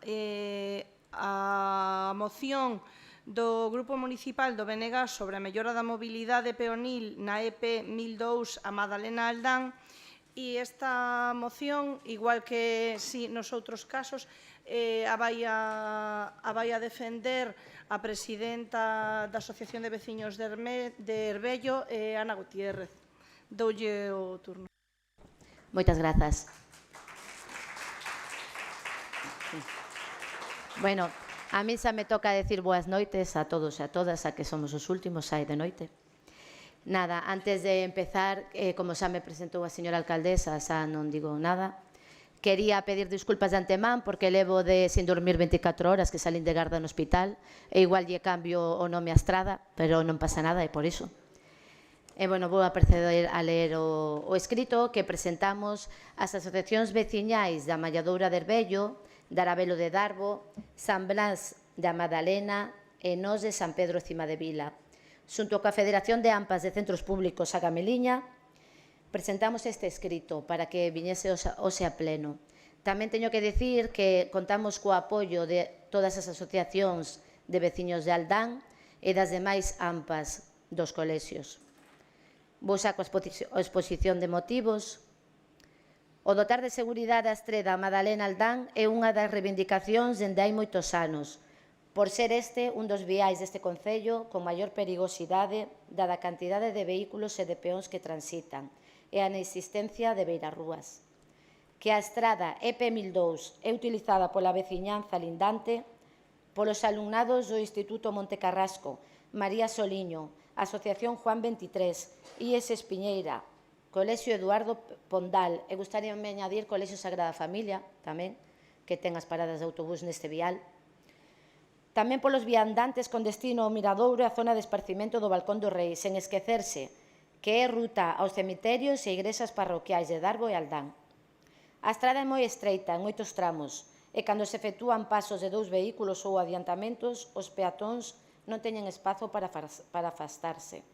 a moción do Grupo Municipal do BNG sobre a mellora da mobilidade peonil na EP 1002 a Madalena Aldán, e esta moción, igual que nos outros casos, a vai a defender a presidenta da Asociación de Veciños de Herbello, Ana Gutiérrez. Doulle o turno. Moitas grazas. Bueno, a mí xa me toca decir boas noites a todos e a todas, a que somos os últimos aí de noite. Nada, antes de empezar, como xa me presentou a señora alcaldesa, xa non digo nada. Quería pedir disculpas de antemán porque levo sin dormir 24 horas, que salín de garda no hospital, e igual lle cambio o nome a Estrada, pero non pasa nada, é por iso. E, bueno, vou a proceder a ler o escrito que presentamos as asociacións veciñais da Malladoura de Herbello, de Arabelo de Darbo, San Blas da Madalena e nós de San Pedro Cima de Vila. Xunto coa Federación de AMPAs de Centros Públicos a Gameliña, presentamos este escrito para que viñese hoxe a pleno. Tamén teño que dicir que contamos co apoio de todas as asociacións de veciños de Aldán e das demais AMPAs dos colexios. Vou xa coa exposición de motivos. O dotar de seguridade a Estreda a Madalena Aldán é unha das reivindicacións dende hai moitos anos, por ser este un dos viais deste concello con maior perigosidade dada a cantidade de vehículos e de peóns que transitan e a inexistencia de beirarrúas. Que a estrada EP1002 é utilizada pola veciñanza lindante, polos alumnados do Instituto Monte Carrasco, María Soliño, Asociación Juan 23, IES Espiñeira, Colexio Eduardo Pondal, e gustaríame añadir Colexio Sagrada Familia, tamén, que ten as paradas de autobús neste vial. Tamén polos viandantes con destino ao Miradouro e a zona de esparcimento do Balcón do Rei, sen esquecerse que é ruta aos cemiterios e igrexas parroquiais de Darbo e Aldán. A estrada é moi estreita en moitos tramos e cando se efectúan pasos de 2 vehículos ou adiantamentos, os peatóns non teñen espazo para afastarse.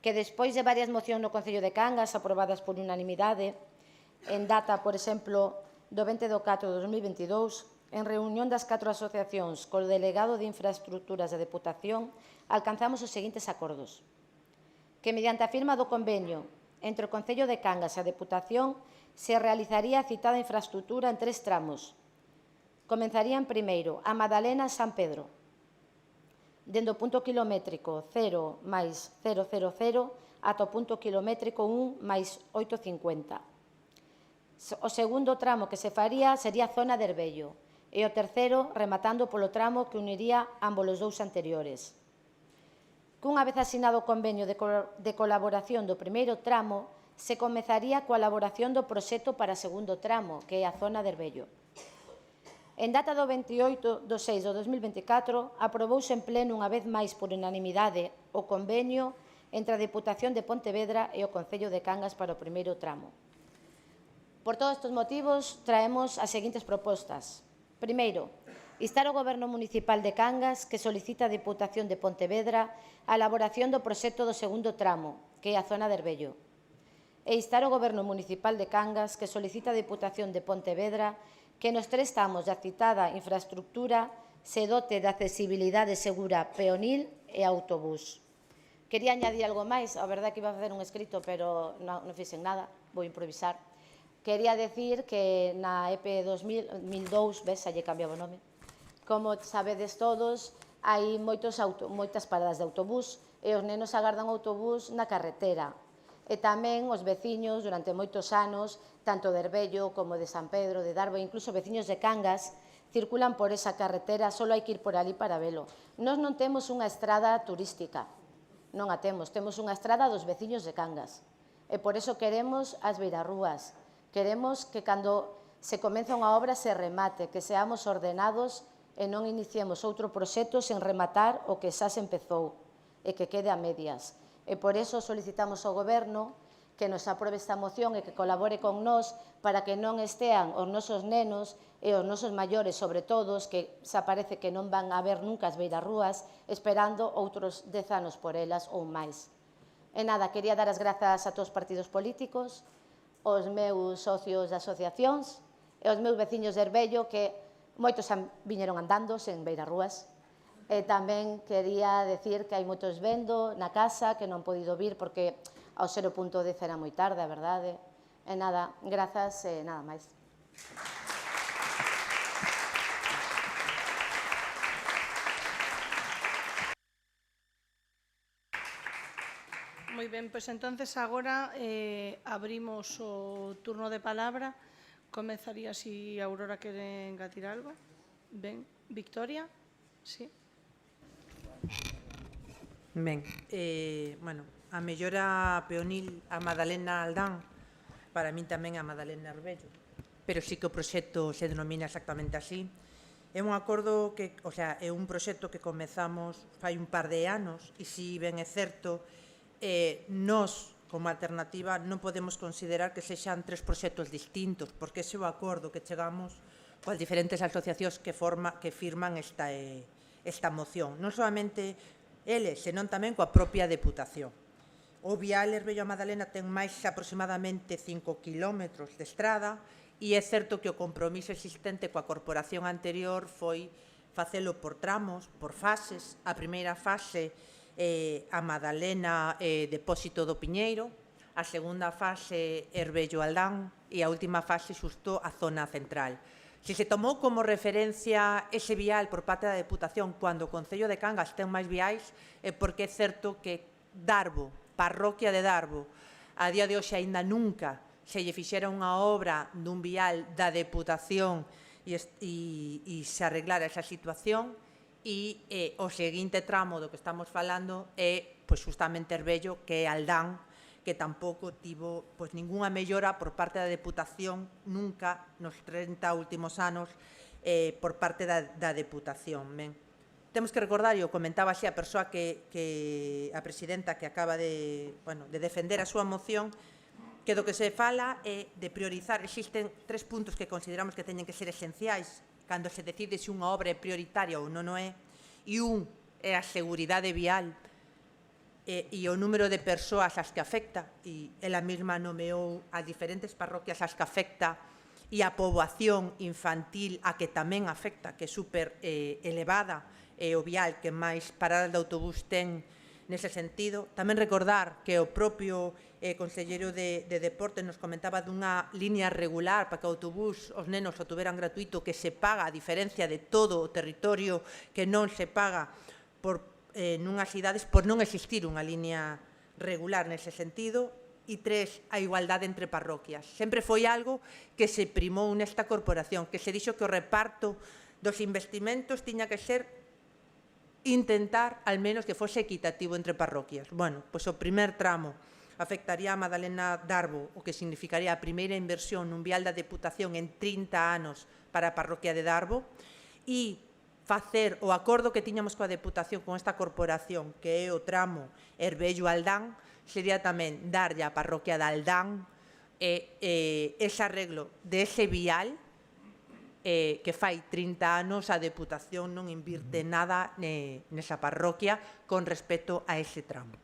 Que despois de varias mocións no Concello de Cangas aprobadas por unanimidade, en data, por exemplo, do 20 de 4 de 2022, en reunión das 4 asociacións col delegado de Infraestructuras da Deputación, alcanzamos os seguintes acordos. Que mediante a firma do convenio entre o Concello de Cangas e a Deputación se realizaría a citada infraestructura en 3 tramos. Comenzarían primeiro a Madalena San Pedro, dende o punto kilométrico 0 máis 000 ata o punto kilométrico 1 máis 850. O segundo tramo que se faría sería a zona de Herbello e o terceiro rematando polo tramo que uniría ambos os dous anteriores. Cunha vez asinado o convenio de colaboración do primeiro tramo, se comezaría coa elaboración do proxecto para o segundo tramo, que é a zona de Herbello. En data do 28 de 6 de 2024, aprobouse en pleno unha vez máis por unanimidade o convenio entre a Deputación de Pontevedra e o Concello de Cangas para o primeiro tramo. Por todos estes motivos, traemos as seguintes propostas. Primeiro, instar o Goberno Municipal de Cangas que solicita a Deputación de Pontevedra a elaboración do proxecto do segundo tramo, que é a zona de Herbello. E instar o Goberno Municipal de Cangas que solicita a Deputación de Pontevedra que nos 3 tramos da citada infraestructura se dote de accesibilidade segura peonil e autobús. Quería añadir algo máis, a verdade é que iba a facer un escrito, pero non fixen nada, vou improvisar. Quería decir que na EP 2002, ves, xa lle cambiaba o nome, como sabedes todos, hai moitas paradas de autobús e os nenos agardan o autobús na carretera. E tamén os veciños, durante moitos anos, tanto de Herbello como de San Pedro, de Darbo, incluso veciños de Cangas, circulan por esa carretera, só hai que ir por ali para velo. Nós non temos unha estrada turística, non a temos unha estrada dos veciños de Cangas. E por iso queremos as beirarrúas, queremos que cando se comeza unha obra se remate, que seamos ordenados e non iniciemos outro proxecto sen rematar o que xa se empezou e que quede a medias. E por iso solicitamos ao Goberno que nos aprobe esta moción e que colabore con nós para que non estean os nosos nenos e os nosos maiores, sobre todo, que xa parece que non van a ver nunca as beirarrúas, esperando outros 10 anos por elas ou máis. E nada, quería dar as grazas a todos os partidos políticos, aos meus socios de asociacións e aos meus veciños de Herbello, que moitos viñeron andando sen beirarrúas. E tamén quería decir que hai moitos vendo na casa que non han podido vir porque ao 0.10 era moi tarde, a verdade. E nada, grazas e nada máis. Moi ben, pois entonces agora abrimos o turno de palabra. Comezaría si Aurora quere engatir algo. Ben, Victoria? Sí. Ben, bueno, a mellora peonil a Madalena Aldán, para min tamén a Madalena Herbello, pero sí que o proxecto se denomina exactamente así. É un acordo que, o sea, é un proxecto que comezamos fai un par de anos e si ben é certo, nós, como alternativa, non podemos considerar que sexan tres proxectos distintos, porque ese é o acordo que chegamos coas diferentes asociacións que firman esta moción. Non solamente eles, senón tamén coa propia Deputación. O vial Herbello a Madalena ten máis aproximadamente 5 kilómetros de estrada e é certo que o compromiso existente coa corporación anterior foi facelo por tramos, por fases. A primeira fase a Madalena Depósito do Piñeiro, a segunda fase Herbello Aldán e a última fase xusto a zona central. Se se tomou como referencia ese vial por parte da Deputación cando o Concello de Cangas ten máis viais é porque é certo que Darbo, parroquia de Darbo, a día de hoxe aínda nunca se lle fixera unha obra dun vial da Deputación e se arreglara esa situación e o seguinte tramo do que estamos falando é justamente Herbello, que é Aldán, que tampouco tivo ningunha mellora por parte da Deputación nunca nos 30 últimos anos por parte da Deputación. Temos que recordar, e o comentaba así a persoa a presidenta que acaba de defender a súa moción, que do que se fala é de priorizar. Existen 3 puntos que consideramos que teñen que ser esenciais cando se decide se unha obra é prioritaria ou non o é, e un é a seguridade vial e o número de persoas ás que afecta, e ela mesma nomeou as diferentes parroquias ás que afecta e a poboación infantil a que tamén afecta, que é super elevada, e o vial que máis paradas de autobús ten nese sentido. Tamén recordar que o propio conselleiro de Deporte nos comentaba dunha línea regular para que o autobús os nenos o tuveran gratuito, que se paga a diferencia de todo o territorio que non se paga nunhas cidades por non existir unha línea regular nese sentido. E 3, a igualdade entre parroquias. Sempre foi algo que se primou nesta corporación, que se dixo que o reparto dos investimentos tiña que ser intentar, al menos, que fose equitativo entre parroquias. Bueno, pois o primer tramo afectaría a Madalena Darbo, o que significaría a primeira inversión nun vial da Deputación en 30 anos para a parroquia de Darbo, e facer o acordo que tiñamos coa Deputación con esta corporación, que é o tramo Herbello Aldán, sería tamén darlle á parroquia de Aldán ese arreglo de ese vial que fai 30 anos a Deputación non invirte nada nesa parroquia con respecto a ese tramo.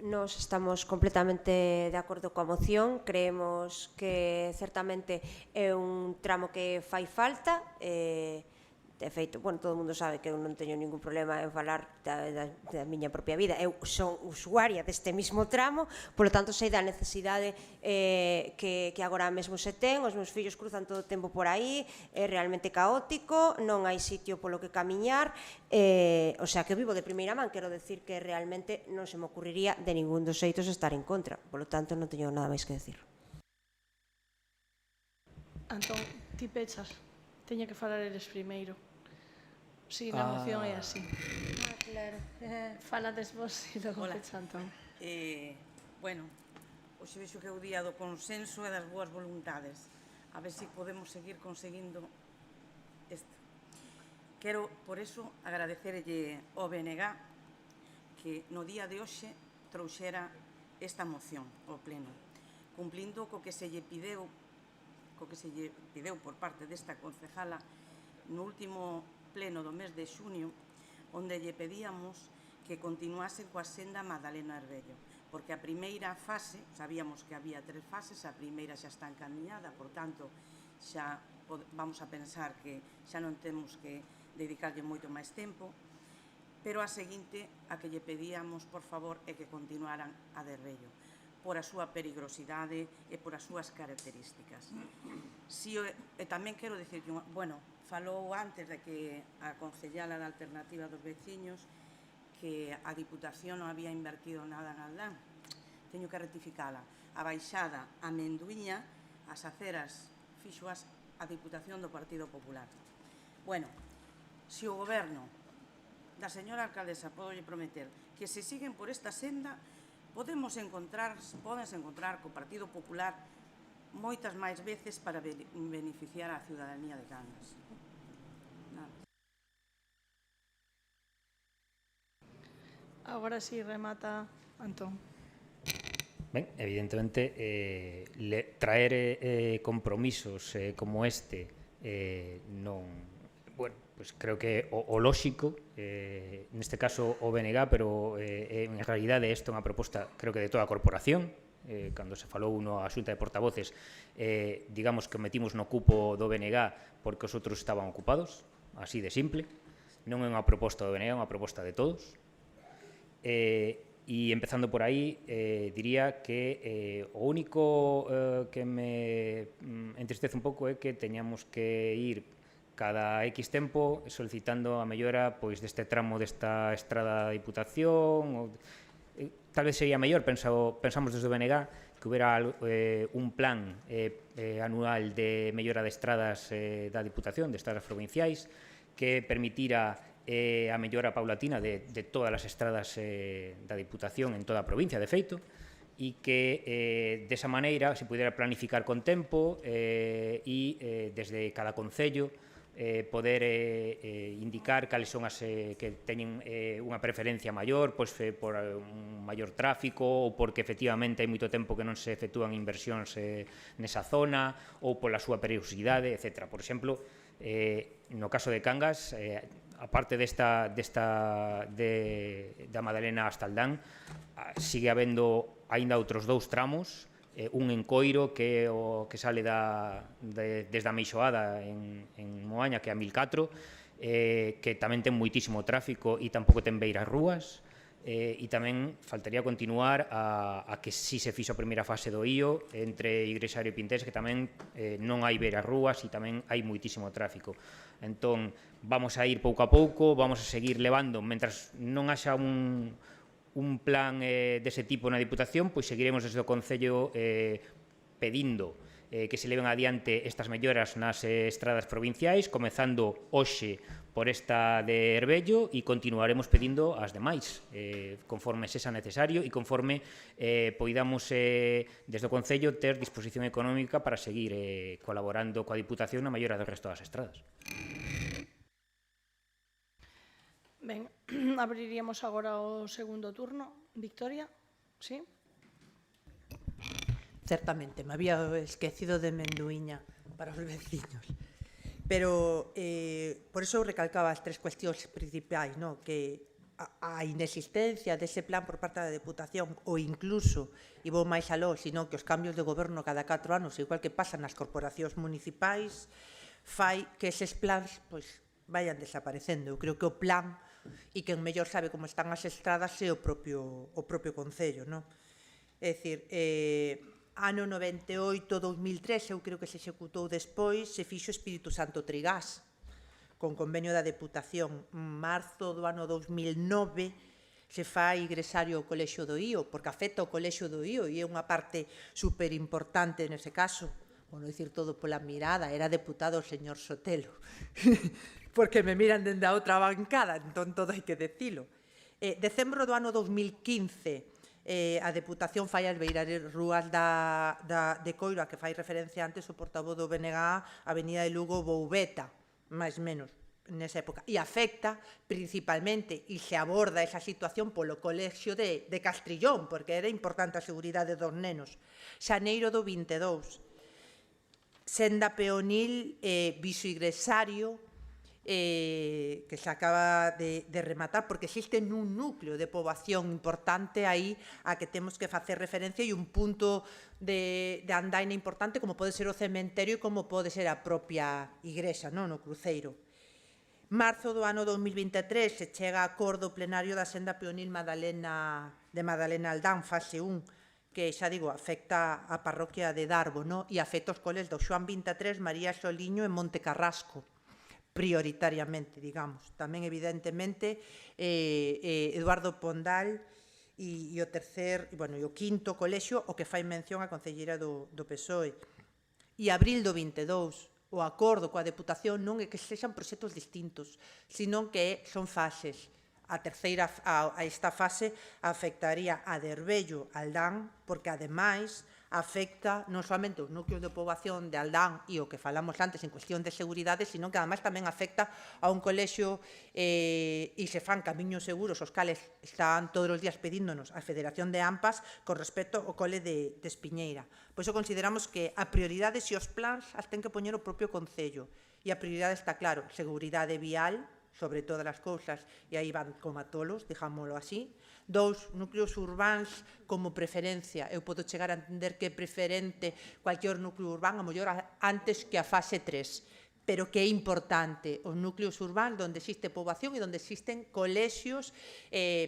Nos estamos completamente de acordo coa moción, creemos que certamente é un tramo que fai falta, De feito, bueno, todo o mundo sabe que eu non teño ningún problema en falar da miña propia vida. Eu son usuaria deste mismo tramo, polo tanto sei da necesidade que agora mesmo se ten, os meus fillos cruzan todo o tempo por aí, é realmente caótico, non hai sitio polo que camiñar, o sea, que vivo de primeira man, quero decir que realmente non se me ocurriría de ningún dos xeitos estar en contra, polo tanto non teño nada máis que decir. Antón, ti pechas. Teña que falar eres primeiro. Si, na moción é así. Claro. Falades vos e logo pecha Antón. Bueno, hoxe vexo que é o día do consenso e das boas voluntades. A ver se podemos seguir conseguindo isto. Quero, por eso, agradecerlle ao BNG que no día de hoxe trouxera esta moción ao pleno, cumplindo co que se lle pideu por parte desta concejala no último pleno do mes de xuño, onde lle pedíamos que continuase coa senda Madalena Arbello, porque a primeira fase, sabíamos que había 3 fases, a primeira xa está encaminhada, por tanto, xa vamos a pensar que xa non temos que dedicarlle moito máis tempo, pero a seguinte, a que lle pedíamos, por favor, é que continuaran a de Arbello, por a súa perigrosidade e por as súas características. E tamén quero dicir, bueno, falou antes de que a concellala da Alternativa dos Veciños que a Diputación non había invertido nada en Aldán. Teño que rectificala. A baixada a Menduíña, as aceras fixoas a Diputación do Partido Popular. Bueno, se o goberno da señora alcaldesa pode prometer que se siguen por esta senda, podense encontrar co Partido Popular moitas máis veces para beneficiar a ciudadanía de Cangas. Agora sí remata Antón. Ben, evidentemente, traer compromisos como este non... Bueno, pues creo que o lóxico, neste caso o BNG, pero en realidade isto é unha proposta, creo que de toda a corporación, cando se falou na Xunta de Portavoces, digamos que metimos no cupo do BNG porque os outros estaban ocupados, así de simple, non é unha proposta do BNG, é unha proposta de todos. E empezando por aí, diría que o único que me entristece un pouco é que teñamos que ir cada X tempo solicitando a mellora pois deste tramo desta estrada da Diputación. Tal vez sería mellor, pensamos desde o BNG, que houbera un plan anual de mellora de estradas da Diputación, de estradas provinciais, que permitira a mellora paulatina de todas as estradas da Diputación en toda a provincia, de feito, e que desa maneira se pudera planificar con tempo e desde cada concello poder indicar cales son as que teñen unha preferencia maior por un maior tráfico ou porque efectivamente hai moito tempo que non se efectúan inversións nesa zona ou pola súa perigosidade, etc. Por exemplo, no caso de Cangas, aparte da Madalena hasta Aldán, sigue habendo aínda outros 2 tramos, un en Coiro, que é o que sale desde a Meixoada en Moaña, que é a 1004, que tamén ten moitísimo tráfico e tampouco ten beiras rúas, e tamén faltaría continuar a que si se fixo a primeira fase do IO entre Igrexario e Pintés, que tamén non hai beiras rúas e tamén hai moitísimo tráfico. Entón, vamos a ir pouco a pouco, vamos a seguir levando, mentras non haxa un plan dese tipo na Diputación, pois seguiremos desde o Concello pedindo que se leven adiante estas melloras nas estradas provinciais, comezando hoxe por esta de Arbello e continuaremos pedindo as demais, conforme sexa necesario e conforme poidamos desde o Concello ter disposición económica para seguir colaborando coa Diputación na mellora do resto das estradas. Ben, abriríamos agora o segundo turno. Victoria, sí? Certamente, me había esquecido de Menduíña para os veciños. Pero por eso recalcaba as 3 cuestións principais, ¿no? Que a inexistencia dese plan por parte da Deputación ou incluso, e vou máis aló, sino que os cambios de goberno cada 4 anos, igual que pasan nas corporacións municipais, fai que eses plans pois vayan desaparecendo. Eu creo que o plan e quen mellor sabe como están as estradas é o propio Concello, non? É dicir, ano 98-2003, eu creo que se executou despois, se fixo Espírito Santo Trigás, con convenio da Deputación. Marzo do ano 2009 se fai Igresario o Colexio do Ío, porque afecta o Colexio do Ío e é unha parte superimportante nese caso. Bueno, dicir todo pola mirada, era deputado o señor Sotelo. Porque me miran dende a outra bancada, entón todo hai que decilo. Decembro do ano 2015, a Deputación fai as beirarrúas de Coiro, a que fai referencia antes o portavoz do BNG, Avenida de Lugo, Boubeta, máis menos, nesa época. E afecta principalmente, e se aborda esa situación polo colexio de Castrillón, porque era importante a seguridade dos nenos. Xaneiro do 22, senda peonil, viso igresario, que se acaba de rematar, porque existe un núcleo de poboación importante aí a que temos que facer referencia e un punto de andaina importante como pode ser o cementerio e como pode ser a propia igrexa, no cruceiro. Marzo do ano 2023 se chega a acordo plenario da senda peonil de Madalena Aldán, fase 1, que xa digo, afecta a parroquia de Darbo, e afecta os coles do Xoán 23, María Soliño e Monte Carrasco, prioritariamente, digamos. Tamén, evidentemente, Eduardo Pondal e o tercer, bueno, e o quinto colexio, o que fai mención a concelleira do PSOE. E abril do 22, o acordo coa Deputación non é que sexan proxectos distintos, sino que son fases. A terceira, a esta fase, afectaría a Derbello, Aldán, porque, ademais, afecta non somente os núcleos de poboación de Aldán e o que falamos antes en cuestión de seguridade, sino que, ademais, tamén afecta a un colexio e se fan camiños seguros, os cales están todos os días pedíndonos a Federación de AMPAs con respecto ao cole de Espiñeira. Pois consideramos que a prioridade e os plans as ten que poñer o propio Concello. E a prioridade está claro, seguridade vial, sobre todas as cousas, e aí van como a tolos, dijámoslo así. 2, núcleos urbáns como preferencia. Eu podo chegar a entender que é preferente cualquier núcleo urbán, a mellor antes que a fase 3, pero que é importante os núcleos urbáns onde existe poboación e onde existen colexios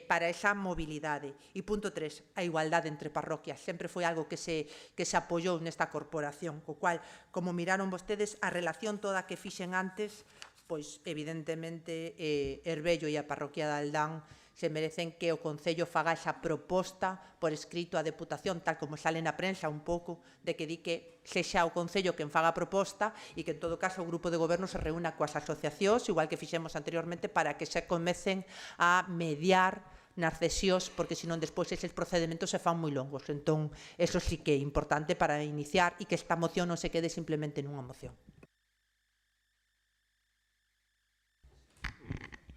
para esa mobilidade. E punto 3, a igualdade entre parroquias. Sempre foi algo que se apoiou nesta corporación, co cual, como miraron vostedes, a relación toda que fixen antes, pois, evidentemente, Herbello e a parroquia de Aldán se merecen que o Concello faga esa proposta por escrito á Deputación, tal como sale na prensa un pouco, de que di que sexa o Concello quen faga a proposta e que, en todo caso, o Grupo de Goberno se reúna coas asociacións, igual que fixemos anteriormente, para que se comecen a mediar nas cesións, porque senón despois eses procedementos se fan moi longos. Entón, eso sí que é importante para iniciar e que esta moción non se quede simplemente nunha moción.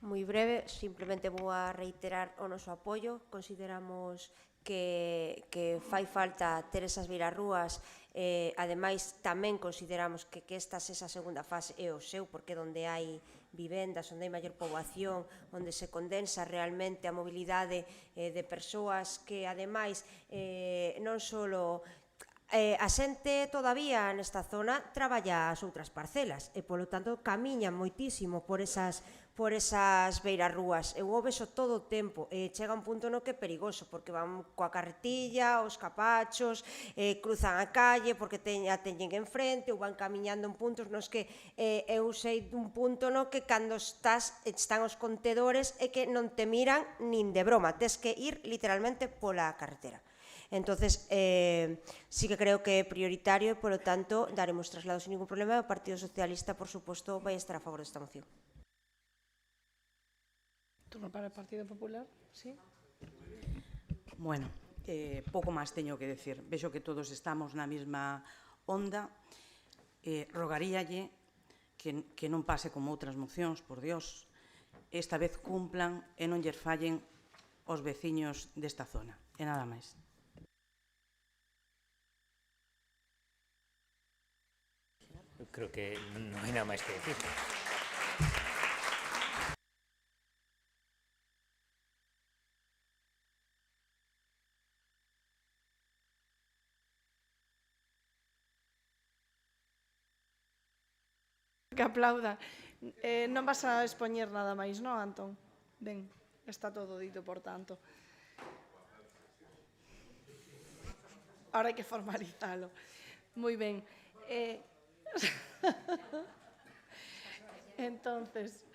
Moi breve, simplemente vou a reiterar o noso apoio. Consideramos que fai falta ter esas beirarrúas. Ademais, tamén consideramos que esta esa segunda fase é o seu, porque é onde hai vivendas, onde hai maior poboación, onde se condensa realmente a mobilidade de persoas que, ademais, non só a xente todavía nesta zona traballa as outras parcelas e, polo tanto, camiñan moitísimo por esas beirarrúas. Eu o vexo todo o tempo e chega un punto no que é perigoso, porque van coa carretilla, os capachos, cruzan a calle porque a teñen enfrente ou van camiñando en puntos nos que eu sei dun punto no que cando están os contedores e que non te miran nin de broma, tes que ir literalmente pola carretera. Entonces, sí que creo que é prioritario e, polo tanto, daremos traslado sin ningún problema. O Partido Socialista, por suposto, vai estar a favor desta moción. Turno para o Partido Popular, sí. Bueno, pouco máis teño que decir. Vexo que todos estamos na mesma onda. Rogaríalle que non pase como outras mocións, por Dios. Esta vez cumplan e non lles fallen os veciños desta zona. E nada máis. Creo que non hai nada máis que decir. Que aplauda. Non vas a expoñer nada máis, non, Antón? Ben, está todo dito, por tanto. Ahora hai que formalizalo. Moi ben. Entonces,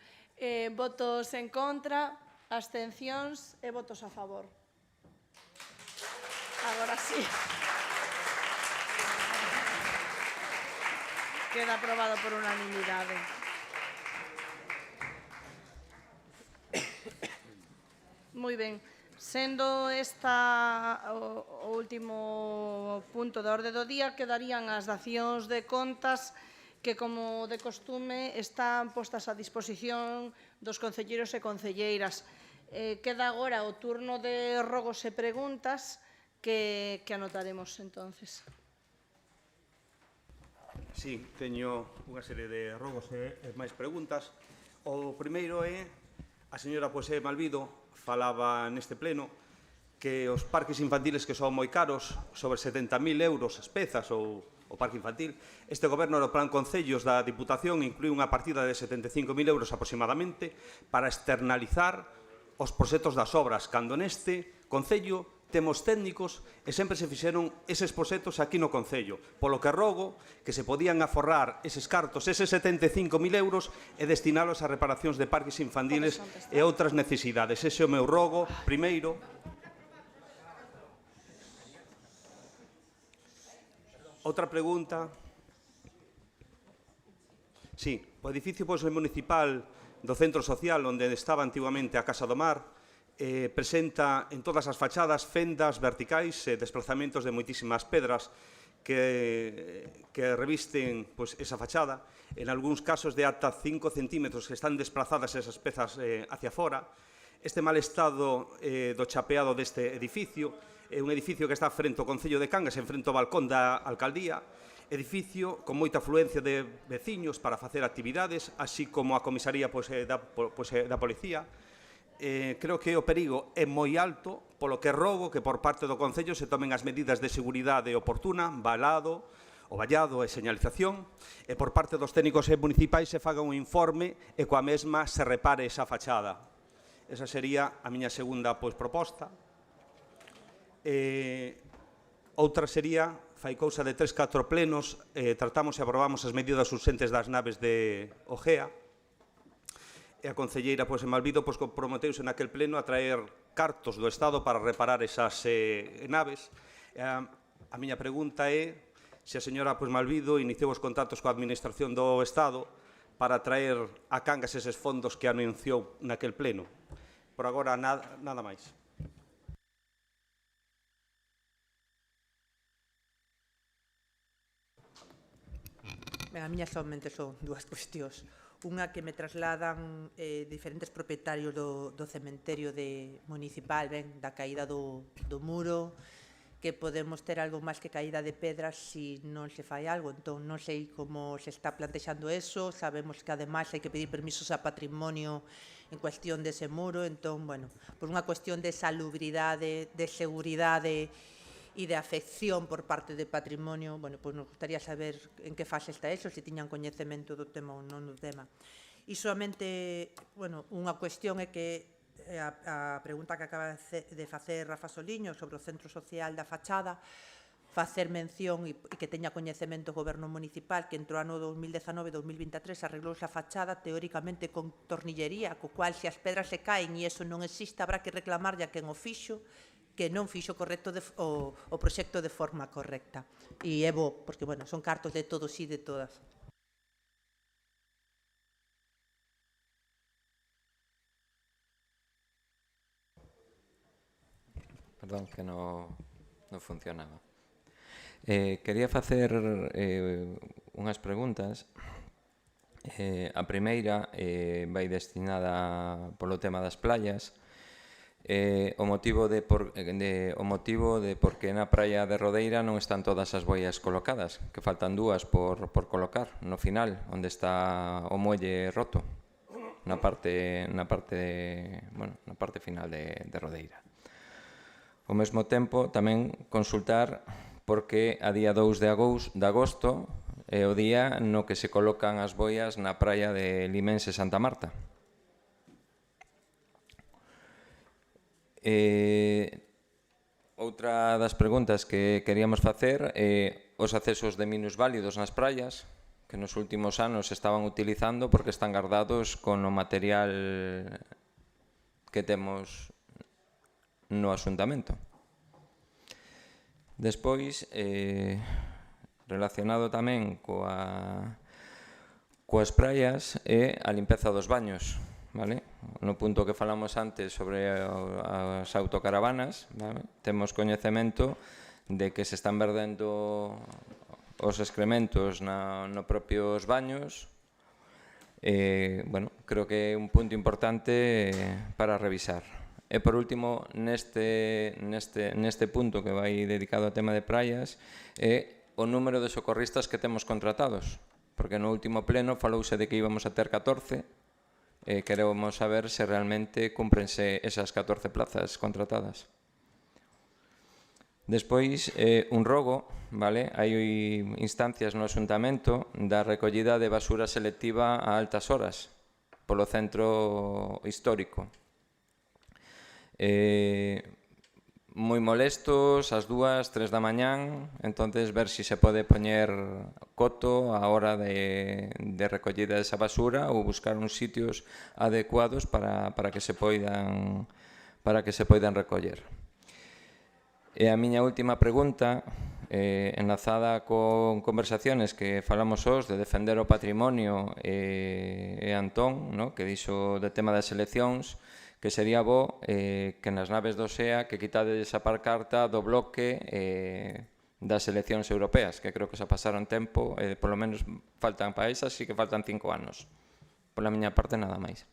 votos en contra, abstencións e votos a favor. Agora sí. Queda aprobado por unanimidade. Moi ben. Sendo esta o último punto da orde do día, quedarían as dacións de contas que, como de costume, están postas a disposición dos concelleiros e concelleiras. Queda agora o turno de rogos e preguntas que anotaremos, entonces. Sí, teño unha serie de rogos e máis preguntas. O primeiro é, a señora José Malvido falaba neste pleno que os parques infantiles que son moi caros, sobre 70.000 euros as pezas ou o parque infantil, este goberno no plan concellos da Diputación inclui unha partida de 75.000 euros aproximadamente para externalizar os proxectos das obras, cando neste concello temos técnicos e sempre se fixeron eses proxectos aquí no concello, polo que rogo que se podían aforrar eses cartos, eses 75.000 euros e destinalos a reparacións de parques infantiles e outras necesidades. Ese é o meu rogo, primeiro. Outra pregunta. Sí, o edificio municipal do Centro Social, onde estaba antiguamente a Casa do Mar, presenta en todas as fachadas fendas verticais e desplazamentos de moitísimas pedras que revisten esa fachada, en algúns casos de ata 5 centímetros que están desplazadas esas pezas hacia fora. Este mal estado do chapeado deste edificio é un edificio que está frente ao Concello de Cangas, en frente ao balcón da alcaldía, edificio con moita afluencia de veciños para facer actividades, así como a comisaría da policía. Creo que o perigo é moi alto, polo que rogo que por parte do Concello se tomen as medidas de seguridade oportuna, vallado e señalización, e por parte dos técnicos municipais se faga un informe e coa mesma se repare esa fachada. Esa sería a miña segunda proposta. Outra sería, fai cousa de 3-4 plenos, tratamos e aprobamos as medidas urxentes das naves de Ogea, e a concelleira Malvido comprometeuse naquel pleno a traer cartos do Estado para reparar esas naves. A miña pregunta é se a señora Malvido iniciou os contactos coa Administración do Estado para traer a Cangas eses fondos que anunciou naquel pleno. Por agora, nada máis. A miña somente son dúas cuestións. Unha que me trasladan diferentes propietarios do cementerio municipal, da caída do muro, que podemos ter algo máis que caída de pedras se non se fai algo. Entón, non sei como se está plantexando eso. Sabemos que, ademais, hai que pedir permisos a patrimonio en cuestión dese muro. Entón, bueno, por unha cuestión de salubridade, de seguridade e de afección por parte de patrimonio, bueno, pois nos gustaría saber en que fase está eso, se tiñan coñecemento do tema ou non do tema. E solamente, bueno, unha cuestión é que a pregunta que acaba de facer Rafa Soliño sobre o centro social da fachada, facer mención e que teña coñecemento o goberno municipal que entre o ano 2019-2023 arreglouse a fachada teóricamente con tornillería, co cual se as pedras se caen e eso non existe, habrá que reclamarlle a quen o fixo que non fixo correcto o proxecto de forma correcta. E é bo, porque, bueno, son cartos de todos e de todas. Perdón, que non funcionaba. Quería facer unhas preguntas. A primeira vai destinada polo tema das playas. O motivo de por que na praia de Rodeira non están todas as boias colocadas, que faltan dúas por colocar no final, onde está o muelle roto, na parte final de Rodeira. Ao mesmo tempo, tamén consultar porque a día 2 de agosto é o día no que se colocan as boias na praia de Limense Santa Marta. Outra das preguntas que queríamos facer é os accesos de minusválidos nas praias, que nos últimos anos se estaban utilizando porque están guardados con o material que temos no Axuntamento. Despois, relacionado tamén coas praias, é a limpeza dos baños. No punto que falamos antes sobre as autocaravanas, temos coñecemento de que se están perdendo os excrementos no propios baños. Creo que é un punto importante para revisar. E por último, neste punto que vai dedicado ao tema de praias, é o número de socorristas que temos contratados, porque no último pleno falouse de que íbamos a ter 14, e queremos saber se realmente cúmprense esas 14 plazas contratadas. Despois, un rogo, hai instancias no Axuntamento da recollida de basura selectiva a altas horas polo centro histórico. Moi molestos, ás 2, 3 da mañán, entonces ver se se pode poñer coto a hora de recollida desa basura ou buscar uns sitios adecuados para que se poidan recoller. E a miña última pregunta, enlazada con conversaciones que falamos hoxe de defender o patrimonio e Antón, que dixo do tema das eleccións, que sería bo que nas naves do SEA que quitades a pancarta do bloque das eleccións europeas, que creo que xa pasaron tempo, polo menos faltan para esas, sí que faltan 5 anos. Pola miña parte, nada máis.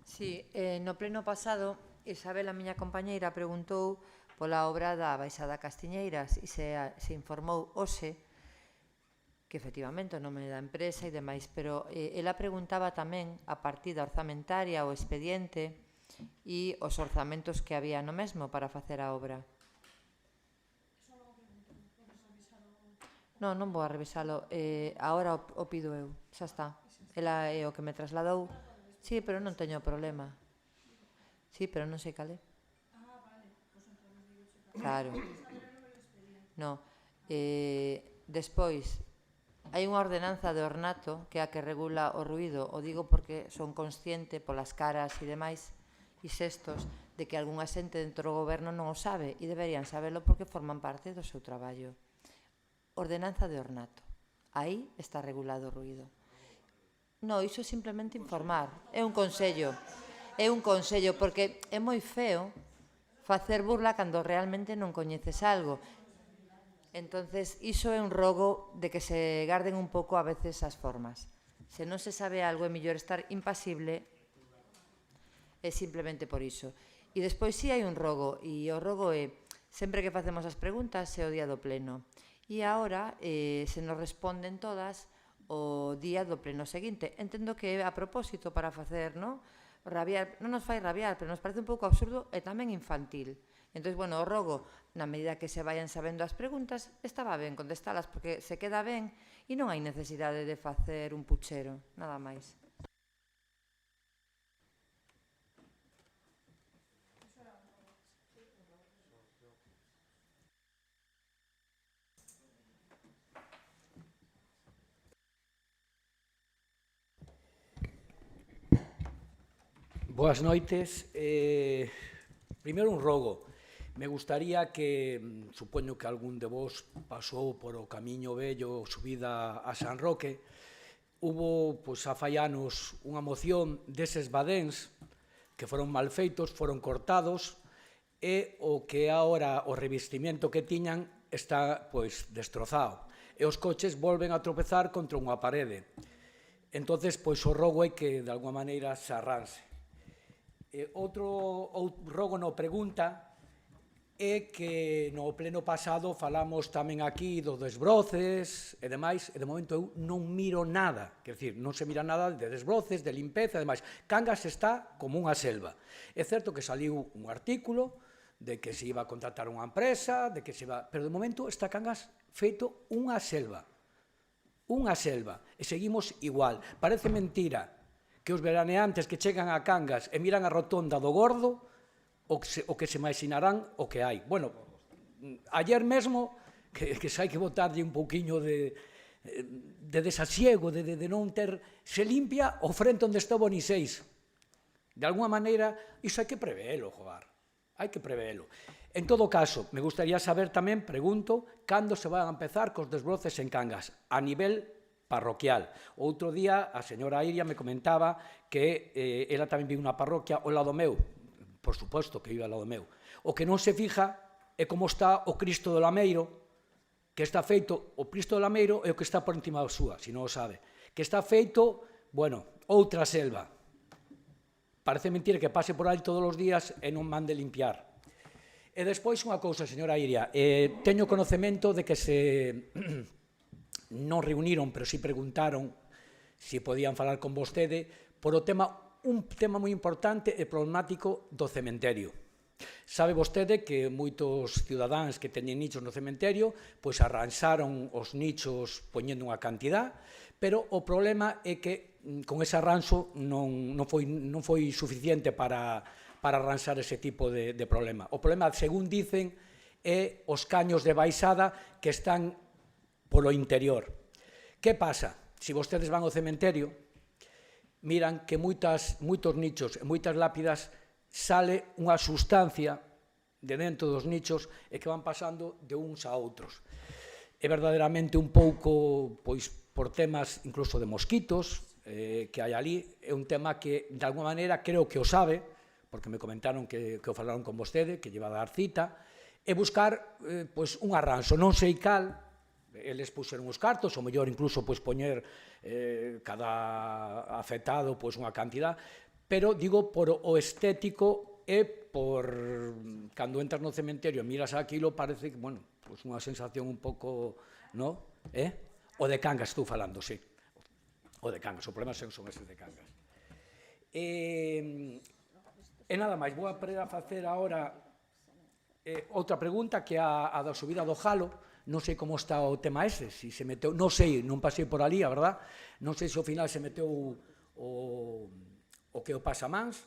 Sí, no pleno pasado, Isabel, a miña compañeira, preguntou pola obra da Baixada Castiñeiras e se informou hoxe que efectivamente o nome da empresa e demais, pero ela preguntaba tamén a partida orzamentaria, o expediente e os orzamentos que había no mesmo para facer a obra. Non vou a revisalo, agora o pido eu, xa está. Ela é o que me trasladou. Sí, pero non teño problema. Sí, pero non sei cal é. Claro. No. Despois, hai unha ordenanza de ornato que é a que regula o ruído. O digo porque son consciente polas caras e demais e xestos de que algunha xente dentro do goberno non o sabe e deberían sabelo porque forman parte do seu traballo. Ordenanza de ornato. Aí está regulado o ruído. No, iso é simplemente informar. É un consello. É un consello porque é moi feo facer burla cando realmente non coñeces algo. Entonces, iso é un rogo de que se garden un pouco a veces as formas. Se non se sabe algo, é mellor estar impasible, é simplemente por iso. E despois sí hai un rogo, e o rogo é, sempre que facemos as preguntas, é o día do pleno. E agora se nos responden todas o día do pleno seguinte. Entendo que é a propósito para facer, non? Rabiar, non nos fai rabiar, pero nos parece un pouco absurdo e tamén infantil. Entón, bueno, o rogo, na medida que se vayan sabendo as preguntas, estaba ben contestalas, porque se queda ben e non hai necesidade de facer un puchero, nada máis. Boas noites. Primeiro un rogo. Me gustaría que, supoño que algún de vos pasou por o Camiño Vello subida a San Roque, hubo, pois, a fai anos unha moción deses badéns que foron mal feitos, foron cortados, e o que agora o revestimento que tiñan está, pois, destrozado. E os coches volven a tropezar contra unha parede. Entonces, pois, o rogo é que, de alguma maneira, se arranse. Outro rogo no pregunta é que no pleno pasado falamos tamén aquí dos desbroces e demais, e de momento eu non miro nada, quer dizer, non se mira nada de desbroces, de limpeza e demais. Cangas está como unha selva. É certo que saliu un artículo de que se iba a contratar unha empresa, de que se iba... pero de momento está Cangas feito unha selva. Unha selva. E seguimos igual. Parece mentira que os veraneantes que chegan a Cangas e miran a rotonda do Gordo o que se imaginarán o que hai. Bueno, ayer mesmo, que hai que botarlle un pouquiño de desasiego, de non ter... Se limpia o frente onde está o Boniseis. De alguna maneira, iso hai que prevéelo, jogar. Hai que prevéelo. En todo caso, me gustaría saber tamén, pregunto, cando se van a empezar cos desbroces en Cangas, a nivel parroquial. Outro día, a señora Iria me comentaba que ela tamén vive unha parroquia ao lado meu. Por suposto que vive ao lado meu. O que non se fija é como está o Cristo do Lameiro, que está feito, o Cristo do Lameiro é o que está por encima da súa, se non o sabe. Que está feito, bueno, outra selva. Parece mentira que pase por aí todos os días e non mande limpiar. E despois unha cousa, señora Iria, teño conocemento de que se non reuniron, pero si preguntaron se podían falar con vostede por o tema, un tema moi importante e problemático do cementerio. Sabe vostede que moitos cidadáns que teñen nichos no cementerio pois arranxaron os nichos poñendo unha cantidad, pero o problema é que con ese arranxo non foi suficiente para arranxar ese tipo de problema. O problema, según dicen, é os caños de baixada que están polo interior. Que pasa? Se vostedes van ao cementerio, miran que moitos nichos e moitas lápidas sale unha sustancia de dentro dos nichos e que van pasando de uns a outros. É verdadeiramente un pouco, pois, por temas incluso de mosquitos que hai ali, é un tema que, de alguma maneira, creo que o sabe, porque me comentaron que o falaron con vostede, que lleva a dar cita, e buscar pois, un arranxo, non sei cal. Eles puxeron os cartos, ou mellor incluso pois, poñer cada afectado pois, unha cantidad, pero digo por o estético e por cando entras no cementerio e miras aquilo parece que, bueno, pois unha sensación un pouco, no? O de Cangas estou falando, sí. O de Cangas, o problema son estes de Cangas. E nada máis, vou a facer agora outra pregunta que é a da subida do Jalo. Non sei como está o tema ese, se se meteu, non sei, non pasei por ali, a verdad, non sei se ao final se meteu o que o pasamans,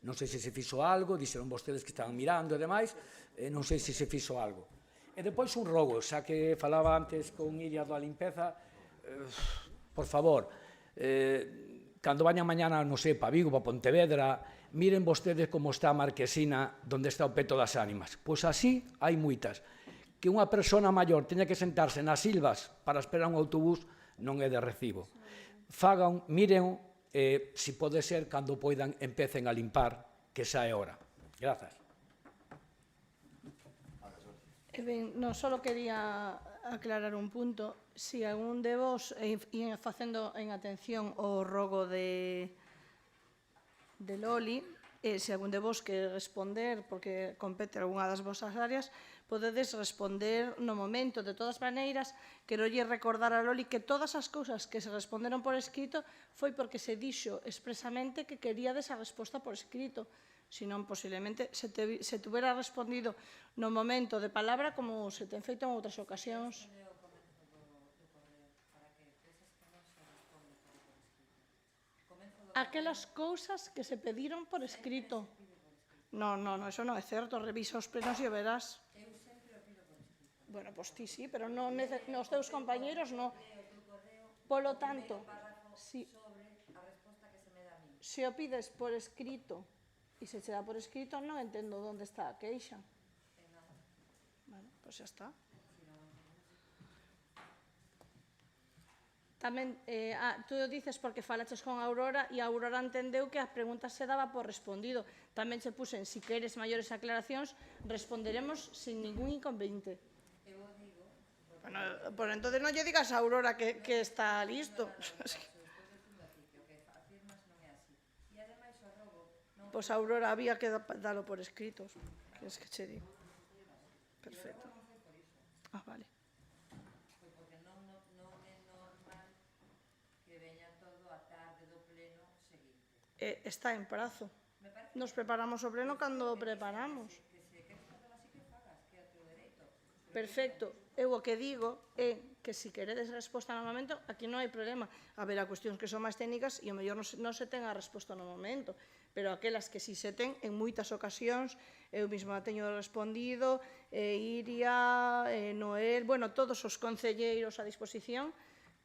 non sei se se fixo algo, dixeron vostedes que estaban mirando e demais, non sei se se fixo algo. E depois un rogo, xa que falaba antes con Iria da limpeza, por favor, cando vañan mañana, non sei, pa Vigo, pa Pontevedra, miren vostedes como está a Marquesina, onde está o Peto das Ánimas. Pois así hai moitas. Que unha persona maior teña que sentarse nas silvas para esperar un autobús non é de recibo. Fagan, miren, se pode ser, cando poidan, empecen a limpar, que xa é hora. Grazas. Ben, non só quería aclarar un punto. Si algún de vos ia facendo en atención o rogo de Loli, se algún de vos que responder, porque compete algunha das vosas áreas, podedes responder no momento. De todas maneiras, quero lle recordar a Loli que todas as cousas que se responderon por escrito foi porque se dixo expresamente que queríades a resposta por escrito. Senón, posiblemente, se tuvera respondido no momento de palabra como se ten feito en outras ocasións. Aquelas cousas que se pediron por escrito. Non, eso non é certo. Revisa os plenos e verás. Bueno, pois ti sí, pero nos teus compañeiros non. Polo tanto, se o pides por escrito e se che dá por escrito, non entendo onde está a queixa. Bueno, pois xa está. Tamén, tú dices porque falaches con Aurora e a Aurora entendeu que a pregunta se daba por respondido. Tamén se pusen, si queres maiores aclaracións, responderemos sin ningún inconveniente. Bueno, por entonces non lle digas a Aurora que está listo. Pois a Aurora había que dalo por escritos. Que es que che digo. Perfecto. Ah, vale. Porque non é normal que veña todo a tarde do pleno seguinte. Está en prazo. Nos preparamos o pleno cando o preparamos. Que se queres facelo así que fagas, que é o teu dereito. Perfecto. Eu o que digo é que se queredes resposta no momento, aquí non hai problema. Haberá cuestións que son máis técnicas e o mellor non se ten a resposta no momento. Pero aquelas que si se ten, en moitas ocasións, eu mesma teño respondido, Iria, Noel, bueno, todos os concelleiros a disposición,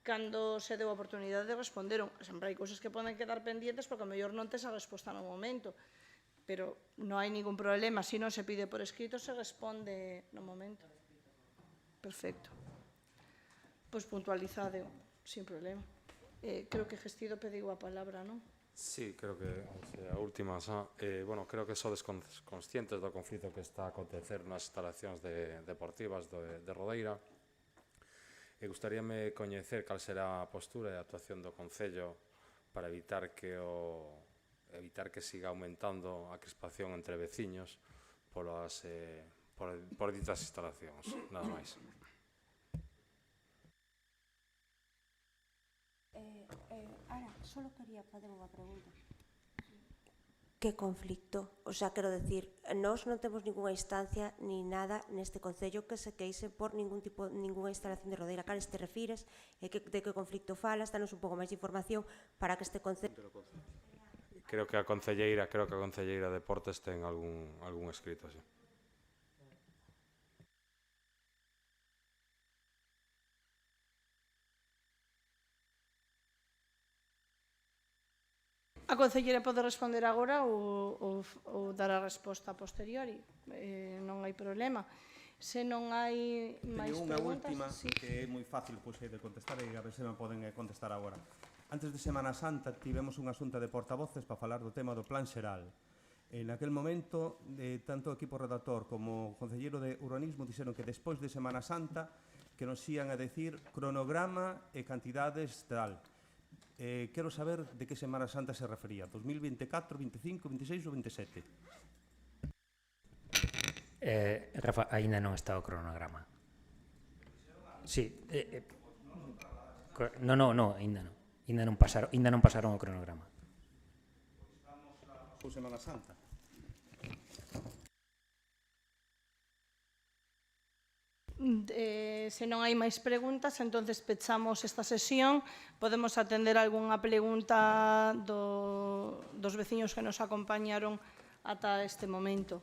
cando se deu a oportunidade responderon. Sempre hai cousas que poden quedar pendientes porque o mellor non tes a resposta no momento. Pero non hai ningún problema. Se non se pide por escrito, se responde no momento. Perfecto. Pois puntualizado, sin problema. Creo que Gestido pediu a palabra, non? Sí, creo que a última xa. Bueno, creo que sodes conscientes do conflito que está a acontecer nas instalacións deportivas de Rodeira. E gustaríame coñecer cal será a postura e a actuación do Concello para evitar que siga aumentando a crispación entre veciños por ditas instalacións. Nada máis. Ara, só quería fazer unha pregunta. Que conflicto? O sea, quero decir, nós non temos ninguna instancia ni nada neste Concello que se queixe por ninguna instalación de Rodeira. Cales te refires? De que conflicto falas? Danos un pouco máis de información para que este Concello... Creo que a Concelleira de Deportes ten algún escrito, sí. A concelleira pode responder agora ou dar a resposta a posteriori. Non hai problema. Se non hai máis preguntas... Teño unha última que é moi fácil de contestar e a ver se me poden contestar agora. Antes de Semana Santa tivemos unha xunta de portavoces para falar do tema do Plan Xeral. En aquel momento, tanto o equipo redactor como o concelleiro de Urbanismo dixeron que despois de Semana Santa que nos ían a decir cronograma e cantidades tal. Quero saber de que Semana Santa se refería, 2024, 25, 26 ou 27? Rafa, aínda non está o cronograma. Sí. Non, aínda non. Aínda non pasaron o cronograma. Estamos a Semana Santa. Se non hai máis preguntas, entonces pechamos esta sesión. Podemos atender algunha pregunta dos veciños que nos acompañaron ata este momento.